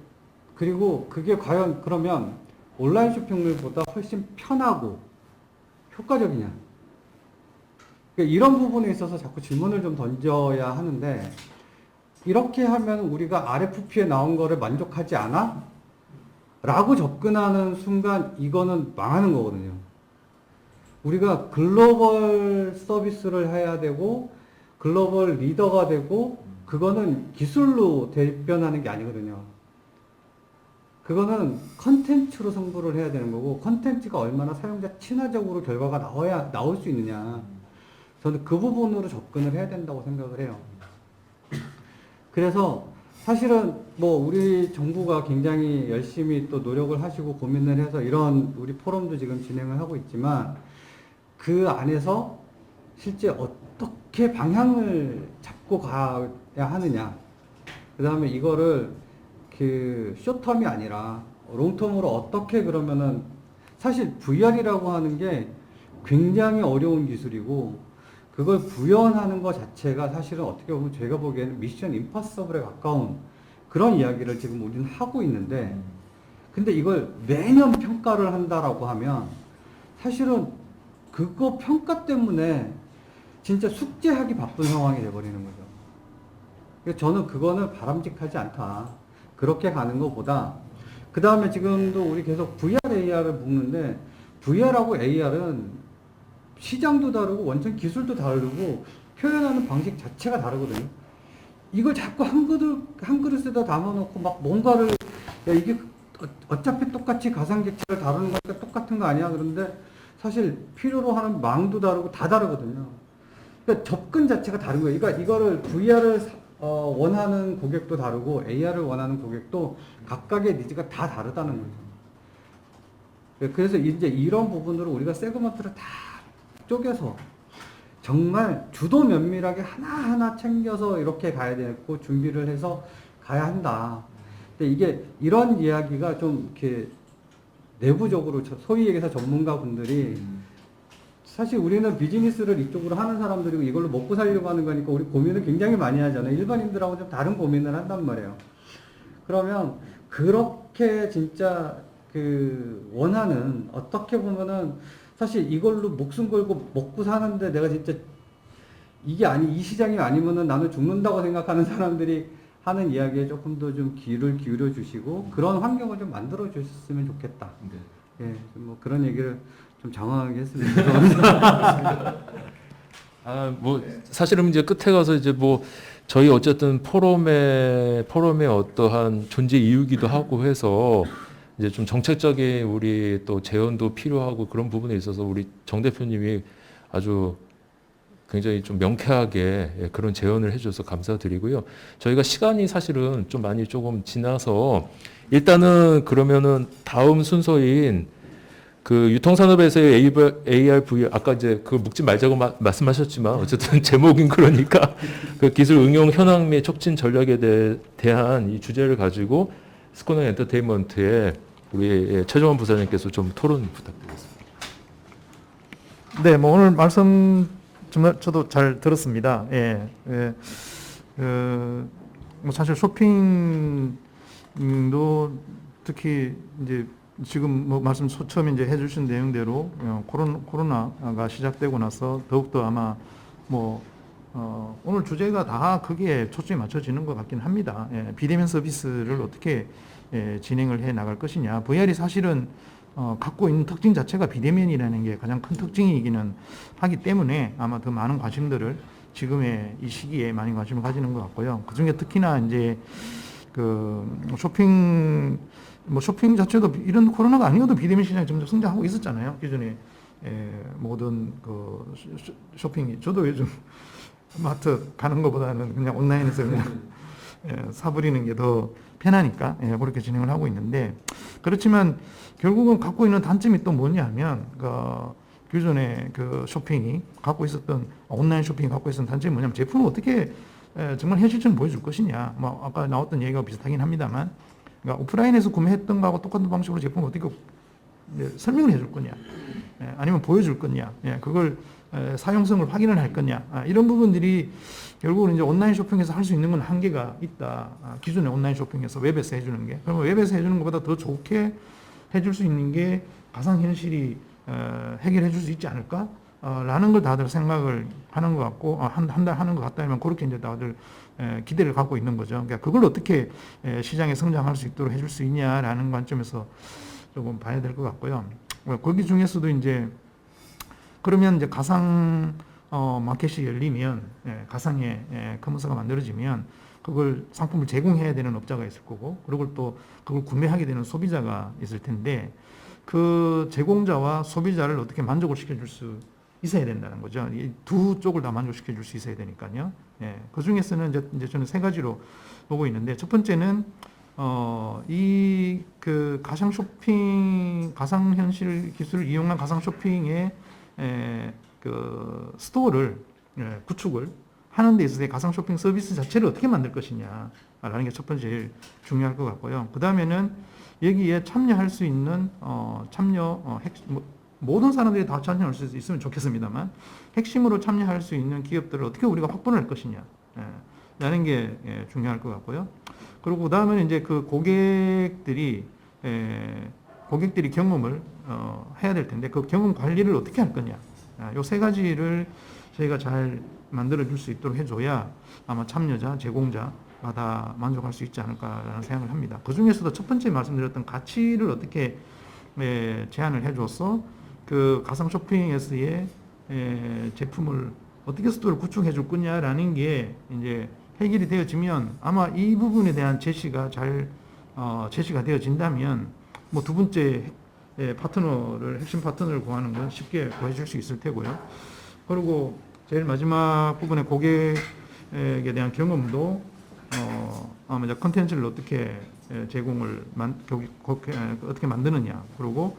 그리고 그게 과연 그러면 온라인 쇼핑몰보다 훨씬 편하고 효과적이냐? 그러니까 이런 부분에 있어서 자꾸 질문을 좀 던져야 하는데, 이렇게 하면 우리가 RFP에 나온 거를 만족하지 않아? 라고 접근하는 순간 이거는 망하는 거거든요. 우리가 글로벌 서비스를 해야 되고 글로벌 리더가 되고, 그거는 기술로 대변하는 게 아니거든요. 그거는 컨텐츠로 승부를 해야 되는 거고, 컨텐츠가 얼마나 사용자 친화적으로 결과가 나올 수 있느냐. 저는 그 부분으로 접근을 해야 된다고 생각을 해요. 그래서 사실은 뭐 우리 정부가 굉장히 열심히 또 노력을 하시고 고민을 해서 이런 우리 포럼도 지금 진행을 하고 있지만, 그 안에서 실제 어떻게 방향을 잡고 가야 하느냐. 그 다음에 이거를 그 숏텀이 아니라 롱텀으로 어떻게, 그러면은 사실 VR이라고 하는 게 굉장히 어려운 기술이고, 그걸 구현하는 것 자체가 사실은 어떻게 보면 제가 보기에는 미션 임파서블에 가까운 그런 이야기를 지금 우리는 하고 있는데, 근데 이걸 매년 평가를 한다라고 하면 사실은 그거 평가 때문에 진짜 숙제하기 바쁜 상황이 돼버리는 거죠. 그래서 저는 그거는 바람직하지 않다. 그렇게 가는 것보다, 그 다음에 지금도 우리 계속 VR, AR을 묻는데, VR하고 AR은 시장도 다르고 원천 기술도 다르고 표현하는 방식 자체가 다르거든요. 이걸 자꾸 한 그릇에다 담아놓고 막 뭔가를, 야 이게 어차피 똑같이 가상객체를 다루는 거니까 똑같은 거 아니야? 그런데 사실 필요로 하는 망도 다르고 다 다르거든요. 그러니까 접근 자체가 다른 거예요. 그러니까 이거를 VR을 원하는 고객도 다르고 AR을 원하는 고객도 각각의 니즈가 다 다르다는 거죠. 그래서 이제 이런 부분으로 우리가 세그먼트를 다 쪼개서 정말 주도 면밀하게 하나하나 챙겨서 이렇게 가야 되고 준비를 해서 가야 한다. 근데 이게 이런 이야기가 좀 이렇게 내부적으로 소위 얘기해서 전문가 분들이, 사실 우리는 비즈니스를 이쪽으로 하는 사람들이고 이걸로 먹고 살려고 하는 거니까 우리 고민을 굉장히 많이 하잖아요. 일반인들하고 좀 다른 고민을 한단 말이에요. 그러면 그렇게 진짜 그 원하는, 어떻게 보면은 사실 이걸로 목숨 걸고 먹고 사는데 내가 진짜 이 시장이 아니면은 나는 죽는다고 생각하는 사람들이 하는 이야기에 조금 더 좀 귀를 기울여 주시고 그런 환경을 좀 만들어 주셨으면 좋겠다. 예, 뭐 그런 얘기를 좀 장황하게 했으면 죄송합니다. 뭐 사실은 이제 끝에 가서 이제 뭐 저희 어쨌든 포럼의 어떠한 존재 이유기도 하고 해서 이제 좀 정책적인 우리 또 재원도 필요하고 그런 부분에 있어서 우리 정 대표님이 아주 굉장히 좀 명쾌하게 예, 그런 제언을 해줘서 감사드리고요. 저희가 시간이 사실은 좀 많이 조금 지나서 일단은 그러면은 다음 순서인 그 유통산업에서의 AR/VR 아까 이제 그 묻지 말자고 말씀하셨지만 어쨌든 제목인 그러니까 그 기술 응용 현황 및 촉진 전략에 대한 이 주제를 가지고 스코너 엔터테인먼트의 우리 최종원 부사장님께서 좀 토론 부탁드리겠습니다. 네, 뭐 오늘 말씀 정말 저도 잘 들었습니다. 예, 뭐 사실 쇼핑도 특히 이제 지금 뭐 말씀 처음에 이제 해주신 내용대로 코로나가 시작되고 나서 더욱더 아마 뭐 오늘 주제가 다 거기에 초점이 맞춰지는 것 같긴 합니다. 예, 비대면 서비스를 어떻게 진행을 해 나갈 것이냐. VR이 사실은 갖고 있는 특징 자체가 비대면이라는 게 가장 큰 특징이기는 하기 때문에 아마 더 많은 관심들을 지금의 이 시기에 많이 관심을 가지는 것 같고요. 그 중에 특히나 이제 그 쇼핑 자체도 이런 코로나가 아니어도 비대면 시장이 점점 성장하고 있었잖아요. 기존에 모든 그 쇼핑이 저도 요즘 마트 가는 것보다는 그냥 온라인에서 그냥 사버리는 게 더 편하니까 그렇게 진행을 하고 있는데 그렇지만 결국은 갖고 있는 단점이 또 뭐냐면 기존에 그 쇼핑이 갖고 있었던 온라인 쇼핑이 갖고 있었던 단점이 뭐냐면 제품을 어떻게 정말 현실적으로 보여줄 것이냐. 뭐 아까 나왔던 얘기가 비슷하긴 합니다만 그러니까 오프라인에서 구매했던 거하고 똑같은 방식으로 제품을 어떻게 설명을 해줄 거냐, 아니면 보여줄 거냐, 그걸 사용성을 확인을 할 거냐, 이런 부분들이 결국은 이제 온라인 쇼핑에서 할 수 있는 건 한계가 있다. 기존의 온라인 쇼핑에서 웹에서 해주는 게 그러면 웹에서 해주는 것보다 더 좋게 해줄 수 있는 게 가상현실이 해결해 줄 수 있지 않을까? 라는 걸 다들 생각을 하는 것 같고 한 달 하는 것 같다면 그렇게 이제 다들 기대를 갖고 있는 거죠. 그러니까 그걸 어떻게 시장에 성장할 수 있도록 해줄 수 있냐라는 관점에서 조금 봐야 될 것 같고요. 거기 중에서도 이제 그러면 이제 가상 마켓이 열리면 가상의 커머스가 만들어지면 그걸 상품을 제공해야 되는 업자가 있을 거고 그리고 또 그걸 구매하게 되는 소비자가 있을 텐데 그 제공자와 소비자를 어떻게 만족을 시켜줄 수 있어야 된다는 거죠. 이 두 쪽을 다 만족시켜 줄 수 있어야 되니까요. 그 중에서는 이제 저는 세 가지로 보고 있는데 첫 번째는 이 그 가상 쇼핑, 가상 현실 기술을 이용한 가상 쇼핑의 그 스토어를 구축을 하는 데 있어서 가상 쇼핑 서비스 자체를 어떻게 만들 것이냐라는 게 첫 번째 제일 중요할 것 같고요. 그 다음에는 여기에 참여할 수 있는 모든 사람들이 다 참여할 수 있으면 좋겠습니다만 핵심으로 참여할 수 있는 기업들을 어떻게 우리가 확보를 할 것이냐 라는 게 중요할 것 같고요. 그리고 그 다음에는 이제 그 고객들이 경험을 해야 될 텐데 그 경험 관리를 어떻게 할 거냐. 요 세 가지를 저희가 잘 만들어 줄 수 있도록 해줘야 아마 참여자, 제공자가 다 만족할 수 있지 않을까라는 생각을 합니다. 그 중에서도 첫 번째 말씀드렸던 가치를 어떻게 제안을 해줘서 그 가상 쇼핑에서의 제품을 어떻게 스토어를 구축해 줄 거냐라는 게 이제 해결이 되어지면 아마 이 부분에 대한 제시가 잘 제시가 되어진다면 뭐 두 번째 핵심 파트너를 구하는 건 쉽게 구해줄 수 있을 테고요. 그리고 제일 마지막 부분에 고객에 대한 경험도 아마 이제 컨텐츠를 어떻게 제공을 어떻게 만드느냐 그리고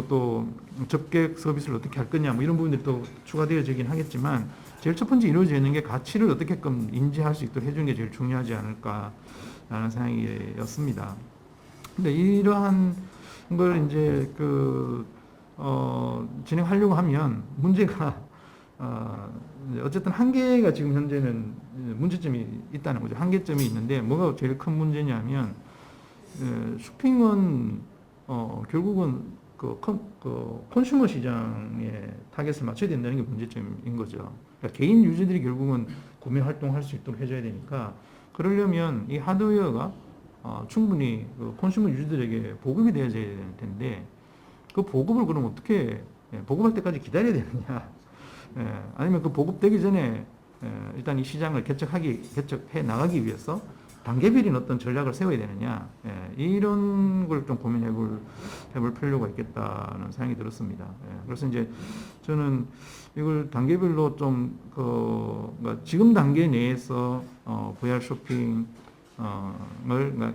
또 접객 서비스를 어떻게 할 거냐 뭐 이런 부분들이 또 추가되어지긴 하겠지만 제일 첫 번째 이루어져 있는 게 가치를 어떻게끔 인지할 수 있도록 해주는 게 제일 중요하지 않을까라는 생각이었습니다. 근데 이러한 걸 이제 진행하려고 하면 문제가 어쨌든 한계가 지금 현재는 문제점이 있다는 거죠. 한계점이 있는데 뭐가 제일 큰 문제냐면 쇼핑은 결국은 콘슈머 시장에 타겟을 맞춰야 된다는 게 문제점인 거죠. 그러니까 개인 유저들이 결국은 구매 활동할 수 있도록 해줘야 되니까 그러려면 이 하드웨어가 충분히 그 콘슈머 유저들에게 보급이 되어야 될 텐데 그 보급을 그럼 어떻게 보급할 때까지 기다려야 되느냐? 아니면 그 보급되기 전에 일단 이 시장을 개척해 나가기 위해서 단계별인 어떤 전략을 세워야 되느냐? 이런 걸 좀 해볼 필요가 있겠다는 생각이 들었습니다. 그래서 이제 저는 이걸 단계별로 좀 그러니까 지금 단계 내에서 VR 쇼핑 그러니까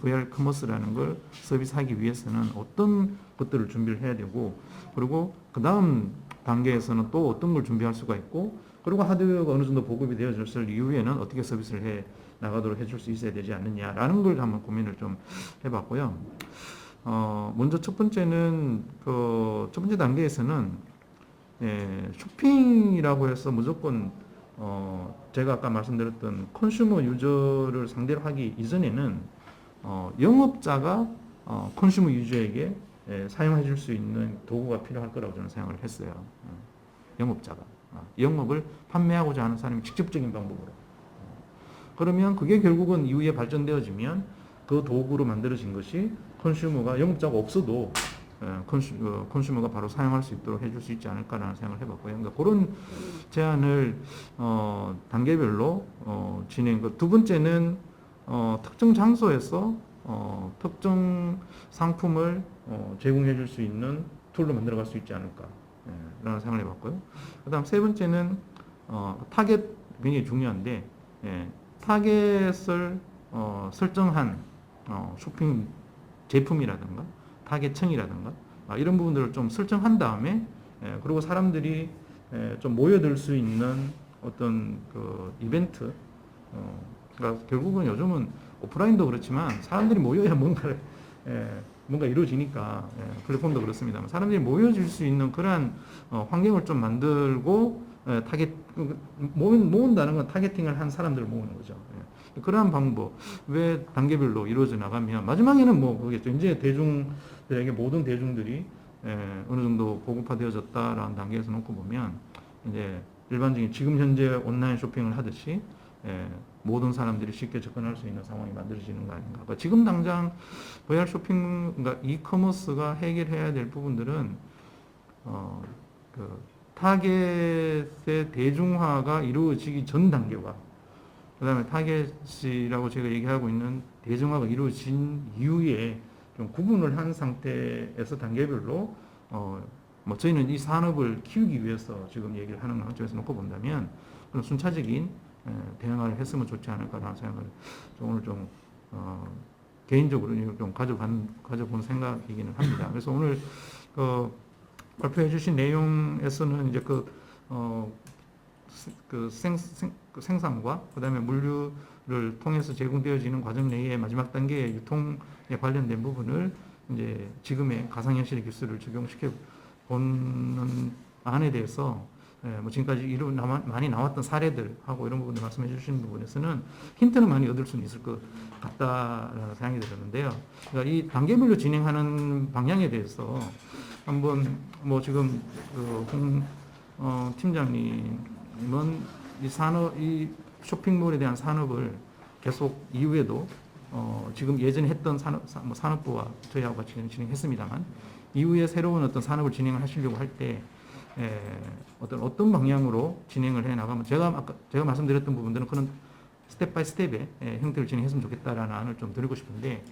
VR 커머스라는 걸 서비스하기 위해서는 어떤 것들을 준비를 해야 되고 그리고 그 다음 단계에서는 또 어떤 걸 준비할 수가 있고 그리고 하드웨어가 어느 정도 보급이 되어졌을 이후에는 어떻게 서비스를 해 나가도록 해줄 수 있어야 되지 않느냐라는 걸 한번 고민을 좀 해봤고요. 먼저 첫 번째는 첫 번째 단계에서는 쇼핑이라고 해서 무조건 제가 아까 말씀드렸던 컨슈머 유저를 상대로 하기 이전에는 영업자가 컨슈머 유저에게 사용해 줄 수 있는 도구가 필요할 거라고 저는 생각을 했어요. 영업자가 영업을 판매하고자 하는 사람이 직접적인 방법으로. 그러면 그게 결국은 이후에 발전되어지면 그 도구로 만들어진 것이 컨슈머가 영업자가 없어도 컨슈머가 바로 사용할 수 있도록 해줄 수 있지 않을까라는 생각을 해봤고요. 그러니까 그런 제안을 단계별로 진행. 두 번째는 특정 장소에서 특정 상품을 제공해 줄 수 있는 툴로 만들어갈 수 있지 않을까라는 생각을 해봤고요. 그다음 세 번째는 타겟 굉장히 중요한데 타겟을 설정한 쇼핑 제품이라든가 타겟층이라든가 이런 부분들을 좀 설정한 다음에 그리고 사람들이 좀 모여들 수 있는 어떤 그 이벤트 그러니까 결국은 요즘은 오프라인도 그렇지만 사람들이 모여야 뭔가 이루어지니까 플랫폼도 그렇습니다만 사람들이 모여질 수 있는 그러한 환경을 좀 만들고 모은다는 건 타겟팅을 한 사람들을 모으는 거죠. 그러한 방법 왜 단계별로 이루어져 나가면 마지막에는 뭐 그겠죠. 이제 대중들에게 모든 대중들이 어느 정도 보급화되어졌다라는 단계에서 놓고 보면 이제 일반적인 지금 현재 온라인 쇼핑을 하듯이 모든 사람들이 쉽게 접근할 수 있는 상황이 만들어지는 거 아닌가. 그러니까 지금 당장 VR 쇼핑, 그러니까 이커머스가 해결해야 될 부분들은 타겟의 대중화가 이루어지기 전 단계와 그 다음에 타겟이라고 제가 얘기하고 있는 대중화가 이루어진 이후에 좀 구분을 한 상태에서 단계별로 뭐 저희는 이 산업을 키우기 위해서 지금 얘기를 하는 관점에서 놓고 본다면 그런 순차적인 대응을 했으면 좋지 않을까라는 생각을 오늘 좀 개인적으로 좀 가져본 생각이기는 합니다. 그래서 오늘 발표해 주신 내용에서는 이제 생산과 그다음에 물류를 통해서 제공되어지는 과정 내의 마지막 단계의 유통에 관련된 부분을 이제 지금의 가상현실 기술을 적용시켜 보는 안에 대해서 뭐 지금까지 많이 나왔던 사례들하고 이런 부분을 말씀해 주시는 부분에서는 힌트는 많이 얻을 수는 있을 것 같다라는 생각이 들었는데요. 그러니까 이 단계별로 진행하는 방향에 대해서 한번 뭐 지금 홍 팀장님은 이 쇼핑몰에 대한 산업을 계속 이후에도 지금 예전에 했던 산업부와 저희하고 같이 진행했습니다만 이후에 새로운 어떤 산업을 진행을 하시려고 할 때 어떤 방향으로 진행을 해 나가면 제가 말씀드렸던 부분들은 그런 스텝 바이 스텝의 형태를 진행했으면 좋겠다라는 안을 좀 드리고 싶은데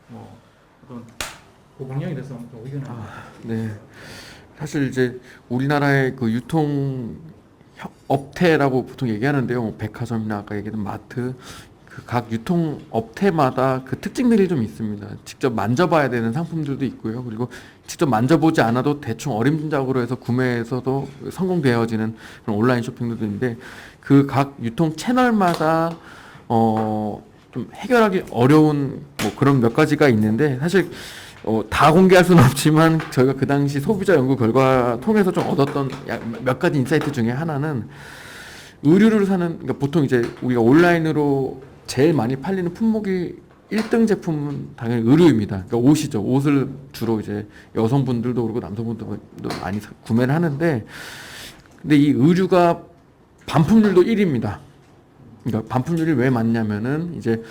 뭐 어떤 그 방향에 대해서 좀 의견을 네. 사실 이제 우리나라의 그 유통 업태라고 보통 얘기하는데요. 뭐 백화점이나 아까 얘기했던 마트, 그 각 유통 업태마다 그 특징들이 좀 있습니다. 직접 만져봐야 되는 상품들도 있고요. 그리고 직접 만져보지 않아도 대충 어림짐작으로 해서 구매에서도 성공되어지는 그런 온라인 쇼핑들도 있는데 그 각 유통 채널마다 좀 해결하기 어려운 뭐 그런 몇 가지가 있는데 사실 다 공개할 수는 없지만 저희가 그 당시 소비자 연구 결과 통해서 좀 얻었던 몇 가지 인사이트 중에 하나는 의류를 사는, 그러니까 보통 이제 우리가 온라인으로 제일 많이 팔리는 품목이 1등 제품은 당연히 의류입니다. 그러니까 옷이죠. 옷을 주로 이제 여성분들도 그렇고 남성분들도 많이 구매를 하는데, 근데 이 의류가 반품률도 1위입니다. 그러니까 반품률이 왜 많냐면은 이제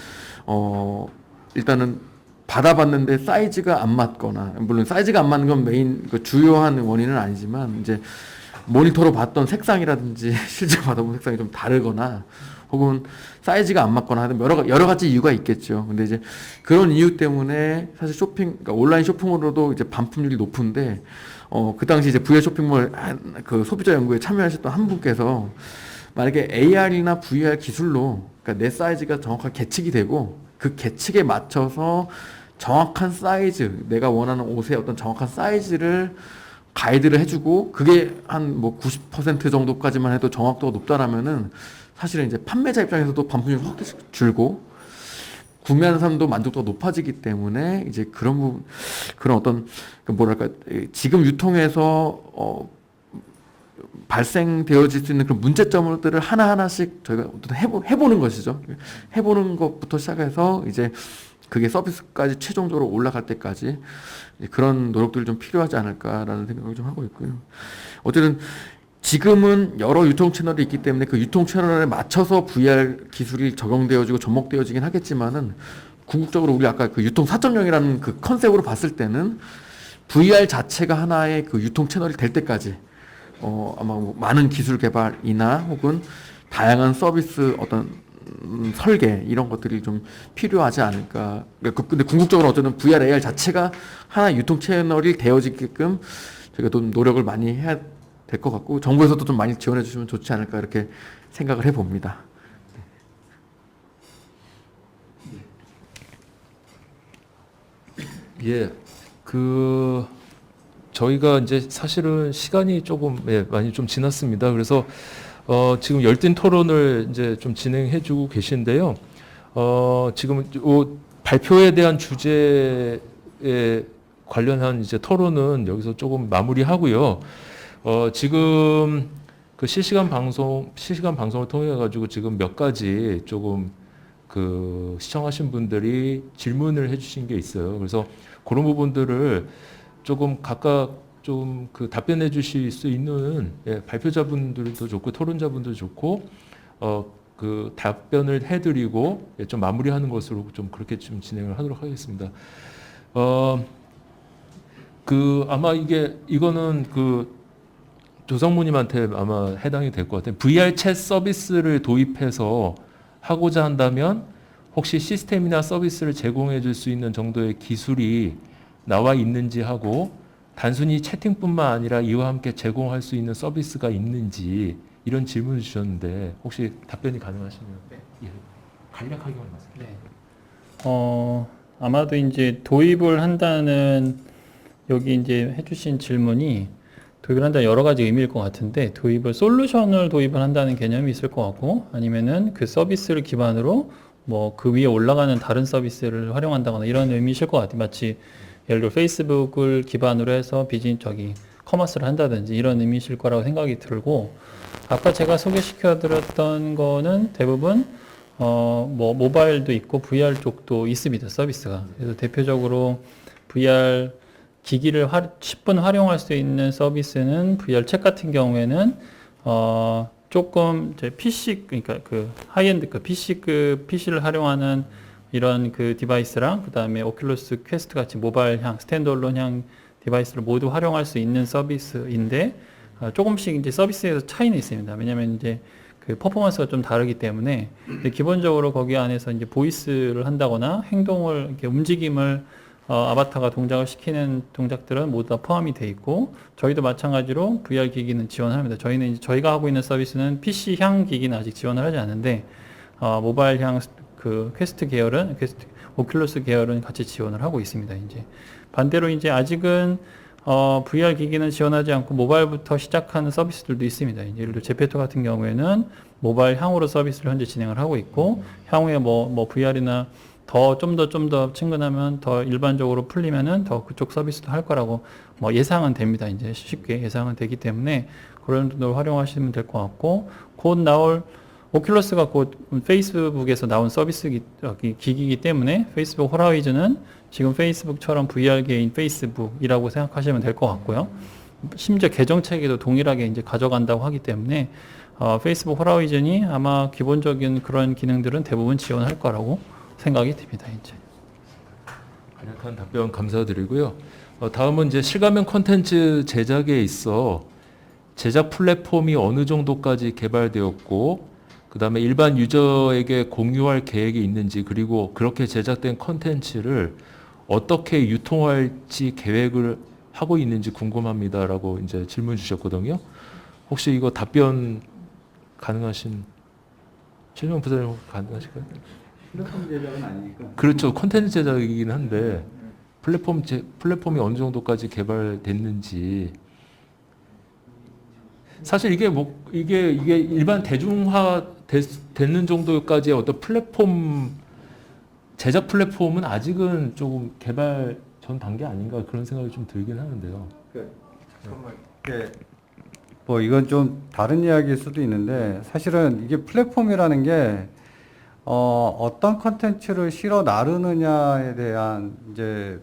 일단은 받아봤는데 사이즈가 안 맞거나, 물론 사이즈가 안 맞는 건 메인 그 주요한 원인은 아니지만, 이제 모니터로 봤던 색상이라든지 실제 받아본 색상이 좀 다르거나, 혹은 사이즈가 안 맞거나 하는 여러 가지 이유가 있겠죠. 근데 이제 그런 이유 때문에 사실 그러니까 온라인 쇼핑으로도 이제 반품률이 높은데, 그 당시 이제 VR 쇼핑몰 그 소비자 연구에 참여하셨던 한 분께서, 만약에 AR이나 VR 기술로, 그러니까 내 사이즈가 정확하게 계측이 되고, 그 계측에 맞춰서 정확한 사이즈, 내가 원하는 옷의 어떤 정확한 사이즈를 가이드를 해주고, 그게 한 뭐 90% 정도까지만 해도 정확도가 높다라면은, 사실은 이제 판매자 입장에서도 반품률이 확 줄고, 구매하는 사람도 만족도가 높아지기 때문에, 이제 그런 어떤, 뭐랄까, 지금 유통에서, 발생되어질 수 있는 그런 문제점들을 하나하나씩 저희가 해보는 것이죠. 해보는 것부터 시작해서, 이제 그게 서비스까지 최종적으로 올라갈 때까지 그런 노력들이 좀 필요하지 않을까라는 생각을 좀 하고 있고요. 어쨌든, 지금은 여러 유통 채널이 있기 때문에 그 유통 채널에 맞춰서 VR 기술이 적용되어지고 접목되어지긴 하겠지만은, 궁극적으로 우리 아까 그 유통 4.0이라는 그 컨셉으로 봤을 때는 VR 자체가 하나의 그 유통 채널이 될 때까지 아마 뭐 많은 기술 개발이나 혹은 다양한 서비스 어떤 설계 이런 것들이 좀 필요하지 않을까. 근데 궁극적으로 어쨌든 VR AR 자체가 하나의 유통 채널이 되어지게끔 저희가 좀 노력을 많이 해야 될 것 같고, 정부에서도 좀 많이 지원해 주시면 좋지 않을까 이렇게 생각을 해봅니다. 예, 저희가 이제 사실은 시간이 조금 많이 좀 지났습니다. 그래서 지금 열띤 토론을 이제 좀 진행해주고 계신데요. 지금 발표에 대한 주제에 관련한 이제 토론은 여기서 조금 마무리하고요. 지금 그 실시간 방송을 통해 가지고 지금 몇 가지 조금 그 시청하신 분들이 질문을 해주신 게 있어요. 그래서 그런 부분들을 조금 각각 좀 그 답변해 주실 수 있는 발표자분들도 좋고 토론자분도 좋고 그 답변을 해드리고 좀 마무리하는 것으로 좀 그렇게 좀 진행을 하도록 하겠습니다. 아마 이거는 그 조성무님한테 아마 해당이 될 것 같아요. VR 챗 서비스를 도입해서 하고자 한다면 혹시 시스템이나 서비스를 제공해 줄 수 있는 정도의 기술이 나와 있는지 하고, 단순히 채팅뿐만 아니라 이와 함께 제공할 수 있는 서비스가 있는지, 이런 질문을 주셨는데 혹시 답변이 가능하시면 예, 간략하게만 말씀해 주세요. 아마도 이제 도입을 한다는, 여기 이제 해주신 질문이 도입을 한다는 여러 가지 의미일 것 같은데, 솔루션을 도입을 한다는 개념이 있을 것 같고, 아니면은 그 서비스를 기반으로 뭐 그 위에 올라가는 다른 서비스를 활용한다거나 이런 의미이실 것 같아요. 마치 예를 들어 페이스북을 기반으로 해서 커머스를 한다든지 이런 의미이실 거라고 생각이 들고, 아까 제가 소개시켜 드렸던 거는 대부분 뭐 모바일도 있고 VR 쪽도 있습니다, 서비스가. 그래서 대표적으로 VR 기기를 10분 활용할 수 있는 서비스는 VR 챗 같은 경우에는 조금 이제 PC, 그러니까 그 하이엔드 그 PC를 활용하는 이런 그 디바이스랑, 그 다음에 오큘러스 퀘스트 같이 모바일형, 스탠드얼론형 디바이스를 모두 활용할 수 있는 서비스인데, 조금씩 이제 서비스에서 차이는 있습니다. 왜냐면 이제 그 퍼포먼스가 좀 다르기 때문에. 근데 기본적으로 거기 안에서 이제 보이스를 한다거나 행동을, 이렇게 움직임을 아바타가 동작을 시키는 동작들은 모두 다 포함이 돼 있고, 저희도 마찬가지로 VR 기기는 지원합니다. 저희는 이제 저희가 하고 있는 서비스는 PC형 기기는 아직 지원을 하지 않는데, 모바일형 그 오큘러스 계열은 같이 지원을 하고 있습니다. 이제 반대로 이제 아직은 VR 기기는 지원하지 않고 모바일부터 시작하는 서비스들도 있습니다. 이제 예를 들어 제페토 같은 경우에는 모바일형으로 서비스를 현재 진행을 하고 있고, 향후에 뭐 VR이나 좀 더 친근하면, 더 일반적으로 풀리면은 더 그쪽 서비스도 할 거라고 뭐 예상은 됩니다. 이제 쉽게 예상은 되기 때문에 그런 정도로 활용하시면 될 것 같고, 곧 나올 오큘러스가 곧 페이스북에서 나온 기기이기 때문에 페이스북 호라이즌은 지금 페이스북처럼 VR계인 페이스북이라고 생각하시면 될 것 같고요. 심지어 계정 체계도 동일하게 이제 가져간다고 하기 때문에 페이스북 호라이즌이 아마 기본적인 그런 기능들은 대부분 지원할 거라고 생각이 듭니다. 이제. 간략한 답변 감사드리고요. 다음은 이제 실가면 콘텐츠 제작에 있어 제작 플랫폼이 어느 정도까지 개발되었고, 그 다음에 일반 유저에게 공유할 계획이 있는지, 그리고 그렇게 제작된 콘텐츠를 어떻게 유통할지 계획을 하고 있는지 궁금합니다라고 이제 질문 주셨거든요. 혹시 이거 답변 가능하신 최종 부사님 가능하실까요? 플랫폼 제작은 아니니까. 그렇죠. 콘텐츠 제작이긴 한데 플랫폼이 어느 정도까지 개발됐는지. 사실 이게 일반 대중화 됐는 정도까지의 어떤 제작 플랫폼은 아직은 조금 개발 전 단계 아닌가 그런 생각이 좀 들긴 하는데요. 잠깐만. 뭐 이건 좀 다른 이야기일 수도 있는데, 사실은 이게 플랫폼이라는 게 어떤 컨텐츠를 실어 나르느냐에 대한 이제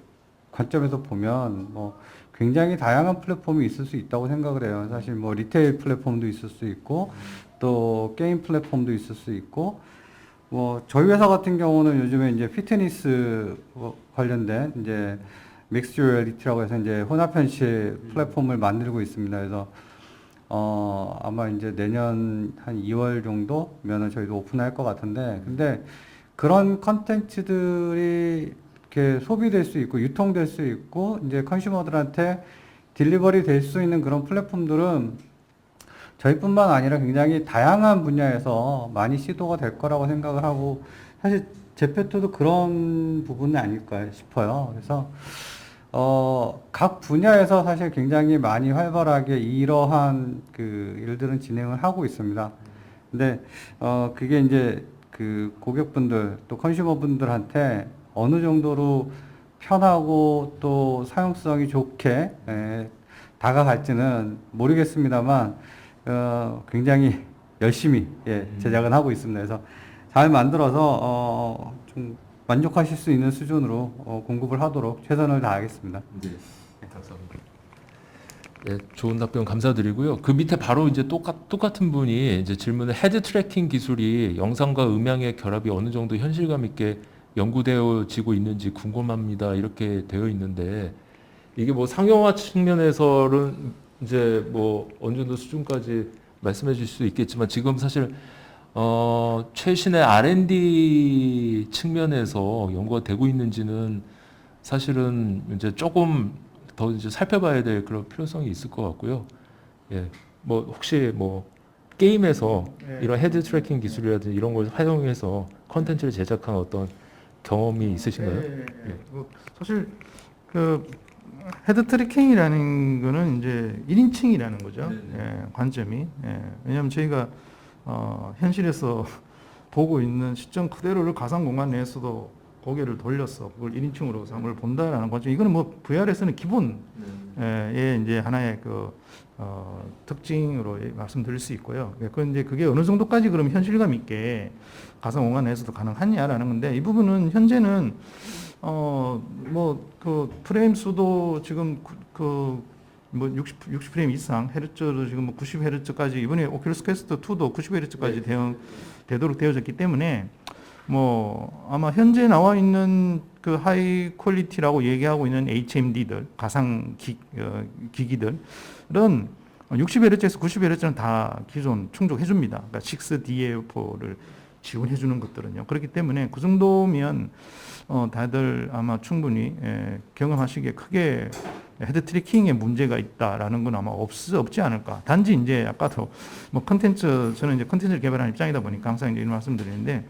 관점에서 보면 뭐 굉장히 다양한 플랫폼이 있을 수 있다고 생각을 해요. 사실 뭐 리테일 플랫폼도 있을 수 있고, 또 게임 플랫폼도 있을 수 있고, 뭐 저희 회사 같은 경우는 요즘에 이제 피트니스 관련된 이제 믹스 리얼리티라고 해서 이제 혼합 현실 플랫폼을 만들고 있습니다. 그래서 아마 이제 내년 한 2월 정도면은 저희도 오픈할 것 같은데, 근데 그런 컨텐츠들이 이렇게 소비될 수 있고 유통될 수 있고 이제 컨슈머들한테 딜리버리 될 수 있는 그런 플랫폼들은 저희뿐만 아니라 굉장히 다양한 분야에서 많이 시도가 될 거라고 생각을 하고, 사실 제페토도 그런 부분은 아닐까 싶어요. 그래서 각 분야에서 사실 굉장히 많이 활발하게 이러한 그 일들은 진행을 하고 있습니다. 근데 그게 이제 그 고객분들 또 컨슈머분들한테 어느 정도로 편하고 또 사용성이 좋게 다가갈지는 모르겠습니다만 굉장히 열심히 제작은 하고 있습니다. 그래서 잘 만들어서 좀 만족하실 수 있는 수준으로 공급을 하도록 최선을 다하겠습니다. 네, 감사합니다. 네, 좋은 답변 감사드리고요. 그 밑에 바로 이제 똑같은 분이 이제 질문을 헤드 트래킹 기술이 영상과 음향의 결합이 어느 정도 현실감 있게 연구되어지고 있는지 궁금합니다. 이렇게 되어 있는데, 이게 뭐 상용화 측면에서는 이제 뭐 어느 정도 수준까지 말씀해 주실 수 있겠지만, 지금 사실 최신의 R&D 측면에서 연구가 되고 있는지는 사실은 이제 조금 더 이제 살펴봐야 될 그런 필요성이 있을 것 같고요. 예, 뭐 혹시 뭐 게임에서 이런 헤드 트래킹 기술이라든지 이런 걸 활용해서 컨텐츠를 제작한 어떤 경험이 있으신가요? 뭐 사실 그 헤드 트래킹이라는 거는 이제 1인칭이라는 거죠. 관점이. 왜냐하면 저희가 현실에서 보고 있는 시점 그대로를 가상 공간 내에서도 고개를 돌려서 그걸 1인칭으로 상을 본다라는 거죠. 이거는 뭐 VR에서는 기본의 이제 하나의 그 특징으로 말씀드릴 수 있고요. 그런데 그게 어느 정도까지 그럼 현실감 있게 가상 공간 내에서도 가능하냐라는 건데, 이 부분은 현재는 뭐 그 프레임 수도 지금 뭐 60 프레임 이상 헤르츠도 지금 뭐 90헤르츠까지, 이번에 오큘러스 퀘스트 2도 90헤르츠까지 되도록 되어졌기 때문에 뭐 아마 현재 나와 있는 그 하이 퀄리티라고 얘기하고 있는 HMD들 가상 기기들은 60Hz에서 90Hz는 다 기존 충족해 줍니다. 그러니까 6DAF4를 지원해 주는 것들은요. 그렇기 때문에 그 정도면 다들 아마 충분히 경험하시기에 크게 헤드 트래킹에 문제가 있다라는 건 아마 없지 않을까. 단지 이제 아까도 뭐 컨텐츠, 저는 이제 컨텐츠를 개발하는 입장이다 보니까 항상 이제 이런 말씀드리는데,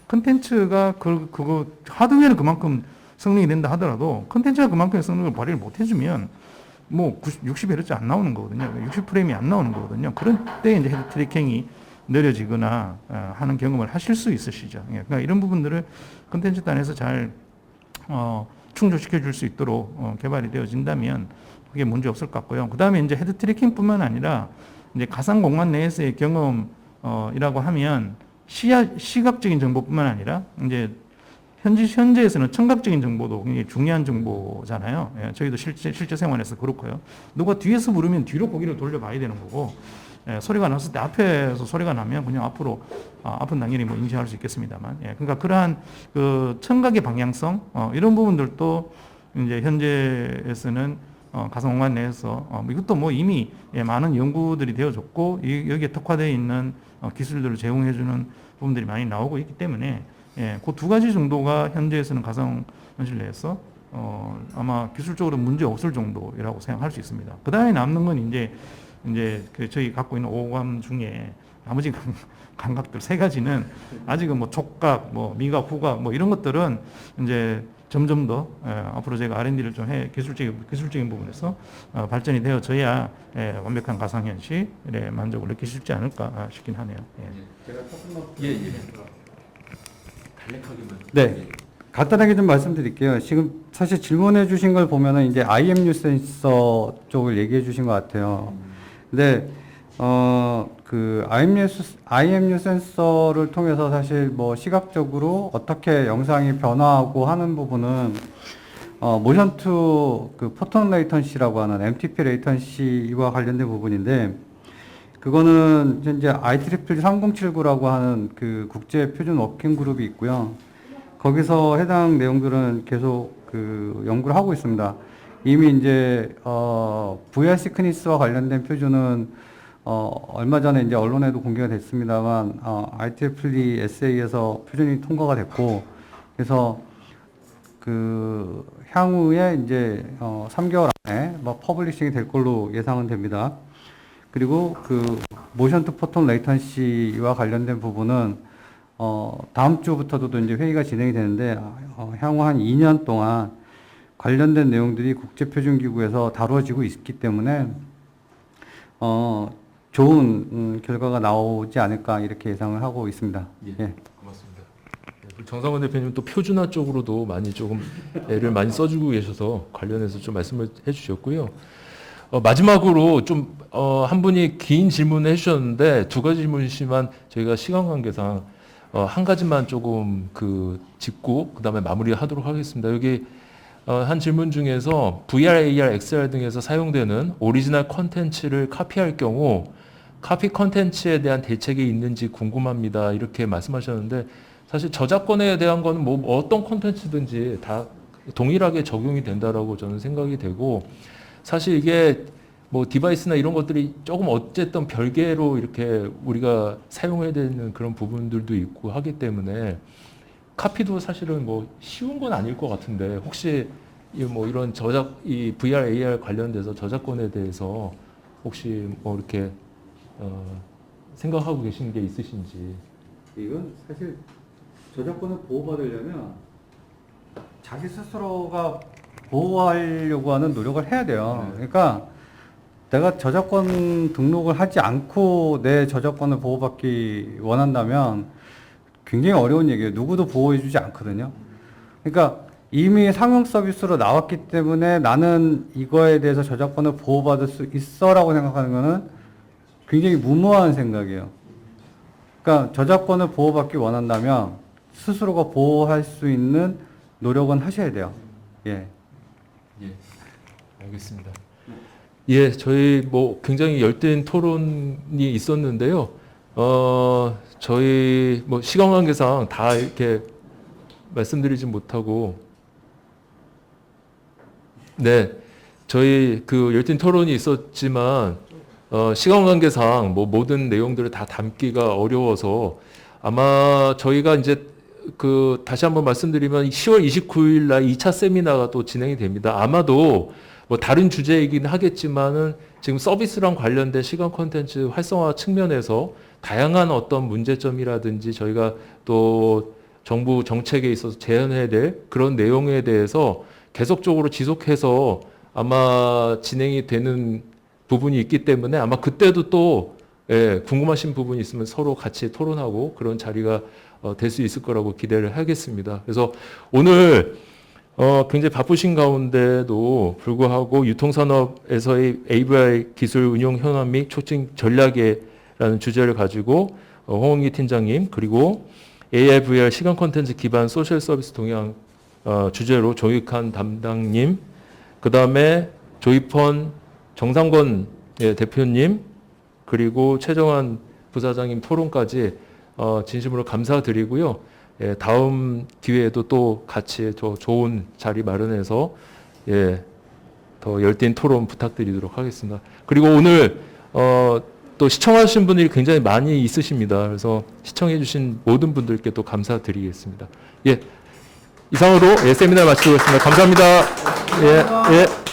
컨텐츠가 그거 하드웨어는 그만큼 성능이 된다 하더라도 컨텐츠가 그만큼의 성능을 발휘를 못 해주면 뭐 60Hz 안 나오는 거거든요. 60프레임이 안 나오는 거거든요. 그런 때 이제 헤드 트래킹이 느려지거나 하는 경험을 하실 수 있으시죠. 그러니까 이런 부분들을 컨텐츠 단에서 잘 충족시켜 줄 수 있도록 개발이 되어진다면 그게 문제 없을 것 같고요. 그 다음에 이제 헤드 트래킹뿐만 아니라 이제 가상 공간 내에서의 경험 이라고 하면 시각적인 정보뿐만 아니라 이제 현재에서는 청각적인 정보도 굉장히 중요한 정보잖아요. 예, 저희도 실제 생활에서 그렇고요. 누가 뒤에서 부르면 뒤로 고개를 돌려봐야 되는 거고, 예, 소리가 났을 때 앞에서 소리가 나면 그냥 앞으로 앞은 당연히 뭐 인지할 수 있겠습니다만, 예, 그러니까 그러한 그 청각의 방향성 이런 부분들도 이제 현재에서는 가상공간 내에서 이것도 뭐 이미 예, 많은 연구들이 되어졌고 여기에 특화되어 있는 기술들을 제공해주는 부분들이 많이 나오고 있기 때문에 예, 그 두 가지 정도가 현재에서는 가상현실 내에서 아마 기술적으로 문제 없을 정도라고 생각할 수 있습니다. 그 다음에 남는 건 이제 그 저희 갖고 있는 오감 중에 나머지 감각들 세 가지는 아직은 뭐 촉각, 뭐 미각, 후각 뭐 이런 것들은 이제 점점 더 앞으로 제가 R&D를 좀 기술적인 부분에서 발전이 되어져야 완벽한 가상현실에 만족을 느낄 수 있지 않을까 싶긴 하네요. 예. 네. 간단하게 좀 말씀드릴게요. 지금 사실 질문해 주신 걸 보면은 이제 IMU 센서 쪽을 얘기해 주신 것 같아요. 근데, 그 IMU 센서를 통해서 사실 뭐 시각적으로 어떻게 영상이 변화하고 하는 부분은, 모션 투 그 포톤 레이턴시라고 하는 MTP 레이턴시와 관련된 부분인데, 그거는 이제 IEEE 3079라고 하는 그 국제 표준 워킹 그룹이 있고요. 거기서 해당 내용들은 계속 그 연구를 하고 있습니다. 이미 이제 VR 시크니스와 관련된 표준은 얼마 전에 이제 언론에도 공개가 됐습니다만 IEEE SA에서 표준이 통과가 됐고, 그래서 그 향후에 이제 3개월 안에 뭐 퍼블리싱이 될 걸로 예상은 됩니다. 그리고 그 모션 투 포톤 레이턴시와 관련된 부분은 다음 주부터도 이제 회의가 진행이 되는데 향후 한 2년 동안 관련된 내용들이 국제표준기구에서 다루어지고 있기 때문에 좋은 결과가 나오지 않을까 이렇게 예상을 하고 있습니다. 예. 예. 고맙습니다. 정상원 대표님 또 표준화 쪽으로도 많이 조금 애를 많이 써주고 계셔서 관련해서 좀 말씀을 해주셨고요. 마지막으로 좀 한 분이 긴 질문을 해주셨는데 두 가지 질문이지만 저희가 시간 관계상 한 가지만 조금 짚고 그다음에 마무리하도록 하겠습니다. 여기 한 질문 중에서 VR, AR, XR 등에서 사용되는 오리지널 컨텐츠를 카피할 경우 카피 컨텐츠에 대한 대책이 있는지 궁금합니다. 이렇게 말씀하셨는데 사실 저작권에 대한 거는 뭐 어떤 컨텐츠든지 다 동일하게 적용이 된다라고 저는 생각이 되고, 사실 이게 뭐 디바이스나 이런 것들이 조금 어쨌든 별개로 이렇게 우리가 사용해야 되는 그런 부분들도 있고 하기 때문에 카피도 사실은 뭐 쉬운 건 아닐 것 같은데, 혹시 뭐 이런 이 VR, AR 관련돼서 저작권에 대해서 혹시 뭐 이렇게 생각하고 계신 게 있으신지. 이건 사실 저작권을 보호받으려면 자기 스스로가 보호하려고 하는 노력을 해야 돼요. 그러니까 내가 저작권 등록을 하지 않고 내 저작권을 보호받기 원한다면 굉장히 어려운 얘기예요. 누구도 보호해주지 않거든요. 그러니까 이미 상용 서비스로 나왔기 때문에 나는 이거에 대해서 저작권을 보호받을 수 있어라고 생각하는 거는 굉장히 무모한 생각이에요. 그러니까 저작권을 보호받기 원한다면 스스로가 보호할 수 있는 노력은 하셔야 돼요. 예. 예, 알겠습니다. 예, 저희 뭐 굉장히 열띤 토론이 있었는데요. 저희 뭐 시간 관계상 다 이렇게 말씀드리지 못하고, 네, 저희 열띤 토론이 있었지만 시간 관계상 뭐 모든 내용들을 다 담기가 어려워서 아마 저희가 이제 다시 한번 말씀드리면 10월 29일 날 2차 세미나가 또 진행이 됩니다. 아마도 뭐 다른 주제이긴 하겠지만은 지금 서비스랑 관련된 시간 콘텐츠 활성화 측면에서 다양한 어떤 문제점이라든지 저희가 또 정부 정책에 있어서 제안해야 될 그런 내용에 대해서 계속적으로 지속해서 아마 진행이 되는 부분이 있기 때문에 아마 그때도 또 궁금하신 부분이 있으면 서로 같이 토론하고 그런 자리가 될 수 있을 거라고 기대를 하겠습니다. 그래서 오늘 굉장히 바쁘신 가운데도 불구하고 유통산업에서의 AVI 기술 운용 현황 및 촉진 전략에라는 주제를 가지고 홍은기 팀장님, 그리고 AIVR 시간 콘텐츠 기반 소셜 서비스 동향 주제로 조익한 담당님, 그 다음에 조이펀 정상권 대표님, 그리고 최정환 부사장님 토론까지 진심으로 감사드리고요. 예, 다음 기회에도 또 같이 더 좋은 자리 마련해서 예, 더 열띤 토론 부탁드리도록 하겠습니다. 그리고 오늘 또 시청하신 분들이 굉장히 많이 있으십니다. 그래서 시청해주신 모든 분들께 또 감사드리겠습니다. 예, 이상으로 예, 세미나 마치겠습니다. 감사합니다. 예, 예.